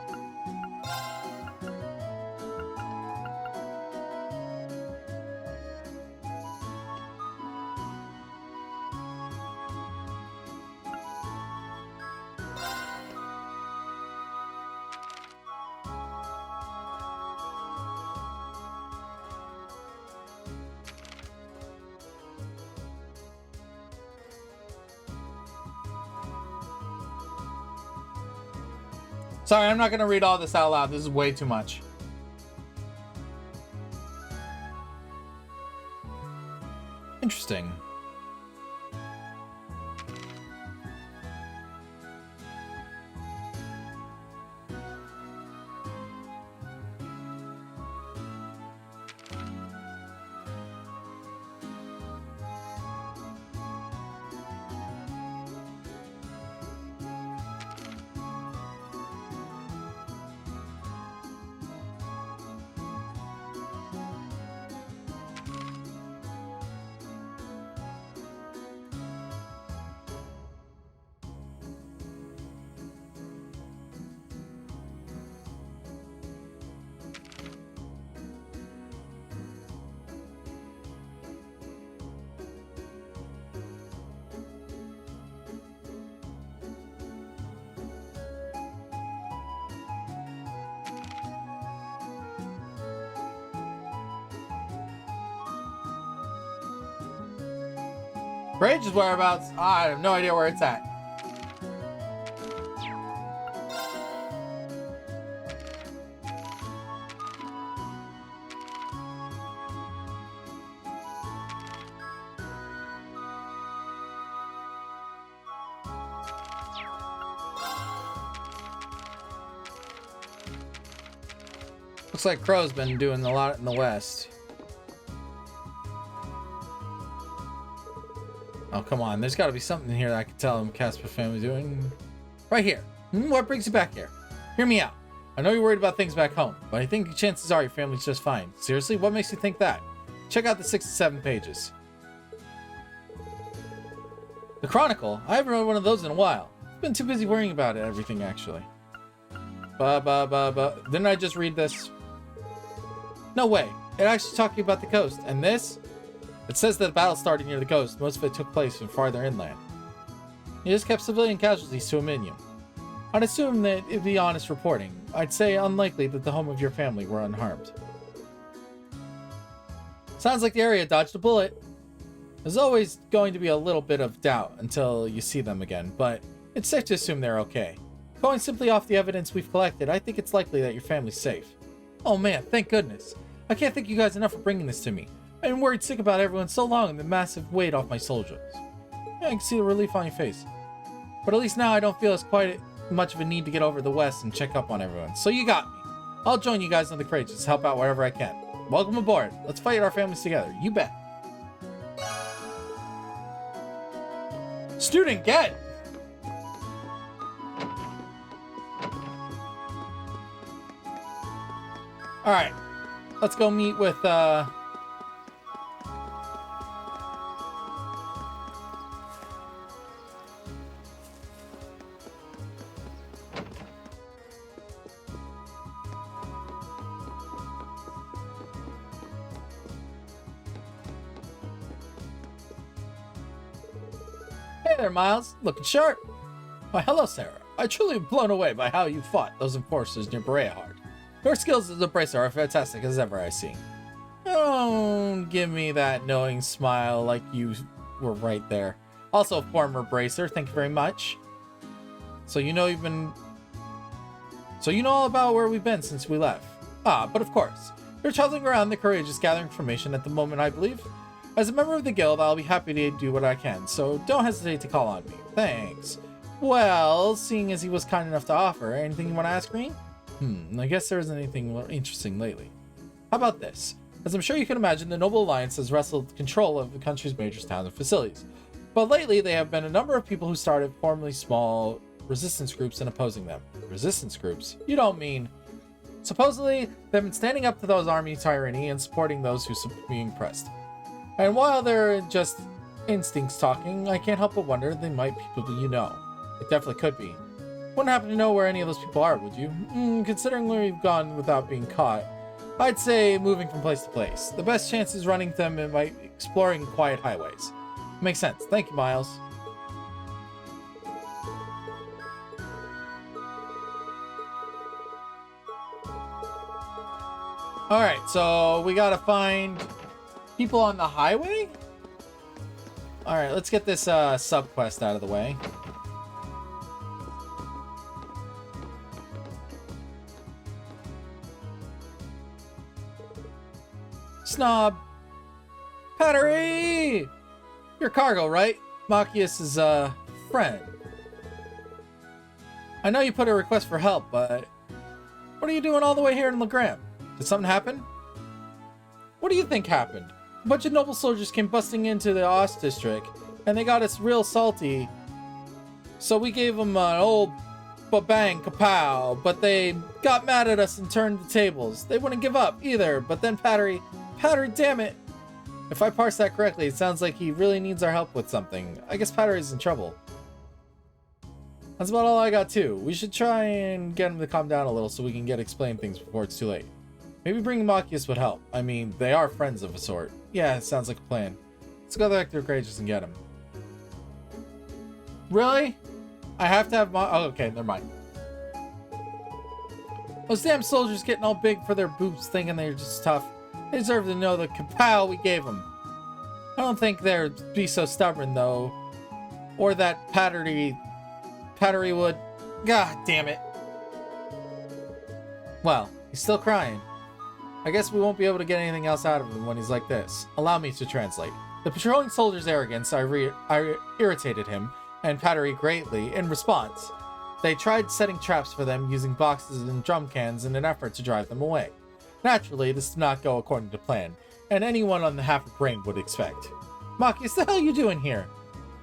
Sorry, I'm not going to read all this out loud. This is way too much. Interesting. Courageous whereabouts? I have no idea where it's at. Looks like Crow's been doing a lot in the West. Oh, come on. There's got to be something here that I can tell him Casper family's doing. Right here. What brings you back here? Hear me out. I know you're worried about things back home, but I think chances are your family's just fine. Seriously? What makes you think that? Check out the 6 to 7 pages. The Chronicle? I haven't read one of those in a while. I've been too busy worrying about everything, actually. Didn't I just read this? No way. It actually talking about the coast. And this? It says that the battle started near the coast. Most of it took place from farther inland. It just kept civilian casualties to a minimum. I'd assume that it'd be honest reporting. I'd say unlikely that the home of your family were unharmed. Sounds like the area dodged a bullet. There's always going to be a little bit of doubt until you see them again, but it's safe to assume they're okay. Going simply off the evidence we've collected, I think it's likely that your family's safe. Oh man, thank goodness. I can't thank you guys enough for bringing this to me. I've been worried sick about everyone so long and the massive weight off my shoulders. Yeah, I can see the relief on your face. But at least now I don't feel as quite much of a need to get over to the West and check up on everyone. So you got me. I'll join you guys on the Courageous to help out wherever I can. Welcome aboard. Let's fight our families together. You bet. Student, get! Alright. Let's go meet with, Hey there, Miles. Looking sharp. Why, hello, Sarah. I truly am blown away by how you fought those enforcers near Bereahard. Your skills as a bracer are fantastic as ever I see. Don't give me that knowing smile like you were right there. Also, former bracer, thank you very much. So you know all about where we've been since we left. Ah, but of course. You're traveling around the Courageous gathering information at the moment, I believe. As a member of the guild, I'll be happy to do what I can, so don't hesitate to call on me. Thanks. Well, seeing as he was kind enough to offer, anything you want to ask, Green? I guess there isn't anything interesting lately. How about this? As I'm sure you can imagine, the Noble Alliance has wrestled control of the country's major towns and facilities. But lately, there have been a number of people who started formerly small resistance groups and opposing them. Resistance groups? You don't mean... Supposedly, they've been standing up to those army tyranny and supporting those who are being pressed. And while they're just instincts talking, I can't help but wonder they might be people you know. It definitely could be. Wouldn't happen to know where any of those people are, would you? Considering where you've gone without being caught, I'd say moving from place to place. The best chance is running them and by exploring quiet highways. Makes sense. Thank you, Miles. Alright, so we gotta find people on the highway? Alright, let's get this sub-quest out of the way. Snob. Pattery! You're Cargo, right? Machias' friend. I know you put a request for help, but what are you doing all the way here in Legram? Did something happen? What do you think happened? A bunch of noble soldiers came busting into the Ost district, and they got us real salty. So we gave them an old ba-bang kapow, but they got mad at us and turned the tables. They wouldn't give up either, but then Pattery, damn it! If I parse that correctly, it sounds like he really needs our help with something. I guess Pattery's in trouble. That's about all I got too. We should try and get him to calm down a little so we can get explain things before it's too late. Maybe bringing Machias would help. I mean, they are friends of a sort. Yeah, it sounds like a plan. Let's go back to Courageous and get him. Really? I have to have oh, okay, never mind. Those damn soldiers getting all big for their boobs thinking they're just tough. They deserve to know the kapow we gave them. I don't think they'd be so stubborn, though. Or that Pattery would... God damn it. Well, he's still crying. I guess we won't be able to get anything else out of him when he's like this. Allow me to translate. The patrolling soldier's arrogance irritated him, and Pattery greatly. In response, they tried setting traps for them using boxes and drum cans in an effort to drive them away. Naturally, this did not go according to plan, and anyone on the half of brain would expect. Machias, the hell are you doing here?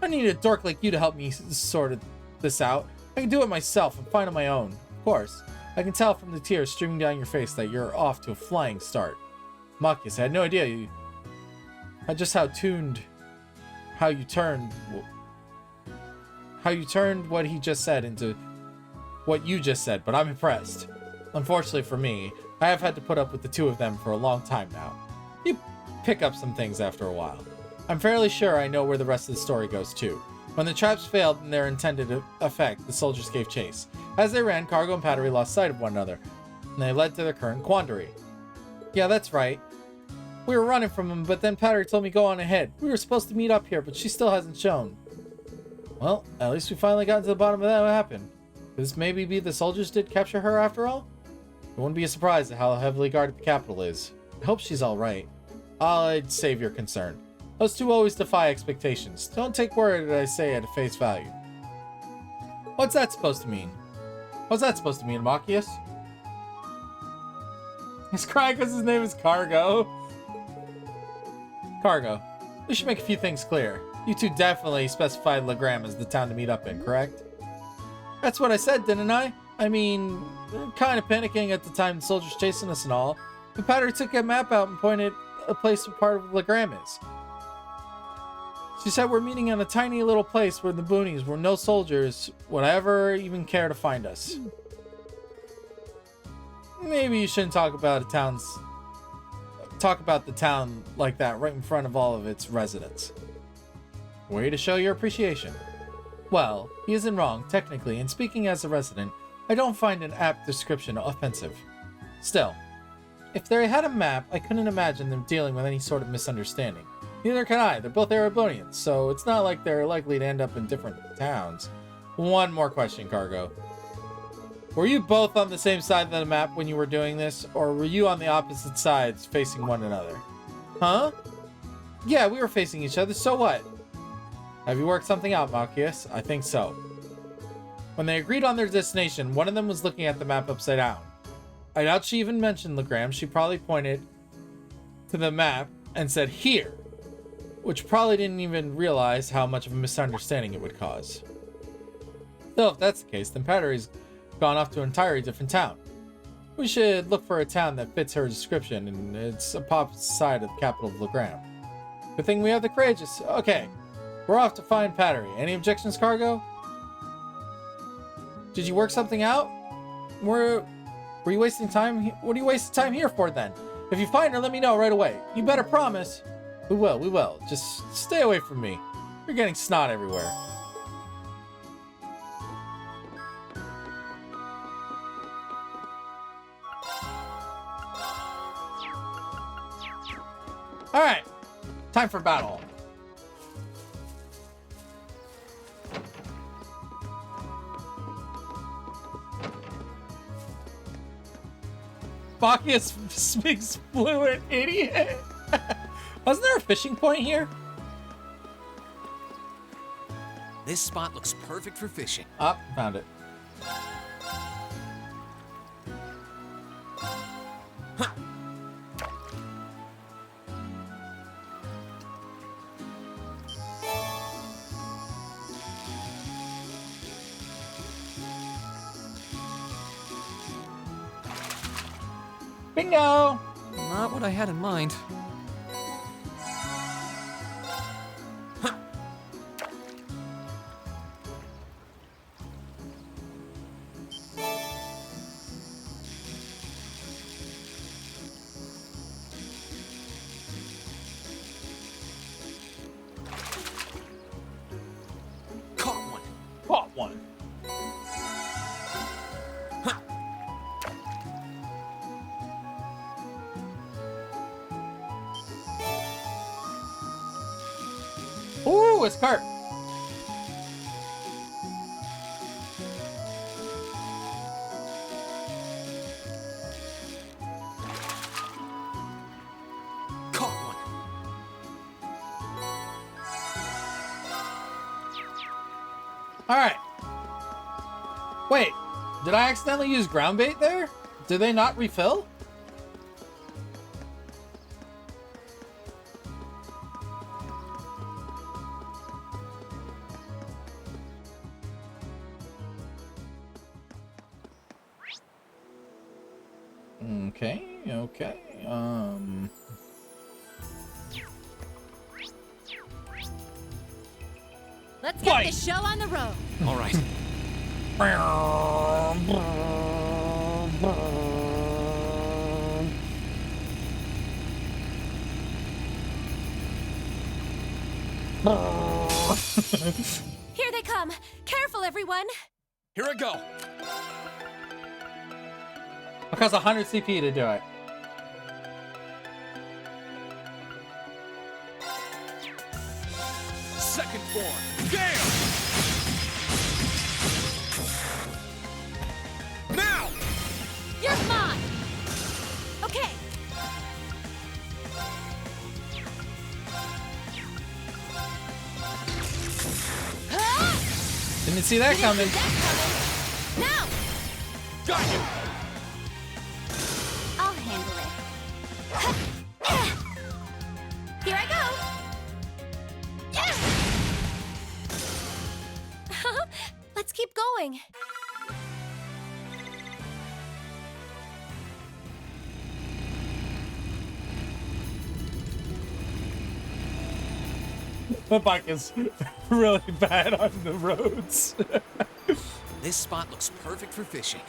I need a dork like you to help me sort this out. I can do it myself and find on my own. Of course, I can tell from the tears streaming down your face that you're off to a flying start. Machias, I had no idea how you turned what he just said into what you just said, but I'm impressed. Unfortunately for me, I have had to put up with the two of them for a long time now. You pick up some things after a while. I'm fairly sure I know where the rest of the story goes too. When the traps failed in their intended effect, the soldiers gave chase. As they ran, Cargo and Pattery lost sight of one another, and they led to their current quandary. Yeah, that's right. We were running from him, but then Pattery told me go on ahead. We were supposed to meet up here, but she still hasn't shown. Well, at least we finally got to the bottom of that. What happened? Could this maybe be the soldiers did capture her after all? It wouldn't be a surprise at how heavily guarded the capital is. I hope she's alright. I'd save your concern. Those two always defy expectations. Don't take word that I say at face value. What's that supposed to mean? What's that supposed to mean, Machias? He's crying because his name is Cargo. Cargo, we should make a few things clear. You two definitely specified Legram as the town to meet up in, correct? That's what I said, didn't I? I mean, kind of panicking at the time the soldiers chasing us and all. But Pattery took a map out and pointed a place where part of Legram is. She said we're meeting in a tiny little place where the boonies, where no soldiers would ever even care to find us. Maybe you shouldn't talk about the town like that right in front of all of its residents. Way to show your appreciation. Well, he isn't wrong, technically, and speaking as a resident, I don't find an apt description offensive. Still, if they had a map, I couldn't imagine them dealing with any sort of misunderstanding. Neither can I. They're both Erebonians, so it's not like they're likely to end up in different towns. One more question, Cargo. Were you both on the same side of the map when you were doing this, or were you on the opposite sides facing one another? Huh? Yeah, we were facing each other, so what? Have you worked something out, Machias? I think so. When they agreed on their destination, one of them was looking at the map upside down. I doubt she even mentioned Legram. She probably pointed to the map and said, here, which probably didn't even realize how much of a misunderstanding it would cause. Still, if that's the case, then Pattery's gone off to an entirely different town. We should look for a town that fits her description, and it's a opposite side of the capital of Legram. Good thing we have the Courageous. Okay, we're off to find Pattery. Any objections, Cargo? Did you work something out? Were you wasting time? What are you wasting time here for, then? If you find her, let me know right away. You better promise. We will. Just stay away from me. You're getting snot everywhere. Alright, time for battle. Machias speaks fluent, idiot. Wasn't there a fishing point here? This spot looks perfect for fishing. Ah, found it. Bingo! Not what I had in mind. Caught one. Ooh, it's Carp. Alright. Wait, did I accidentally use ground bait there? Did they not refill? Okay, okay, Let's get this show on the road. All right. Here they come. Careful, everyone. Here I go. It costs 100 CP to do it. Second form. Gale! Now! You're mine. Okay. Didn't see that coming. Now! Got you! I'll handle it. Here I go. Let's keep going. The bike is really bad on the roads. This spot looks perfect for fishing.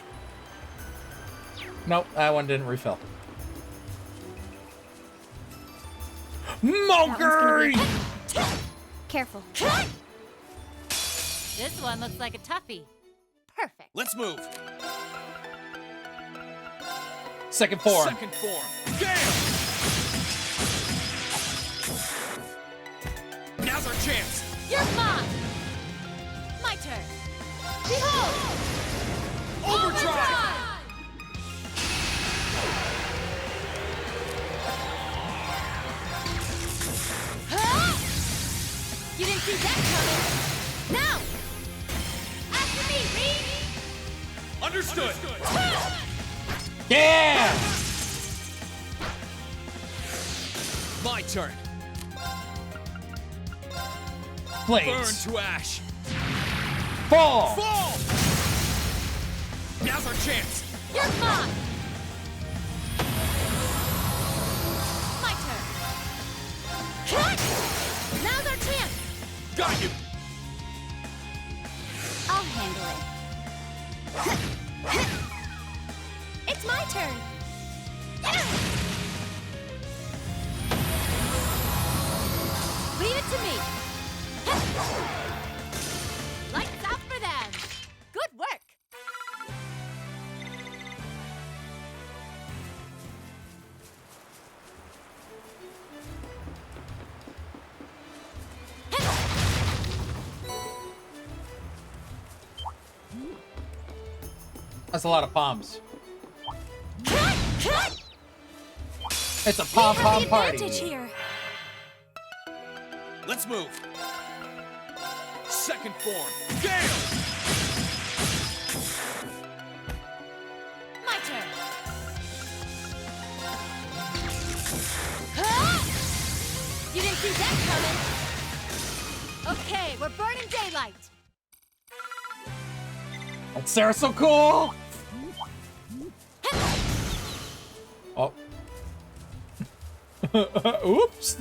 Nope, that one didn't refill. Moker! Careful. This one looks like a toughie. Perfect. Let's move. Second form. Second form. Gale! Now's our chance. You're mine. My turn. Behold! Overdrive! You didn't see that coming. Now! After me, Reed! Understood. Yeah! My turn. Blades. Burn to ash. Fall! Fall! Now's our chance. You're mine! My turn. Now's our chance. Got you. I'll handle it. It's my turn. Leave it to me. Lights out for them. Good work. That's a lot of palms. It's a pom-pom party. Here. Let's move. Second form. Gale! My turn. You didn't see that coming. Okay, we're burning daylight. Oh, Sarah's so cool! Oh. Oops.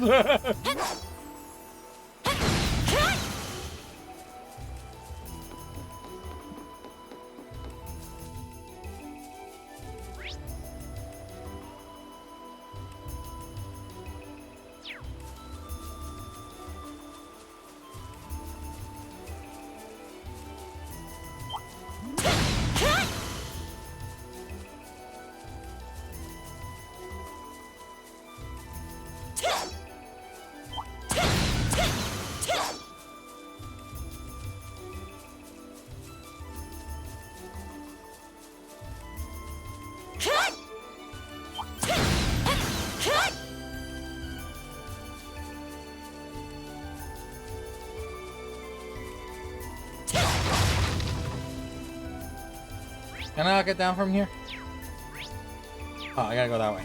Can I not get down from here? Oh, I gotta go that way.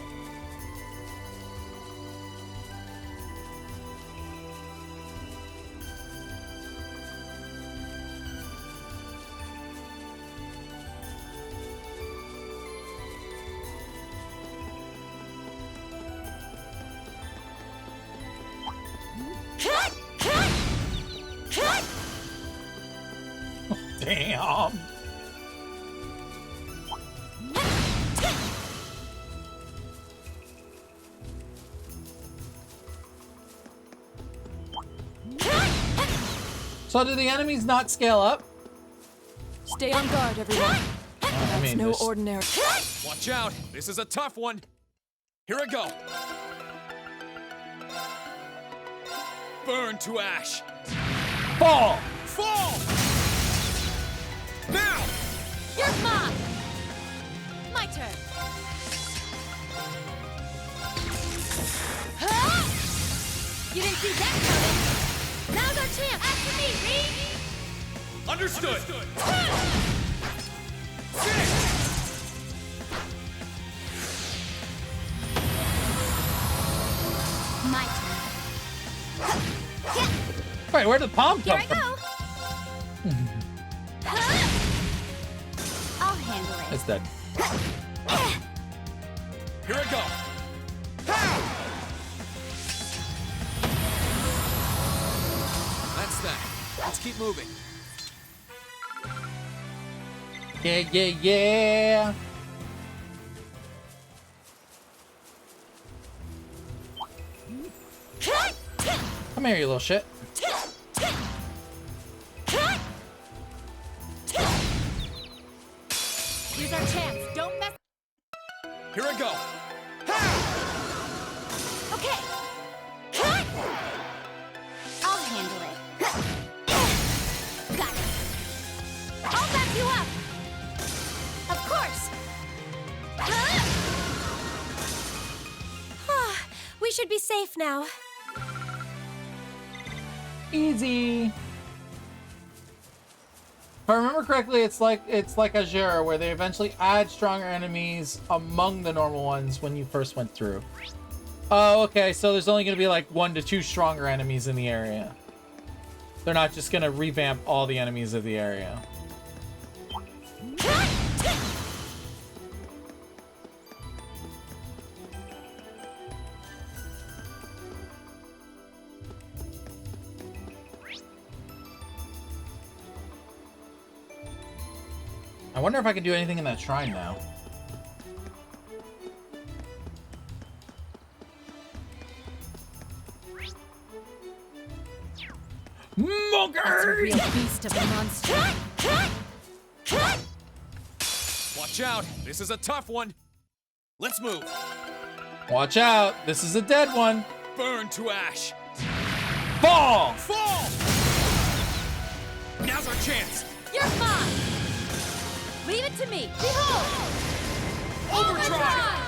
Damn. So do the enemies not scale up? Stay on guard, everyone. I mean, no this- ordinary. Watch out! This is a tough one. Here I go. Burn to ash. Fall! Fall! Now! You're mine! My turn. Huh? You didn't see that coming. Now's our chance. After me, Reed. Understood. My turn. Wait, where did the palm Here come I from? go. I'll handle it. It's dead. Here I go. That's that. Let's keep moving. Yeah, yeah, yeah. Come here, you little shit. Here's our chance. Don't mess. Here I go. Okay. I'll handle it. Got it. I'll back you up. Of course. We should be safe now. Easy. If I remember correctly, it's like Azure, where they eventually add stronger enemies among the normal ones when you first went through. Oh, okay, so there's only gonna be like 1 to 2 stronger enemies in the area. They're not just gonna revamp all the enemies of the area. I wonder if I can do anything in that shrine now. That's a real beast of a monster. Watch out! This is a tough one. Let's move. Watch out! This is a dead one. Burn to ash. Fall! Fall! Now's our chance. You're mine. Leave it to me. Behold! Overdrive!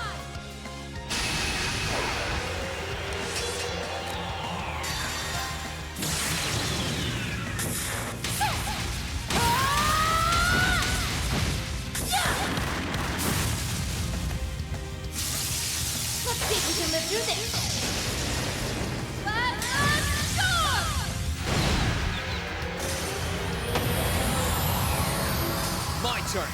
Let's see if we can live through this. My turn.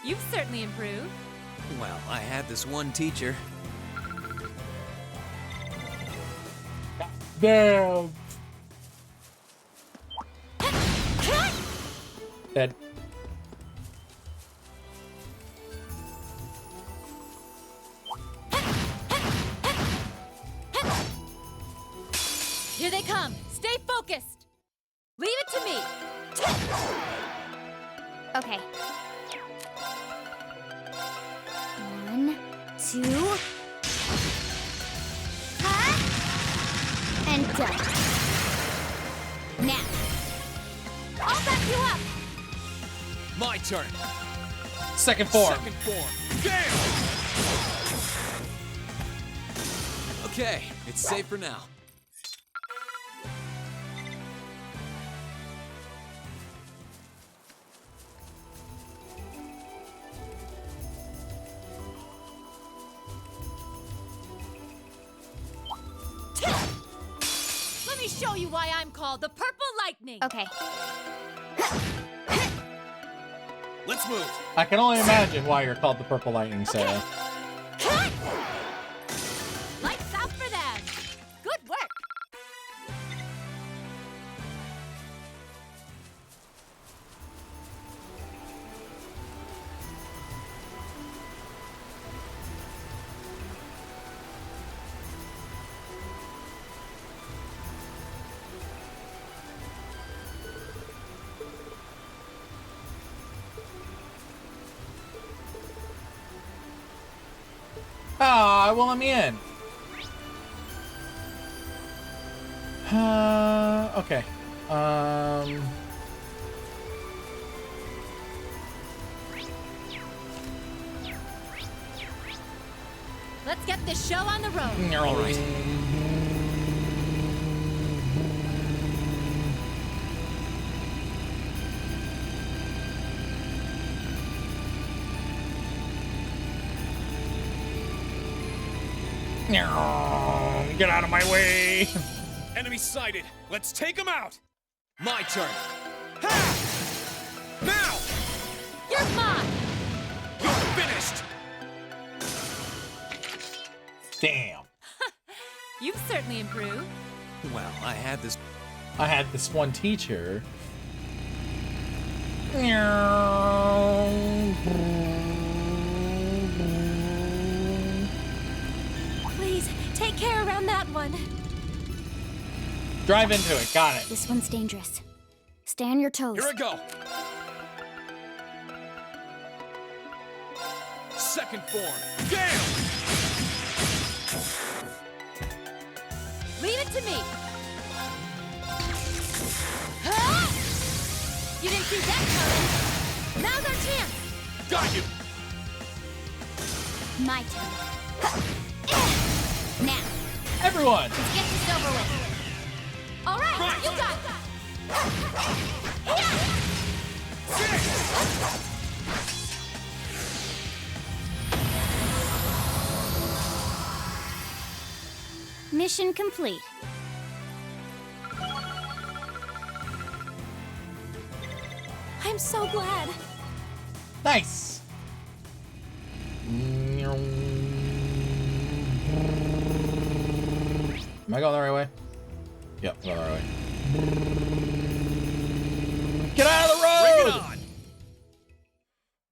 You've certainly improved. Well, I had this one teacher. Damn. Dead. Here they come. Stay focused. Leave it to me. Okay. 1, 2. And done. Now. I'll back you up. My turn. Second form. Second form. Damn! Okay, it's safe for now. show you why I'm called the Purple Lightning. Okay. Let's move. I can only imagine why you're called the Purple Lightning, Sarah. Lights out for them. Good work. Ah, it won't let me in. Okay. Let's get this show on the road. All right. Get out of my way. Enemy sighted. Let's take him out. My turn. Ha! Now! You're mine. You're finished. Damn. You've certainly improved. Well, I had this one teacher. Please, take care around that one. Drive into it. Got it. This one's dangerous. Stay on your toes. Here I go. Second form. Down! Leave it to me. Huh? You didn't see that coming. Now's our chance. Got you. My turn. Now. Everyone. Let's get this over with. All right, you got it. Mission complete. I'm so glad. Nice. Am I going the right way? Yep, I'm going the right way. Get out of the road! Bring it on!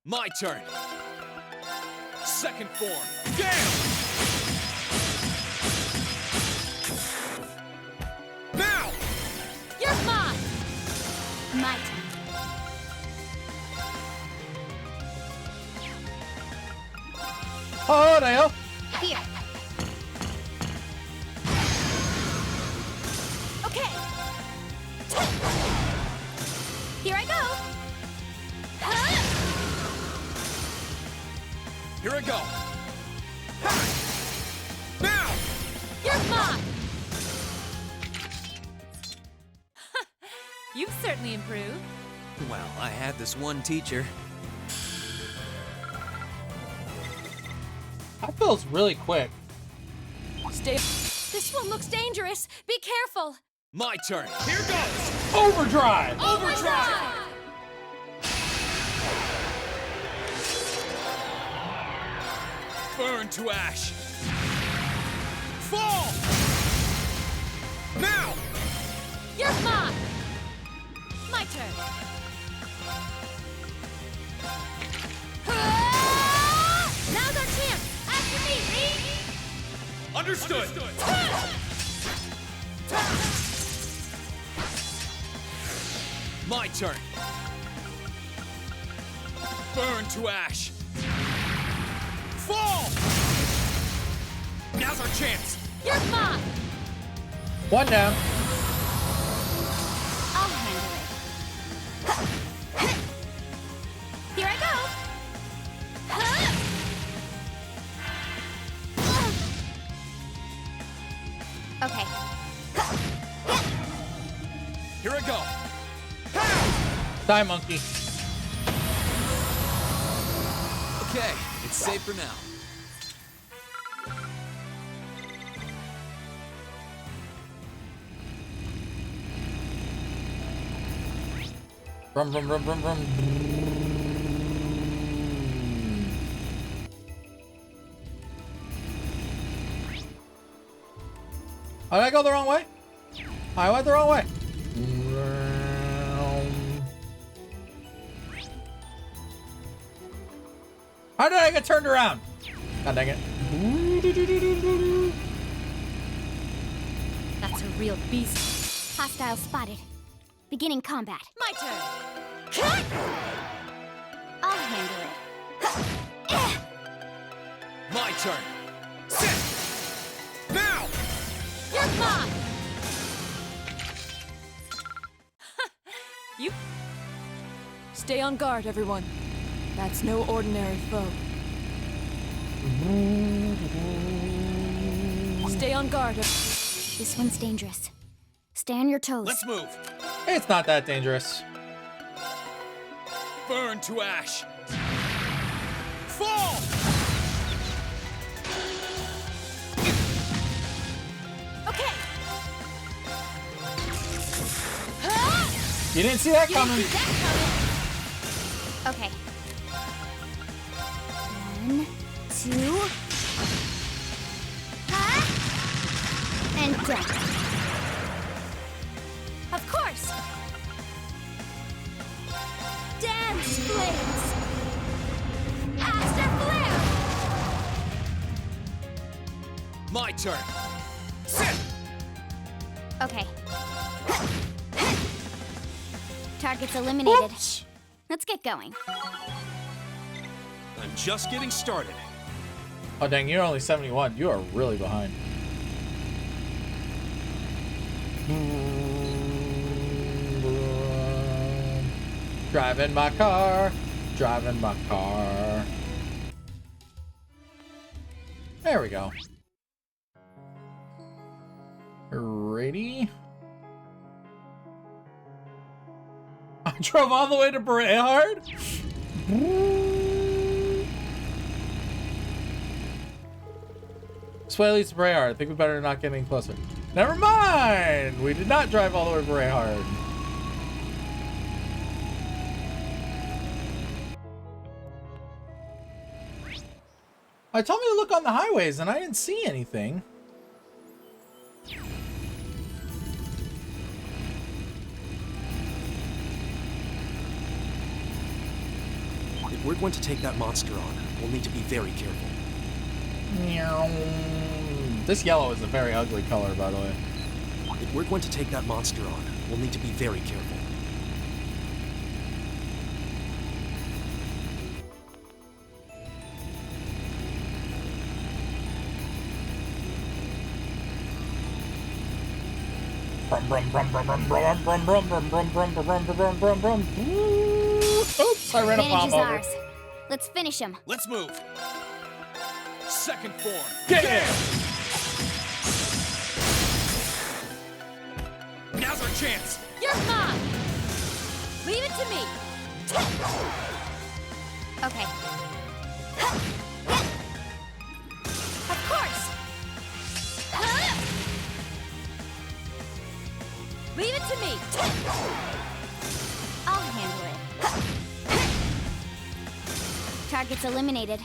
My turn. Second form. Down! Now! You're mine. My turn. Oh, Dale. Here. Okay. Here I go. Here I go. Ha! Now! You're mine. You've certainly improved. Well, I had this one teacher. That feels really quick. Stay. This one looks dangerous. Be careful. My turn. Here goes. Overdrive. Overdrive. Burn to ash. Fall! Now! You're mine. My turn. Now's our chance. After me, Reed. Understood. My turn. Burn to ash. Fall! Now's our chance. You're mine. One down. I'll handle it. Here I go. Okay. Here I go. Die, monkey. Okay, it's safe for now. Brum, brum, brum, brum, brum. Oh, did I go the wrong way? I went the wrong way. How did I get turned around? God dang it. That's a real beast. Hostile spotted. Beginning combat. My turn. I'll handle it. My turn. Sit! Now! You're mine. You. Stay on guard, everyone. That's no ordinary foe. Stay on guard. This one's dangerous. Stay on your toes. Let's move. It's not that dangerous. Burn to ash. Fall! Okay. You didn't see that coming. Okay. 1, 2. And done. Of course. Dance flames. Aster flare. My turn. Sit! Okay. Target's eliminated. Oops. Let's get going. I'm just getting started. Oh dang, you're only 71. You are really behind. Driving my car. Driving my car. There we go. Ready? I drove all the way to Brayhard? This way leads to Brayhard. I think we better not get any closer. Never mind! We did not drive all the way to Brayhard. I told me to look on the highways and I didn't see anything. If we're going to take that monster on, we'll need to be very careful. Meow. This yellow is a very ugly color, by the way. If we're going to take that monster on, we'll need to be very careful. Brum brum brum brum brum brum brum brum brum brum brum brum brum brum brum. Oops, I ran a bomb Advantage is over. ours. Let's finish him. Let's move. Second form. Get in! Now's our chance. You're mine. Leave it to me. Okay. Of course. Leave it to me. I'll handle it. Target's eliminated.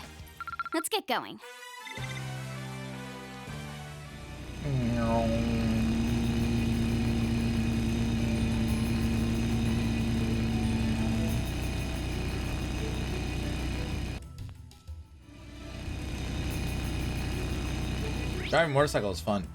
Let's get going. Driving motorcycle is fun.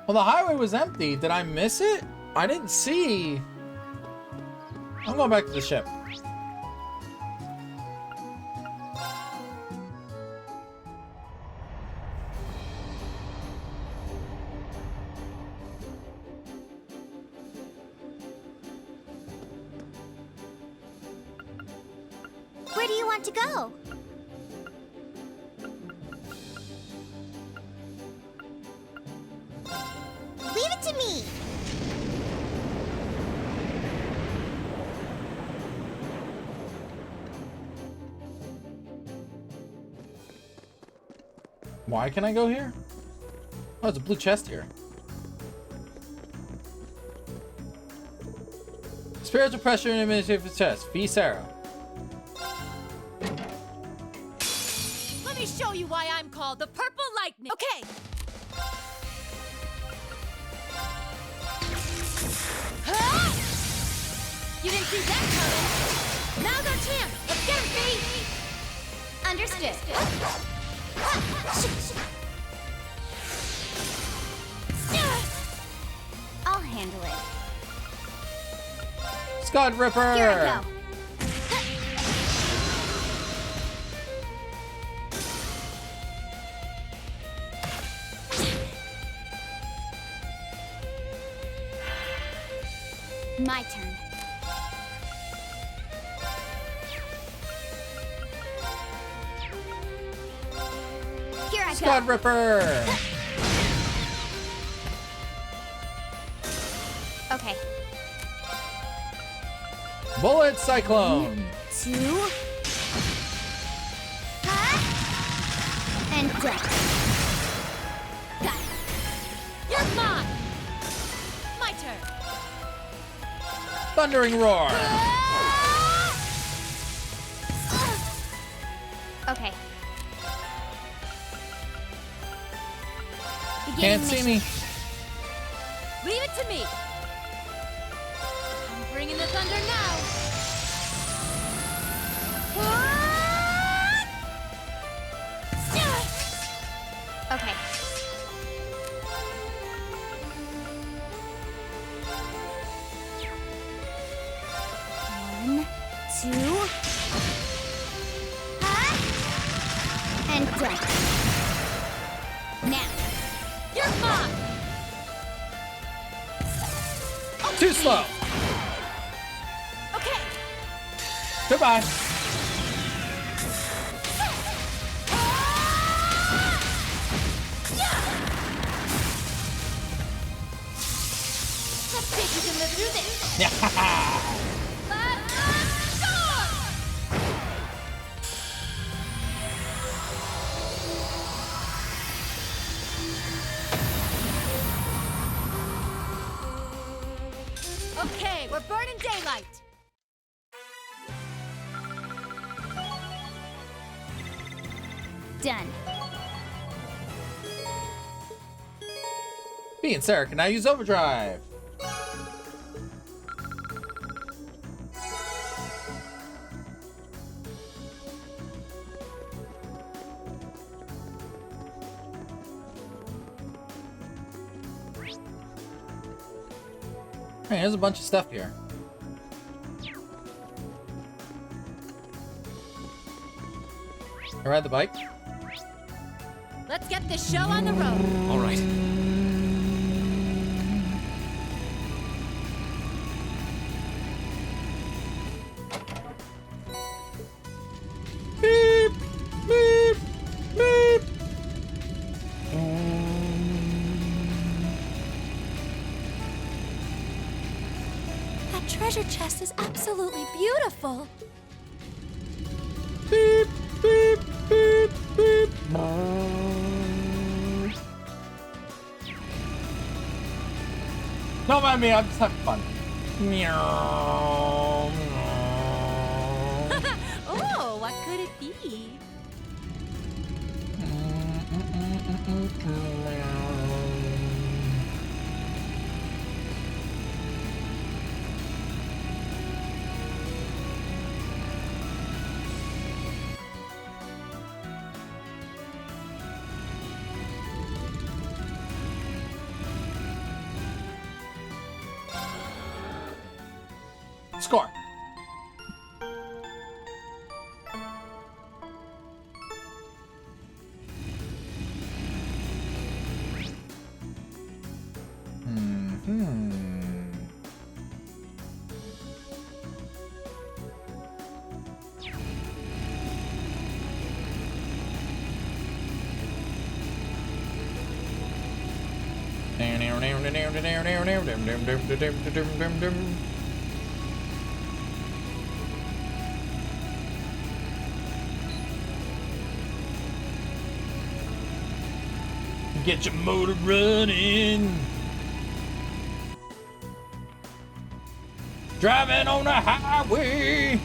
Well, the highway was empty. Did I miss it? I didn't see. I'm going back to the ship. Where do you want to go? Leave it to me! Why can I go here? Oh, there's a blue chest here. Spiritual pressure and administrative chest. V. Sarah. Let me show you why I'm called the Purple Lightning. Okay. Huh? You didn't see that coming. Now's our chance. Let's get him, Fee. Understood. I'll handle it. Scott Ripper! Here I go. My turn. Here I Scott go. Ripper! Okay. Bullet Cyclone! 2. And done. Got it. You're mine. My turn. Thundering Roar! Okay. Can't see me. Leave it to me. I'm bringing the thunder now. Okay. One, 2. And done. Now. You're mine. Too slow. Okay. Goodbye. Let's see if you can live through this. Yeah. Okay, we're burning daylight. Done. Me and Sarah can now use Overdrive. Hey, there's a bunch of stuff here. I ride the bike. Let's get this show on the road. All right. Beep, beep, beep. That treasure chest is absolutely beautiful. Beep, beep, beep, beep. Don't mind me, I'm just having fun. Meow. Oh, what could it be? Score. Get your motor running. Driving on the highway.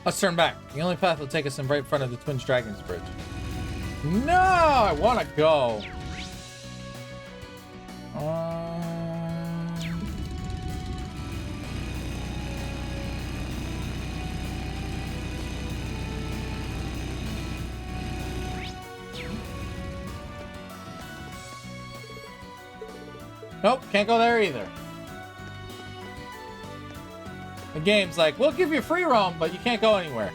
Let's turn back. The only path will take us in right in front of the Twin Dragons Bridge. No, I want to go. Nope, can't go there either. The game's like, we'll give you free roam, but you can't go anywhere.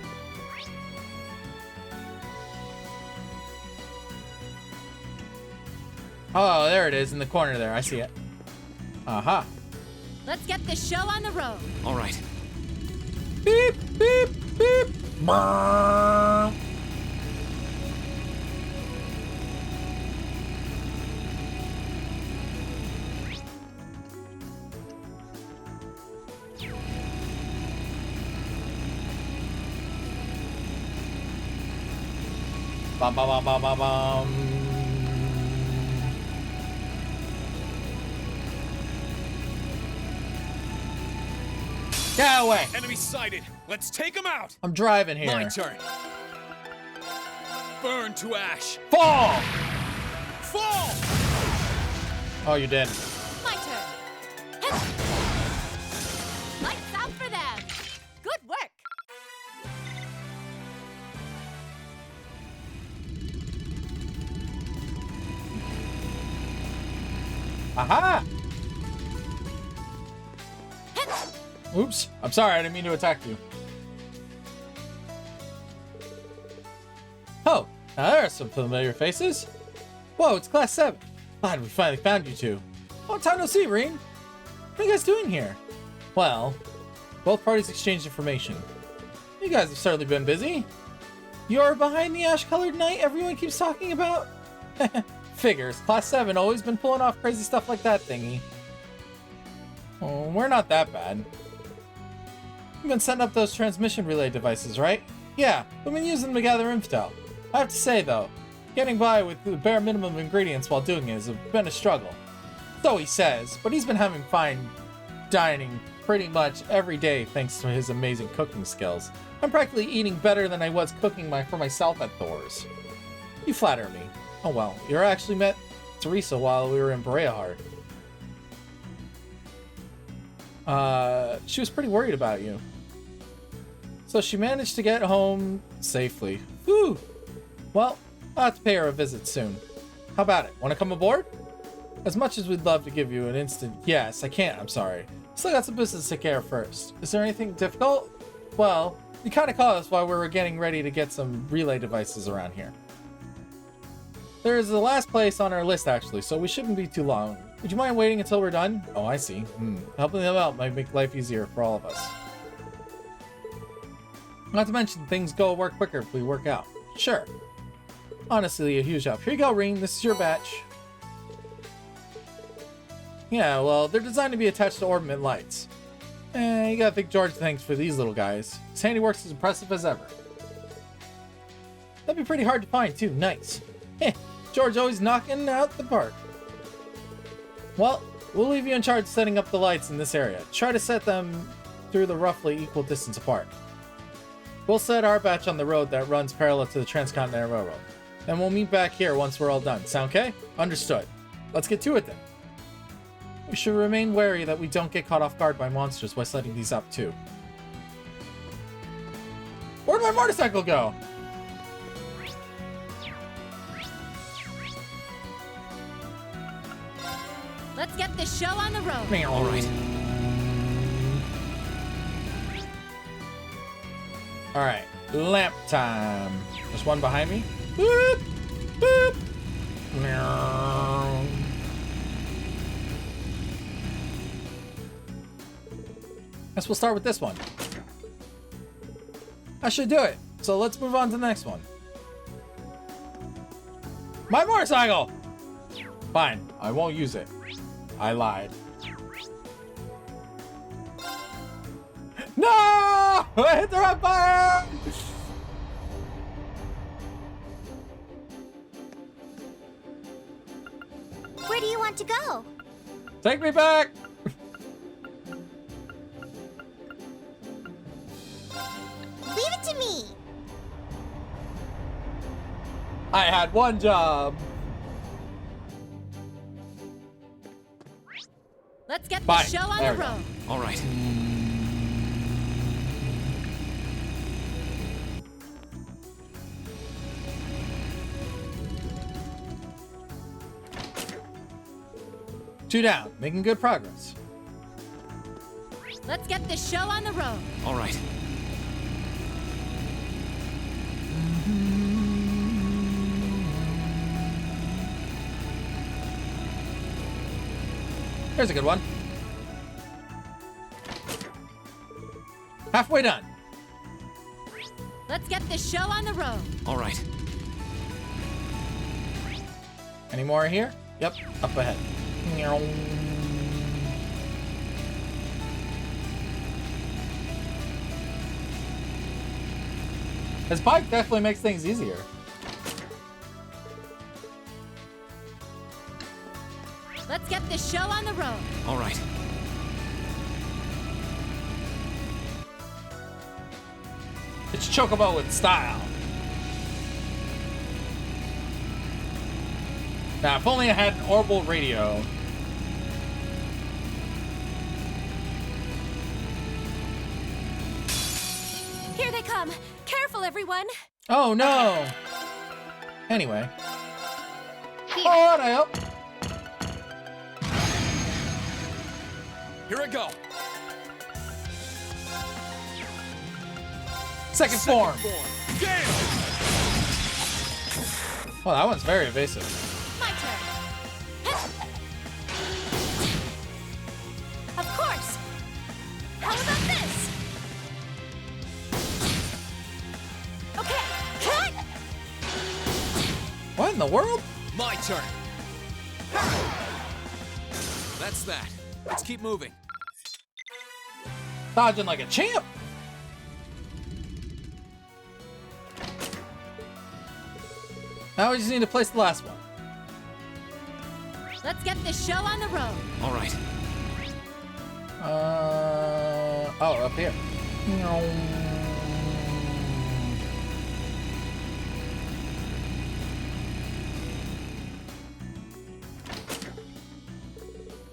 Oh, there it is in the corner there. I see it. Aha. Let's get this show on the road. All right. Beep, beep, beep. Brrr. Bum, bum, bum, bum, bum, bum. Get away! Enemy sighted. Let's take him out. I'm driving here. My turn. Burn to ash. Fall! Fall! Oh, you did. My turn. Lights out for them. Good work. Aha! Oops. I'm sorry, I didn't mean to attack you. Oh, now there are some familiar faces. Whoa, it's Class 7. Glad we finally found you two. Long time no see, Rean. What are you guys doing here? Well, both parties exchanged information. You guys have certainly been busy. You're behind the ash-colored knight everyone keeps talking about? Figures. Class 7 always been pulling off crazy stuff like that thingy. Oh, we're not that bad. You've been setting up those transmission relay devices, right? Yeah, we've been using them to gather info. I have to say, though, getting by with the bare minimum ingredients while doing it has been a struggle. So he says, but he's been having fine dining pretty much every day thanks to his amazing cooking skills. I'm practically eating better than I was cooking for myself at Thor's. You flatter me. Oh well, you actually met Teresa while we were in Breahard. She was pretty worried about you. So she managed to get home safely. Whew. Well, I'll have to pay her a visit soon. How about it? Want to come aboard? As much as we'd love to give you an instant yes, I can't, I'm sorry. Still got some business to take care of first. Is there anything difficult? Well, you kind of caught us while we were getting ready to get some relay devices around here. There's the last place on our list, actually, so we shouldn't be too long. Would you mind waiting until we're done? Oh, I see. Helping them out might make life easier for all of us. Not to mention, things work quicker if we work out. Sure. Honestly, a huge help. Here you go, Ring. This is your batch. Yeah, well, they're designed to be attached to Orbiment lights. You gotta thank George thanks for these little guys. His handiwork's as impressive as ever. That'd be pretty hard to find, too. Nice. Heh, George always knocking out the park. Well, we'll leave you in charge of setting up the lights in this area. Try to set them through the roughly equal distance apart. We'll set our batch on the road that runs parallel to the Transcontinental Railroad. And we'll meet back here once we're all done. Sound okay? Understood. Let's get to it then. We should remain wary that we don't get caught off guard by monsters while setting these up too. Where'd my motorcycle go? Let's get this show on the road. All right. All right, lamp time. There's one behind me. Boop, boop. Meow. Guess we'll start with this one. I should do it. So let's move on to the next one. My motorcycle! Fine, I won't use it. I lied. No! I hit the right button! Where do you want to go? Take me back! Leave it to me. I had one job. Let's get Bye. the show on There the we go. road. All right. Two down, making good progress. Let's get the show on the road. All right. Here's a good one. Halfway done. Let's get the show on the road. All right. Any more here? Yep, up ahead. Meow. His bike definitely makes things easier. Let's get the show on the road. All right. It's Chocobo with style. Now, if only I had an orbital radio. Here they come. Careful, everyone. Oh no! Anyway. Oh, I hope. Here I go. Second form. Damn! Well, that one's very evasive. My turn. Of course. How about this? Okay. Cut! What in the world? My turn. That's that. Let's keep moving. Dodging like a champ. Now we just need to place the last one. Let's get the show on the road. All right. Oh, up here.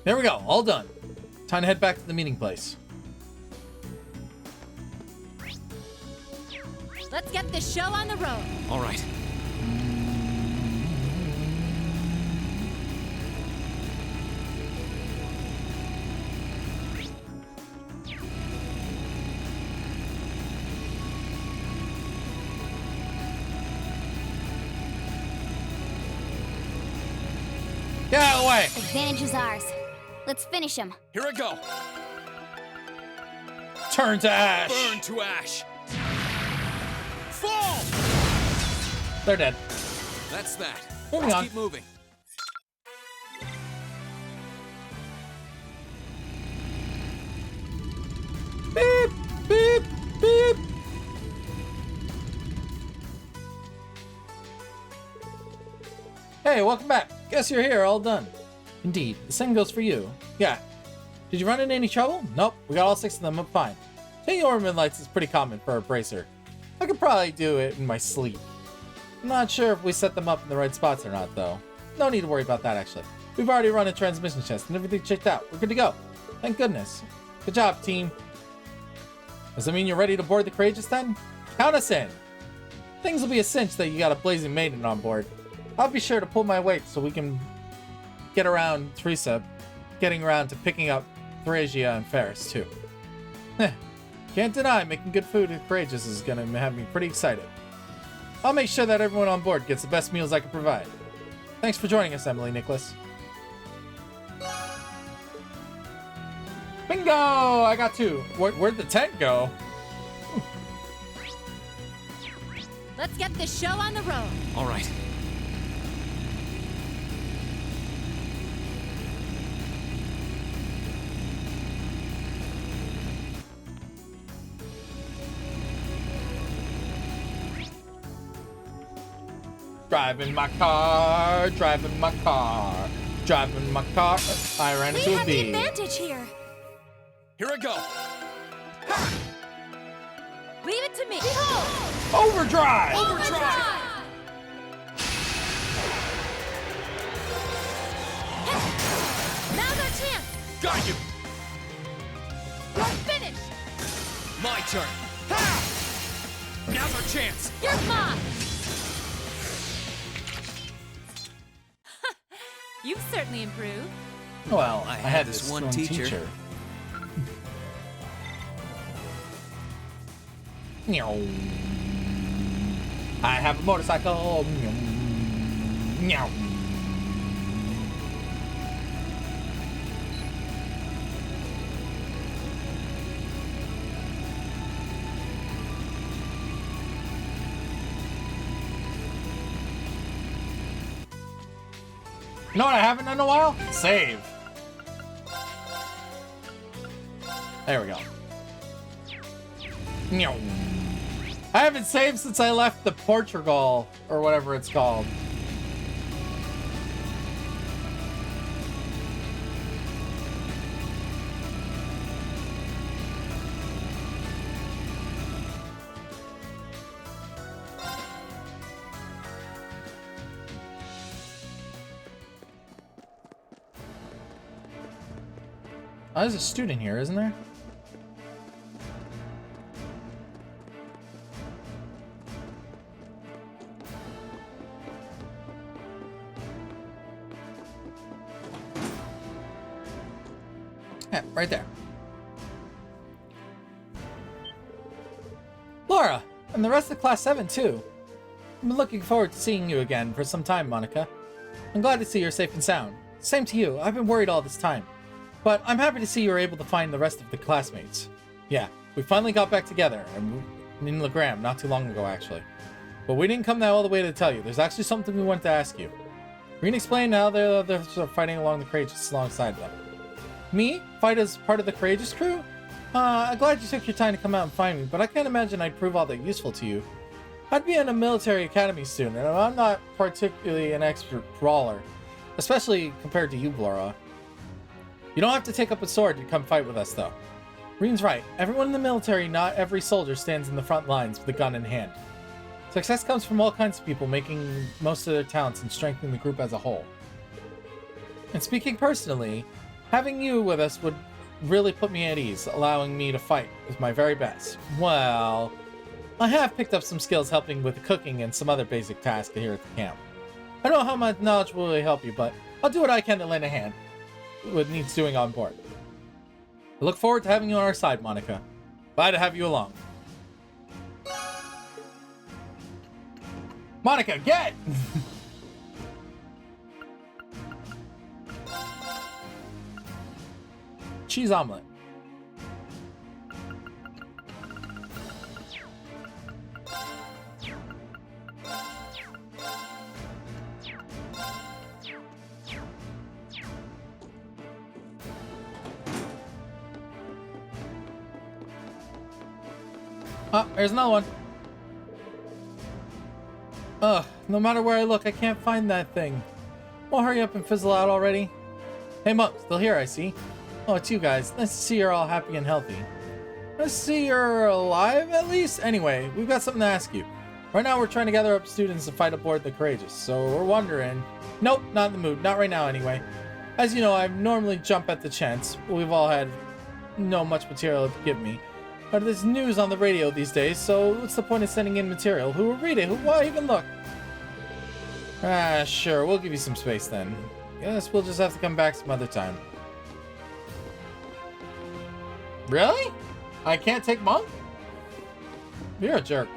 There we go, all done. Time to head back to the meeting place. Let's get the show on the road. All right. Get out of the way! Advantage is ours. Let's finish him. Here I go. Turn to ash! Burn to ash. Fall! They're dead. That's that. Moving Let's on. keep moving. Beep, beep, beep. Hey, welcome back. Guess you're here, all done. Indeed, the same goes for you. Yeah. Did you run into any trouble? Nope, we got all 6 of them up fine. Changing ornament lights is pretty common for a bracer. I could probably do it in my sleep. I'm not sure if we set them up in the right spots or not, though. No need to worry about that, actually. We've already run a transmission test and everything checked out. We're good to go. Thank goodness. Good job, team. Does that mean you're ready to board the Courageous then? Count us in. Things will be a cinch that you got a Blazing Maiden on board. I'll be sure to pull my weight so we can get around Teresa, getting around to picking up Thrasia and Ferris, too. Can't deny making good food with Courageous is gonna have me pretty excited. I'll make sure that everyone on board gets the best meals I can provide. Thanks for joining us, Emily Nicholas. Bingo! I got 2. Where'd the tent go? Let's get this show on the road. All right. Driving my car, driving my car, driving my car. I ran into a bee. We have the advantage here. Here I go. Ha! Leave it to me. Behold! Overdrive! Now's our chance. Got you. You're finished. My turn. Ha! Now's our chance. You're mine. You've certainly improved. Well, I had this this one teacher. Meow. I have a motorcycle. Meow. You know what I haven't done in a while? Save. There we go. Meow. I haven't saved since I left the Portugal, or whatever it's called. Oh, there's a student here, isn't there? Yeah, right there. Laura, and the rest of Class 7 too. I'm looking forward to seeing you again for some time, Monica. I'm glad to see you're safe and sound. Same to you, I've been worried all this time. But I'm happy to see you were able to find the rest of the classmates. Yeah, we finally got back together, and in Legram not too long ago, actually. But we didn't come all the way to tell you. There's actually something we wanted to ask you. Rean explained how they're fighting along the Courageous alongside them. Me? Fight as part of the Courageous crew? I'm glad you took your time to come out and find me, but I can't imagine I'd prove all that useful to you. I'd be a military academy student, and I'm not particularly an expert brawler, especially compared to you, Laura. You don't have to take up a sword to come fight with us, though. Rean's right. Everyone in the military, not every soldier, stands in the front lines with a gun in hand. Success comes from all kinds of people making most of their talents and strengthening the group as a whole. And speaking personally, having you with us would really put me at ease, allowing me to fight with my very best. Well, I have picked up some skills helping with the cooking and some other basic tasks here at the camp. I don't know how my knowledge will really help you, but I'll do what I can to lend a hand. What needs doing on board. I look forward to having you on our side, Monica. Glad to have you along. Monica, get! Cheese omelet. Oh, there's another one. Ugh, no matter where I look, I can't find that thing. Well, hurry up and fizzle out already. Hey, Mom, still here, I see. Oh, it's you guys. Nice to see you're all happy and healthy. Nice to see you're alive, at least? Anyway, we've got something to ask you. Right now, we're trying to gather up students to fight aboard the Courageous, so we're wondering... Nope, not in the mood. Not right now, anyway. As you know, I normally jump at the chance. We've all had no much material to give me. But there's news on the radio these days, so what's the point of sending in material? Who will read it? Who will even look? Ah, sure, we'll give you some space then. Guess we'll just have to come back some other time. Really? I can't take Monk? You're a jerk.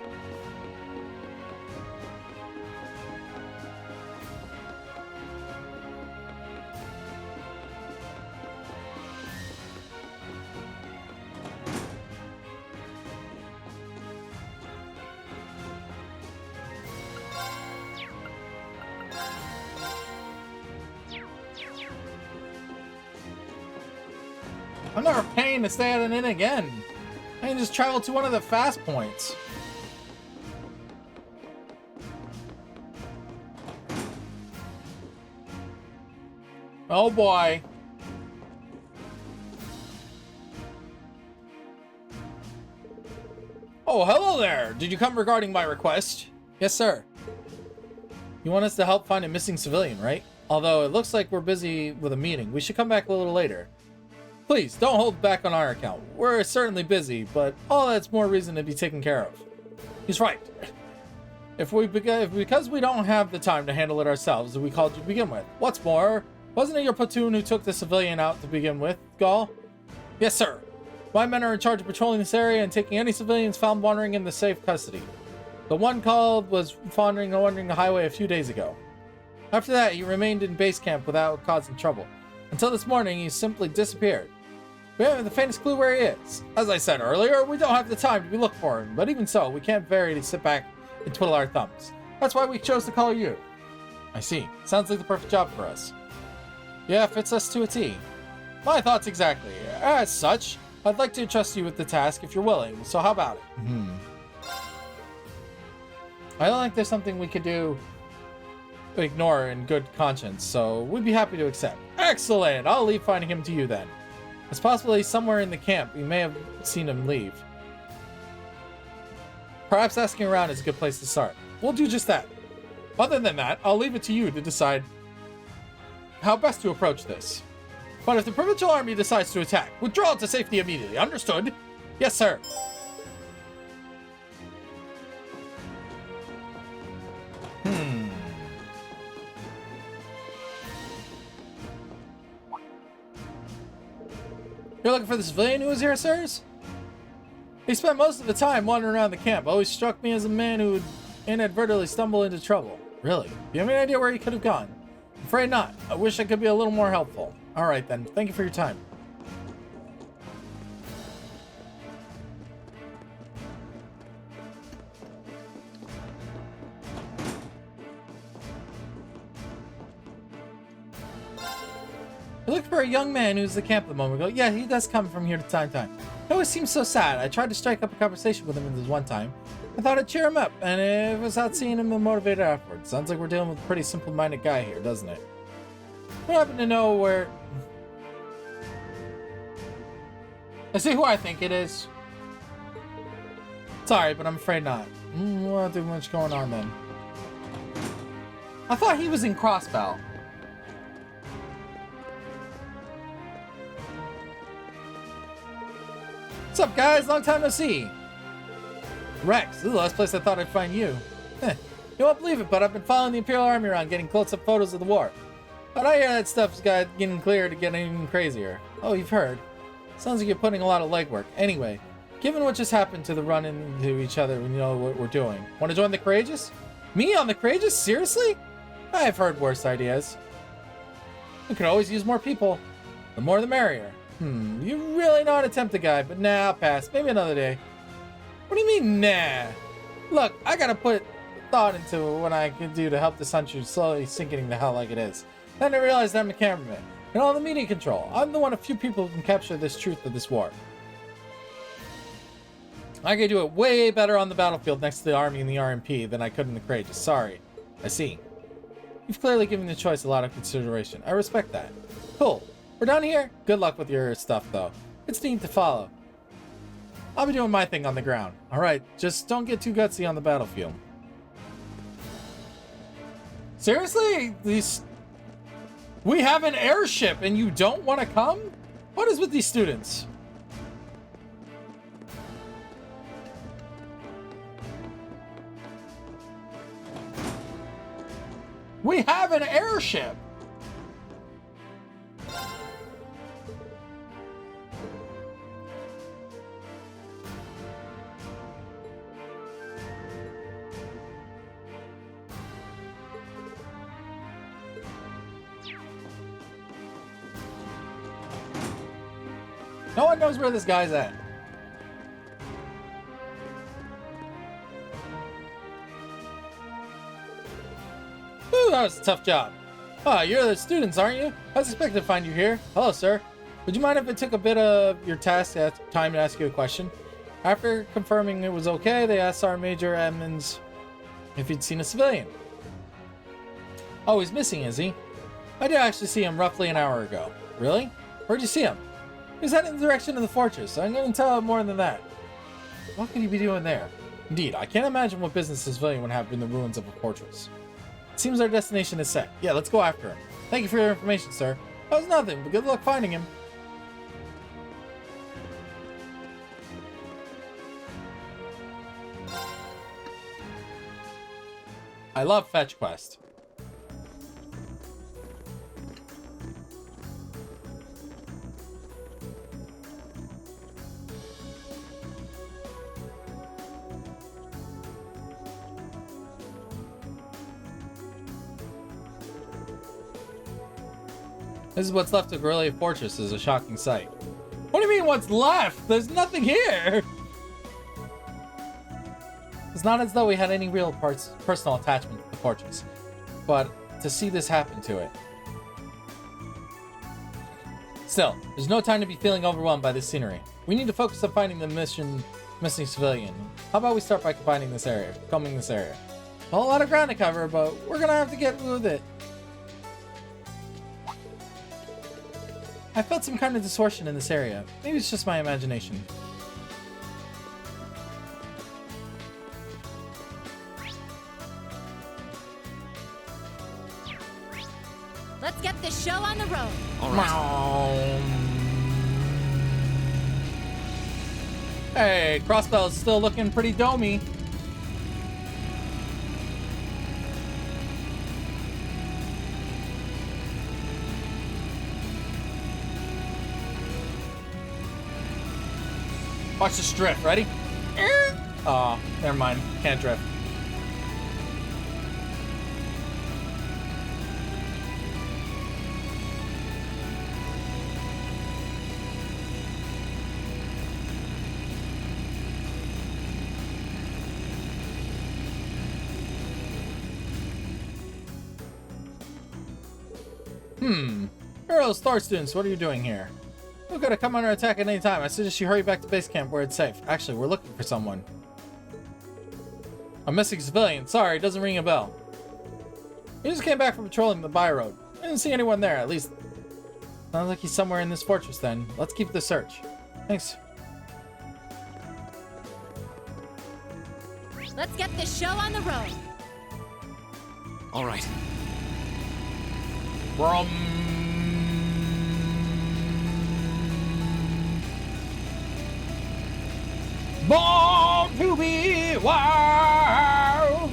I'm never paying to stay at an inn again. I can just travel to one of the fast points. Oh boy. Oh, hello there. Did you come regarding my request? Yes, sir. You want us to help find a missing civilian, right? Although it looks like we're busy with a meeting. We should come back a little later. Please, don't hold back on our account. We're certainly busy, but all that's more reason to be taken care of. He's right. Because we don't have the time to handle it ourselves, we called you to begin with. What's more, wasn't it your platoon who took the civilian out to begin with, Gaul? Yes, sir. My men are in charge of patrolling this area and taking any civilians found wandering in the safe custody. The one called was wandering the highway a few days ago. After that, he remained in base camp without causing trouble. Until this morning, he simply disappeared. We haven't the faintest clue where he is. As I said earlier, we don't have the time to look for him, but even so, we can't bear to sit back and twiddle our thumbs. That's why we chose to call you. I see. Sounds like the perfect job for us. Yeah, fits us to a T. My thoughts exactly. As such, I'd like to entrust you with the task if you're willing, so how about it? I don't think there's something we could do ignore in good conscience, so we'd be happy to accept. Excellent! I'll leave finding him to you then. It's possible he's somewhere in the camp. You may have seen him leave. Perhaps asking around is a good place to start. We'll do just that. Other than that, I'll leave it to you to decide how best to approach this. But if the Provincial Army decides to attack, withdraw to safety immediately. Understood? Yes, sir. You're looking for the civilian who was here, sirs? He spent most of the time wandering around the camp. Always struck me as a man who would inadvertently stumble into trouble. Really? Do you have any idea where he could have gone? I'm afraid not. I wish I could be a little more helpful. Alright then. Thank you for your time. I looked for a young man who's at the camp a moment ago. Yeah, he does come from here to time to time. He always seems so sad. I tried to strike up a conversation with him this one time. I thought I'd cheer him up, and it was out seeing him motivated afterwards. Sounds like we're dealing with a pretty simple-minded guy here, doesn't it? We happen to know where... I see who I think it is. Sorry, but I'm afraid not. Not too much going on then. I thought he was in Crossbow. What's up, guys? Long time no see. Rex, this is the last place I thought I'd find you. You won't believe it, but I've been following the Imperial Army around, getting close-up photos of the war. But I hear that stuff's getting clear to get even crazier. Oh, you've heard. Sounds like you're putting a lot of legwork. Anyway, given what just happened to the run into each other, we know what we're doing. Want to join the Courageous? Me on the Courageous? Seriously? I've heard worse ideas. We could always use more people. The more the merrier. You really know how to tempt a guy, but nah, I'll pass. Maybe another day. What do you mean, nah? Look, I gotta put thought into what I can do to help this country slowly sinking the hell like it is. Then I realized I'm the cameraman and all the media control. I'm the one of few people who can capture this truth of this war. I can do it way better on the battlefield next to the Army and the RMP than I could in the Courageous. Sorry. I see. You've clearly given the choice a lot of consideration. I respect that. Cool. We're done here? Good luck with your stuff, though. It's neat to follow. I'll be doing my thing on the ground. Alright, just don't get too gutsy on the battlefield. Seriously? We have an airship and you don't want to come? What is with these students? We have an airship! No one knows where this guy's at. Ooh, that was a tough job. Ah, you're the students, aren't you? I was expecting to find you here. Hello, sir. Would you mind if it took a bit of your time to ask you a question? After confirming it was okay, they asked Sergeant Major Edmonds if he'd seen a civilian. Oh, he's missing, is he? I did actually see him roughly an hour ago. Really? Where'd you see him? He was heading in the direction of the fortress. I'm going to tell him more than that. What could he be doing there? Indeed, I can't imagine what business a civilian would have in the ruins of a fortress. It seems our destination is set. Yeah, let's go after him. Thank you for your information, sir. That was nothing, but good luck finding him. I love Fetch Quest. This is what's left of Guerrilla Fortress is a shocking sight. What do you mean what's left? There's nothing here! It's not as though we had any real personal attachment to the fortress, but to see this happen to it. Still, there's no time to be feeling overwhelmed by this scenery. We need to focus on finding the missing civilian. How about we start by combing this area? A whole lot of ground to cover, but we're gonna have to get with it. I felt some kind of distortion in this area. Maybe it's just my imagination. Let's get this show on the road. All right. Hey, Crossbell's still looking pretty domey. Watch this drift. Ready? Oh, never mind. Can't drift. Girls, Star students, what are you doing here? We're gonna come under attack at any time. I suggest you hurry back to base camp where it's safe. Actually, we're looking for someone. A missing civilian. Sorry, it doesn't ring a bell. He just came back from patrolling the byroad. I didn't see anyone there, at least. Sounds like he's somewhere in this fortress then. Let's keep the search. Thanks. Let's get this show on the road. All right. Born to be wild.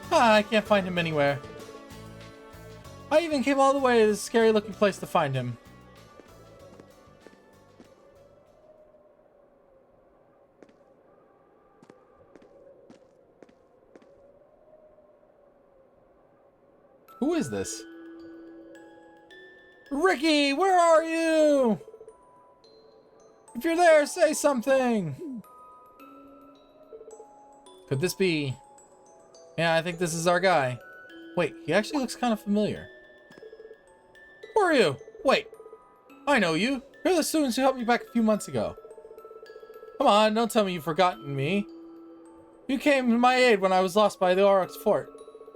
I can't find him anywhere. I even came all the way to this scary looking place to find him. Who is this? Ricky, where are you? If you're there, say something. Could this be... Yeah, I think this is our guy. Wait, he actually looks kind of familiar. Who are you? Wait, I know you. You're the students who helped me back a few months ago. Come on, don't tell me you've forgotten me. You came to my aid when I was lost by the Aurochs fort.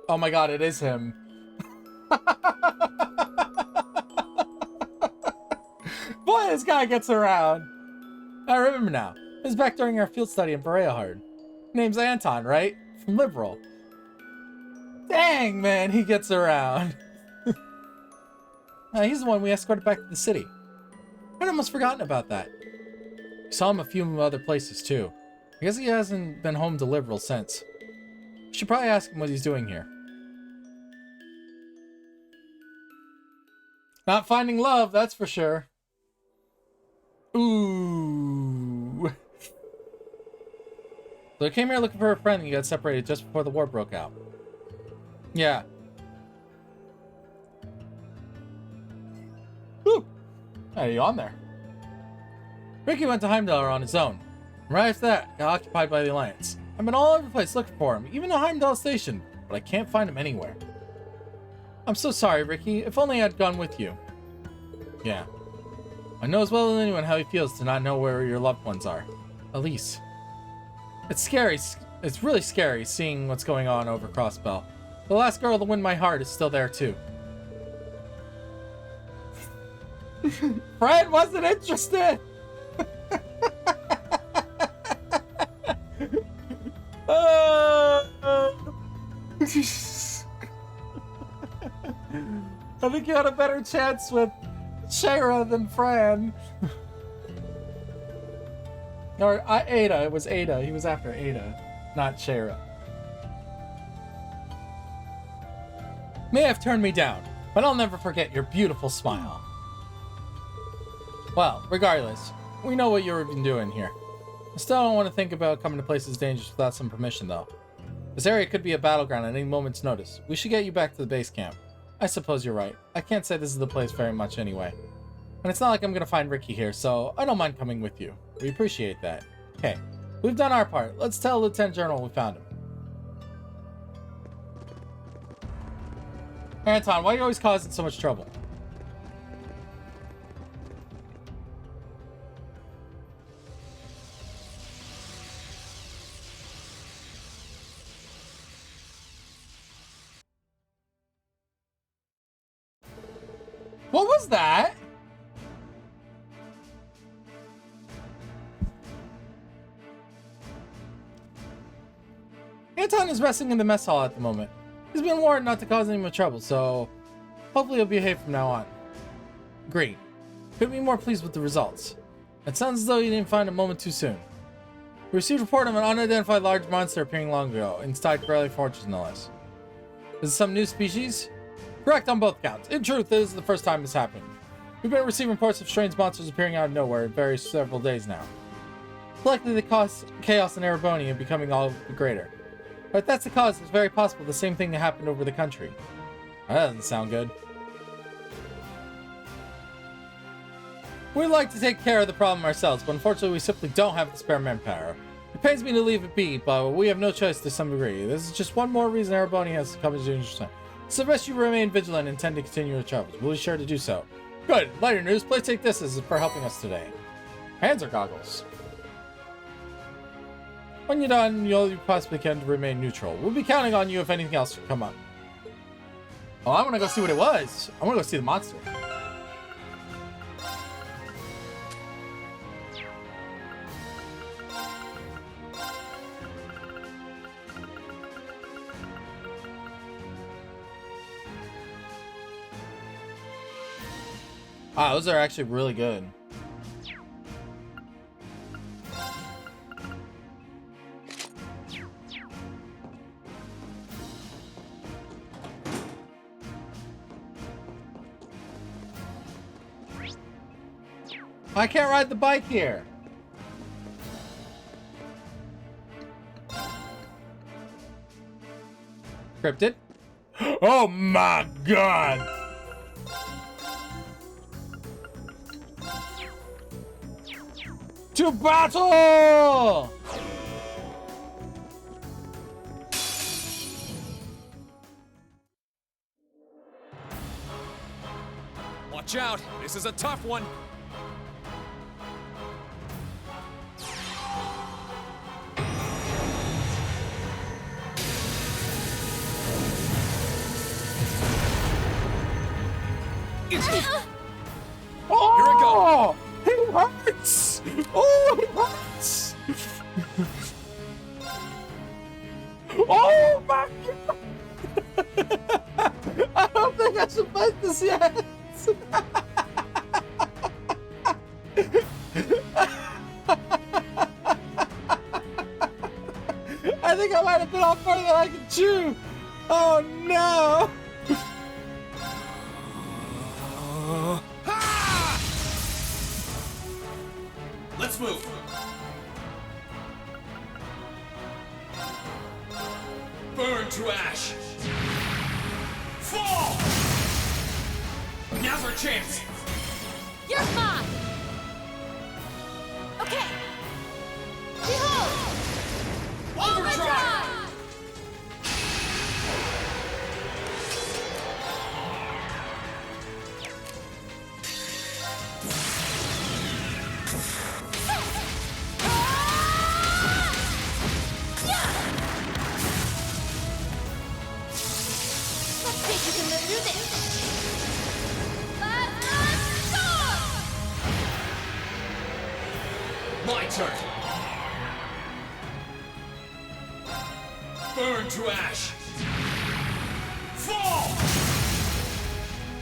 Oh my god, it is him. Boy, this guy gets around. I remember now. It was back during our field study in Bereahard. Name's Anton, right? From Liberal. Dang, man, he gets around. He's the one we escorted back to the city. I'd almost forgotten about that. We saw him a few other places, too. I guess he hasn't been home to Liberal since. You should probably ask him what he's doing here. Not finding love, that's for sure. Ooh. So I came here looking for a friend and you got separated just before the war broke out. Yeah. Woo! Hey, you on there? Ricky went to Heimdall on his own. Right after that, got occupied by the Alliance. I've been all over the place looking for him, even at Heimdall Station, but I can't find him anywhere. I'm so sorry, Ricky. If only I'd gone with you. Yeah. I know as well as anyone how he feels to not know where your loved ones are. Elise. It's scary. It's really scary seeing what's going on over Crossbell. The last girl to win my heart is still there too. Fred wasn't interested! I think you had a better chance with Shayra than Fran. Or Ada. It was Ada. He was after Ada, not Shayra. May have turned me down, but I'll never forget your beautiful smile. Well, regardless, we know what you've been doing here. I still don't want to think about coming to places dangerous without some permission, though. This area could be a battleground at any moment's notice. We should get you back to the base camp. I suppose you're right. I can't say this is the place very much anyway. And it's not like I'm gonna find Ricky here, so I don't mind coming with you. We appreciate that. Okay, we've done our part. Let's tell Lieutenant General we found him. Anton, why are you always causing so much trouble? What was that? Anton is resting in the mess hall at the moment. He's been warned not to cause any more trouble, so hopefully he'll behave from now on. Great. Couldn't be more pleased with the results. It sounds as though you didn't find a moment too soon. We received a report of an unidentified large monster appearing long ago, inside Corelli Fortress no less. Is it some new species? Correct on both counts. In truth, this is the first time this happened. We've been receiving reports of strange monsters appearing out of nowhere in several days now. Likely they cause chaos in Erebonia becoming all the greater. But if that's the cause, it's very possible the same thing happened over the country. That doesn't sound good. We'd like to take care of the problem ourselves, but unfortunately we simply don't have the spare manpower. It pains me to leave it be, but we have no choice to some degree. This is just one more reason Erebonia has to come into danger. So best you remain vigilant and intend to continue your travels. We'll be sure to do so. Good. Lighter news. Please take this as for helping us today. Hands or goggles? When you're done, you'll possibly can to remain neutral. We'll be counting on you if anything else should come up. Oh, I want to go see what it was. I want to go see the monster. Wow, those are actually really good. I can't ride the bike here. Cryptid? Oh my god! To battle! Watch out! This is a tough one! Oh! Here we go! He hurts! Oh, he hurts! Oh my god! I don't think I should fight this yet! I think I might have been off further than I can chew! Oh no! Let's move! Burn to ash! Fall! Now's our chance! You're fine! Okay! Behold! Overdrive! turn. Burn to ash. Fall!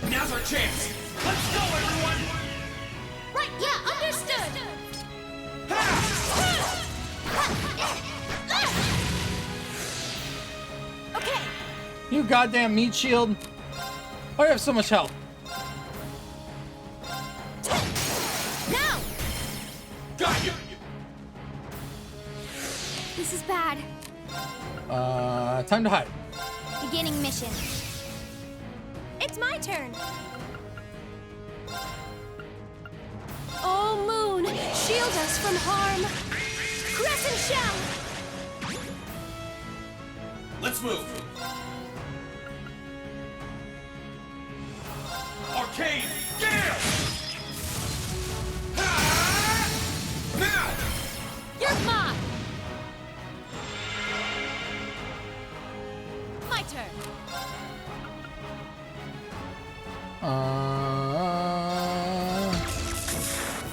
Now's our chance. Let's go, everyone! Right, yeah, understood! Okay, You goddamn meat shield. I have so much health. now! Got you! This is bad. Time to hide. Beginning mission. It's my turn. Oh, Moon, shield us from harm. Crescent shell. Let's move. Arcane Gale! Now! You're mine! My turn.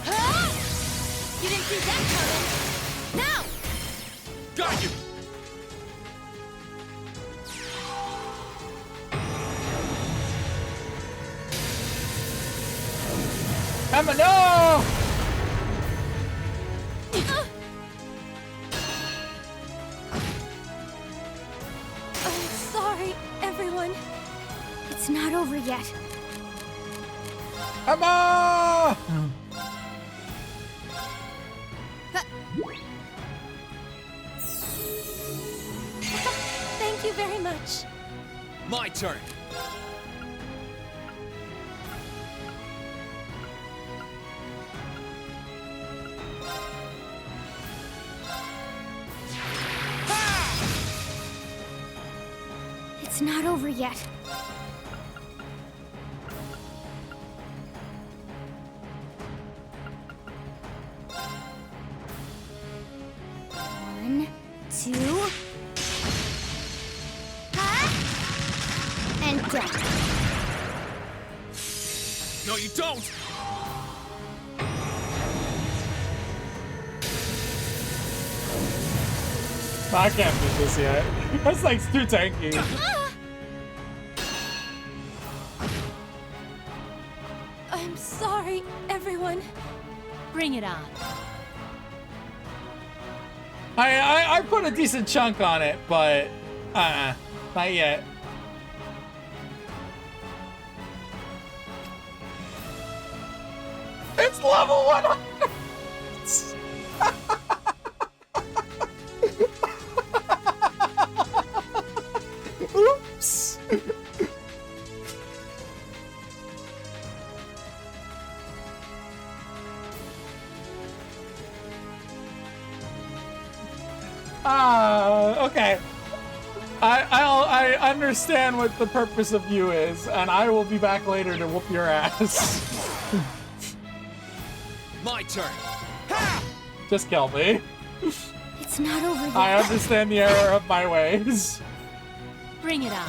Huh? You didn't see that coming. Now! Got you! Emma, no! I'm sorry, everyone. It's not over yet. Emma! Thank you very much. My turn. It's not over yet. One, two. And done. No, you don't! I can't beat this yet. That's like too tanky. I'm sorry, everyone. Bring it on. I put a decent chunk on it, but not yet. It's level 100. Oops. Okay. I understand what the purpose of you is, and I will be back later to whoop your ass. My turn. Just kill me. It's not over yet. I understand the error of my ways. Bring it on.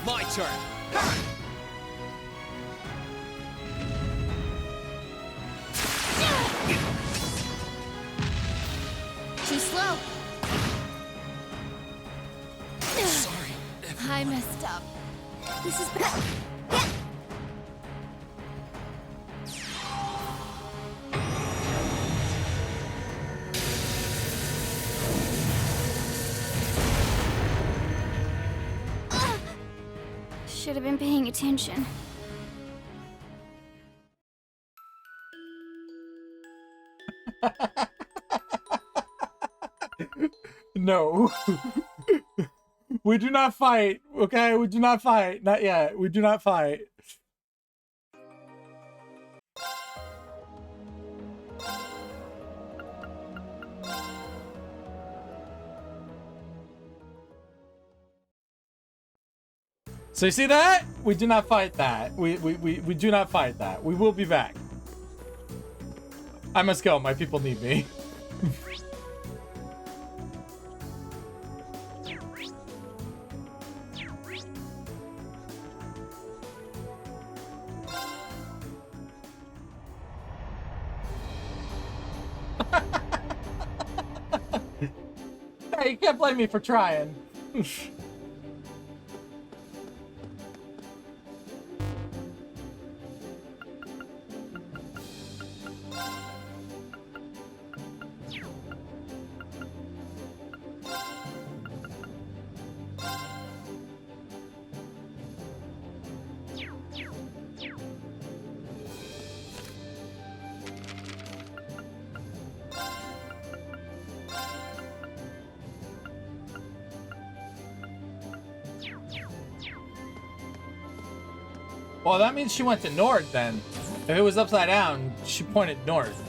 My turn. Too slow. Sorry, I messed up. This is bad. Should have been paying attention. No. We do not fight, okay? We do not fight. Not yet. We do not fight. So you see that? We do not fight that. We do not fight that. We will be back. I must go. My people need me. you can't blame me for trying. Well, that means she went to north then. If it was upside down, she pointed north.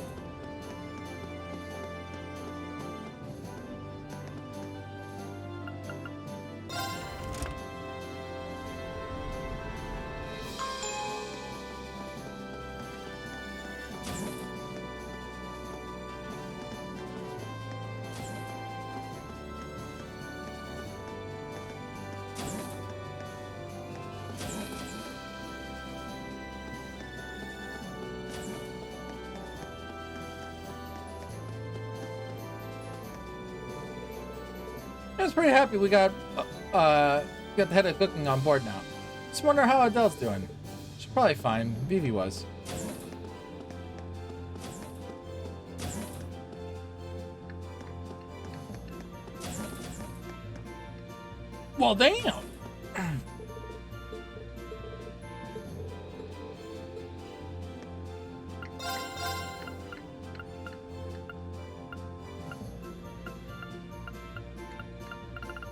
I was pretty happy we got the head of cooking on board now. Just wonder how Adele's doing. She's probably fine. Vivi was. Well, damn.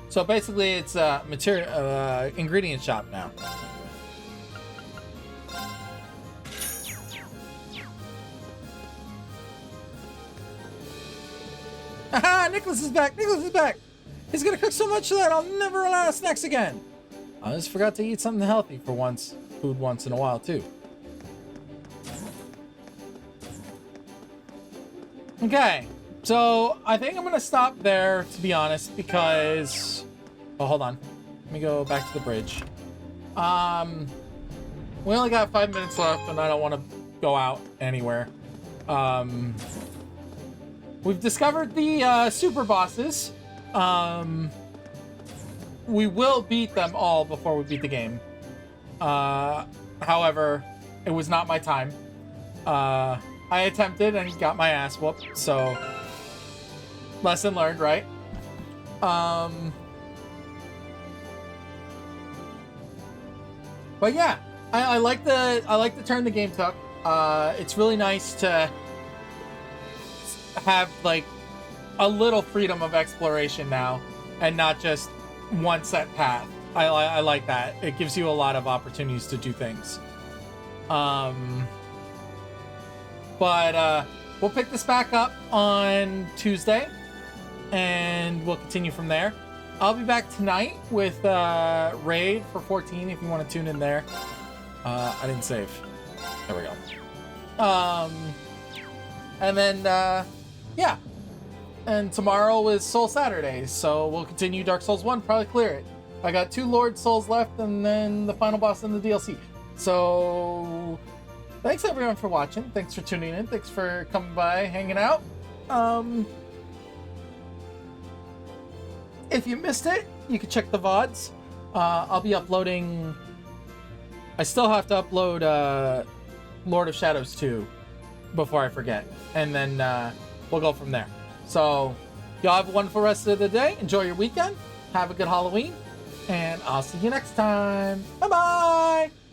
So basically, it's a material ingredient shop now. Haha! Nicholas is back. Nicholas is back. He's gonna cook so much that I'll never run out of snacks again. I just forgot to eat something healthy for once. Food once in a while too. Okay. So, I think I'm gonna stop there, to be honest, because... Oh, hold on. Let me go back to the bridge. We only got 5 minutes left, and I don't want to go out anywhere. We've discovered the super bosses. We will beat them all before we beat the game. However, it was not my time. I attempted and got my ass whooped, so... Lesson learned, right? But yeah, I like the turn the game took. It's really nice to have like a little freedom of exploration now, and not just one set path. I like that. It gives you a lot of opportunities to do things. But we'll pick this back up on Tuesday, and we'll continue from there. I'll be back tonight with Raid for 14 if you want to tune in there. I didn't save. There we go. And then, yeah. And tomorrow is Soul Saturday, so we'll continue Dark Souls 1, probably clear it. I got 2 Lord Souls left, and then the final boss in the DLC. So, thanks everyone for watching. Thanks for tuning in. Thanks for coming by, hanging out. If you missed it, you can check the VODs. I'll be uploading... I still have to upload Lord of Shadows 2 before I forget. And then we'll go from there. So, y'all have a wonderful rest of the day. Enjoy your weekend. Have a good Halloween. And I'll see you next time. Bye-bye!